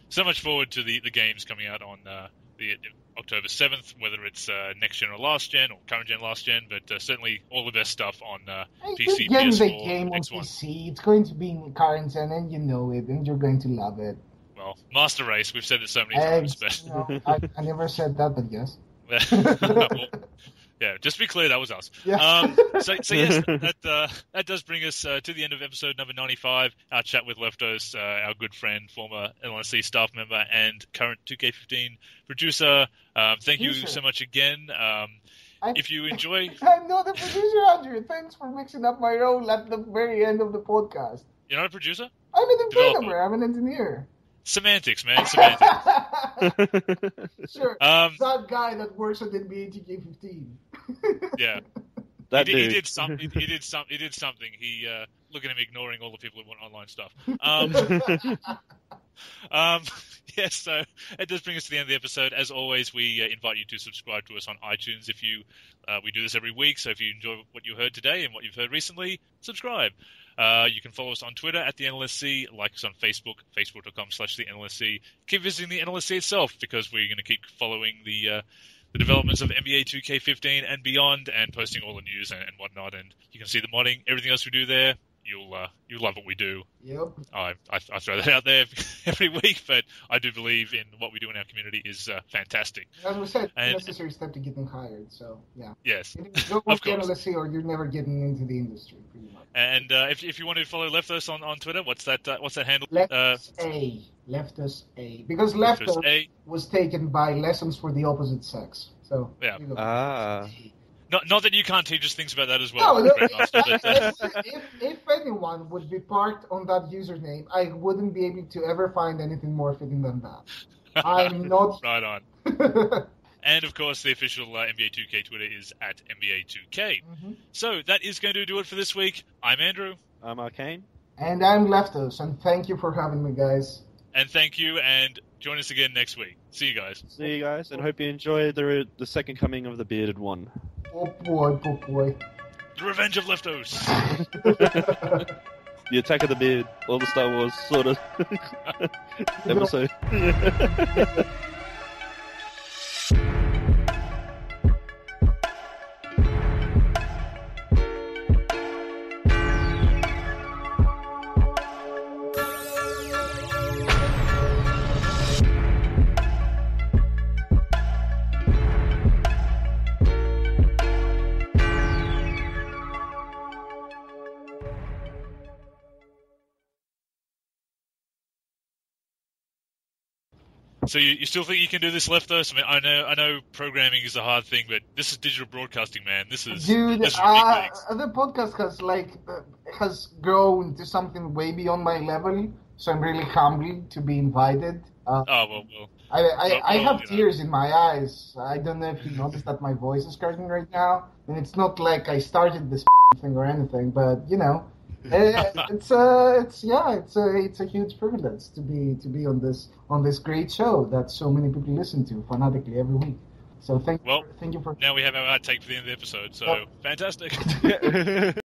so much forward to the games coming out on the October 7th, whether it's next gen or last gen, or current gen, last gen, but certainly all the best stuff on PC, Get PS4, the game on X1. PC. It's going to be in current gen, and you know it, and you're going to love it. Well, Master Race, we've said it so many times, but I never said that, but yes. Yeah, just to be clear, that was us. Yeah. So yes, that does bring us to the end of episode number 95, our chat with Leftos, our good friend, former NLSC staff member, and current 2K15 producer. Thank you so much again. If you enjoy... I'm not a producer, Andrew. Thanks for mixing up my role at the very end of the podcast. You're not a producer? I'm an developer. I'm an engineer. Semantics, man. Semantics. Sure. That guy that works at NBA 2K15. Yeah. He did something. He look at him ignoring all the people who want online stuff. Yes, so it does bring us to the end of the episode. As always, we invite you to subscribe to us on iTunes. If you, we do this every week, so if you enjoy what you heard today and what you've heard recently, subscribe. You can follow us on Twitter at the NLSC, like us on Facebook, facebook.com/the NLSC. Keep visiting the NLSC itself, because we're going to keep following the developments of NBA 2K15 and beyond, and posting all the news and whatnot. And you can see the modding, everything else we do there. You'll love what we do. Yep. I throw that out there every week, but I do believe in what we do in our community is fantastic. As we said, it's a necessary step to getting hired. So yeah. Yes. Go with the NLSC, or you're never getting into the industry, pretty much. And if you want to follow Leftos on Twitter, what's that handle? Leftos A. Because Leftos was taken by Lessons for the Opposite Sex. So yeah. Not that you can't teach us things about that as well. No, if anyone would be parked on that username, I wouldn't be able to ever find anything more fitting than that. I'm not... Right on. And, of course, the official NBA 2K Twitter is at NBA 2K. Mm-hmm. So that is going to do it for this week. I'm Andrew. I'm Arcane. And I'm Leftos, and thank you for having me, guys. And thank you, and join us again next week. See you guys. See you guys, and hope you enjoy the second coming of the Bearded One. Oh boy. The Revenge of Leftos. The Attack of the Beard, all the Star Wars sort of episode. So you still think you can do this, Leftos? I mean, I know programming is a hard thing, but this is digital broadcasting, man. This is big leagues. The podcast has grown to something way beyond my level, so I'm really humbled to be invited. I have tears in my eyes. I don't know if you noticed that my voice is cracking right now, and it's not like I started this thing or anything, but it's a huge privilege to be on this great show that so many people listen to fanatically every week. So thank you for now we have our outtake for the end of the episode. So fantastic.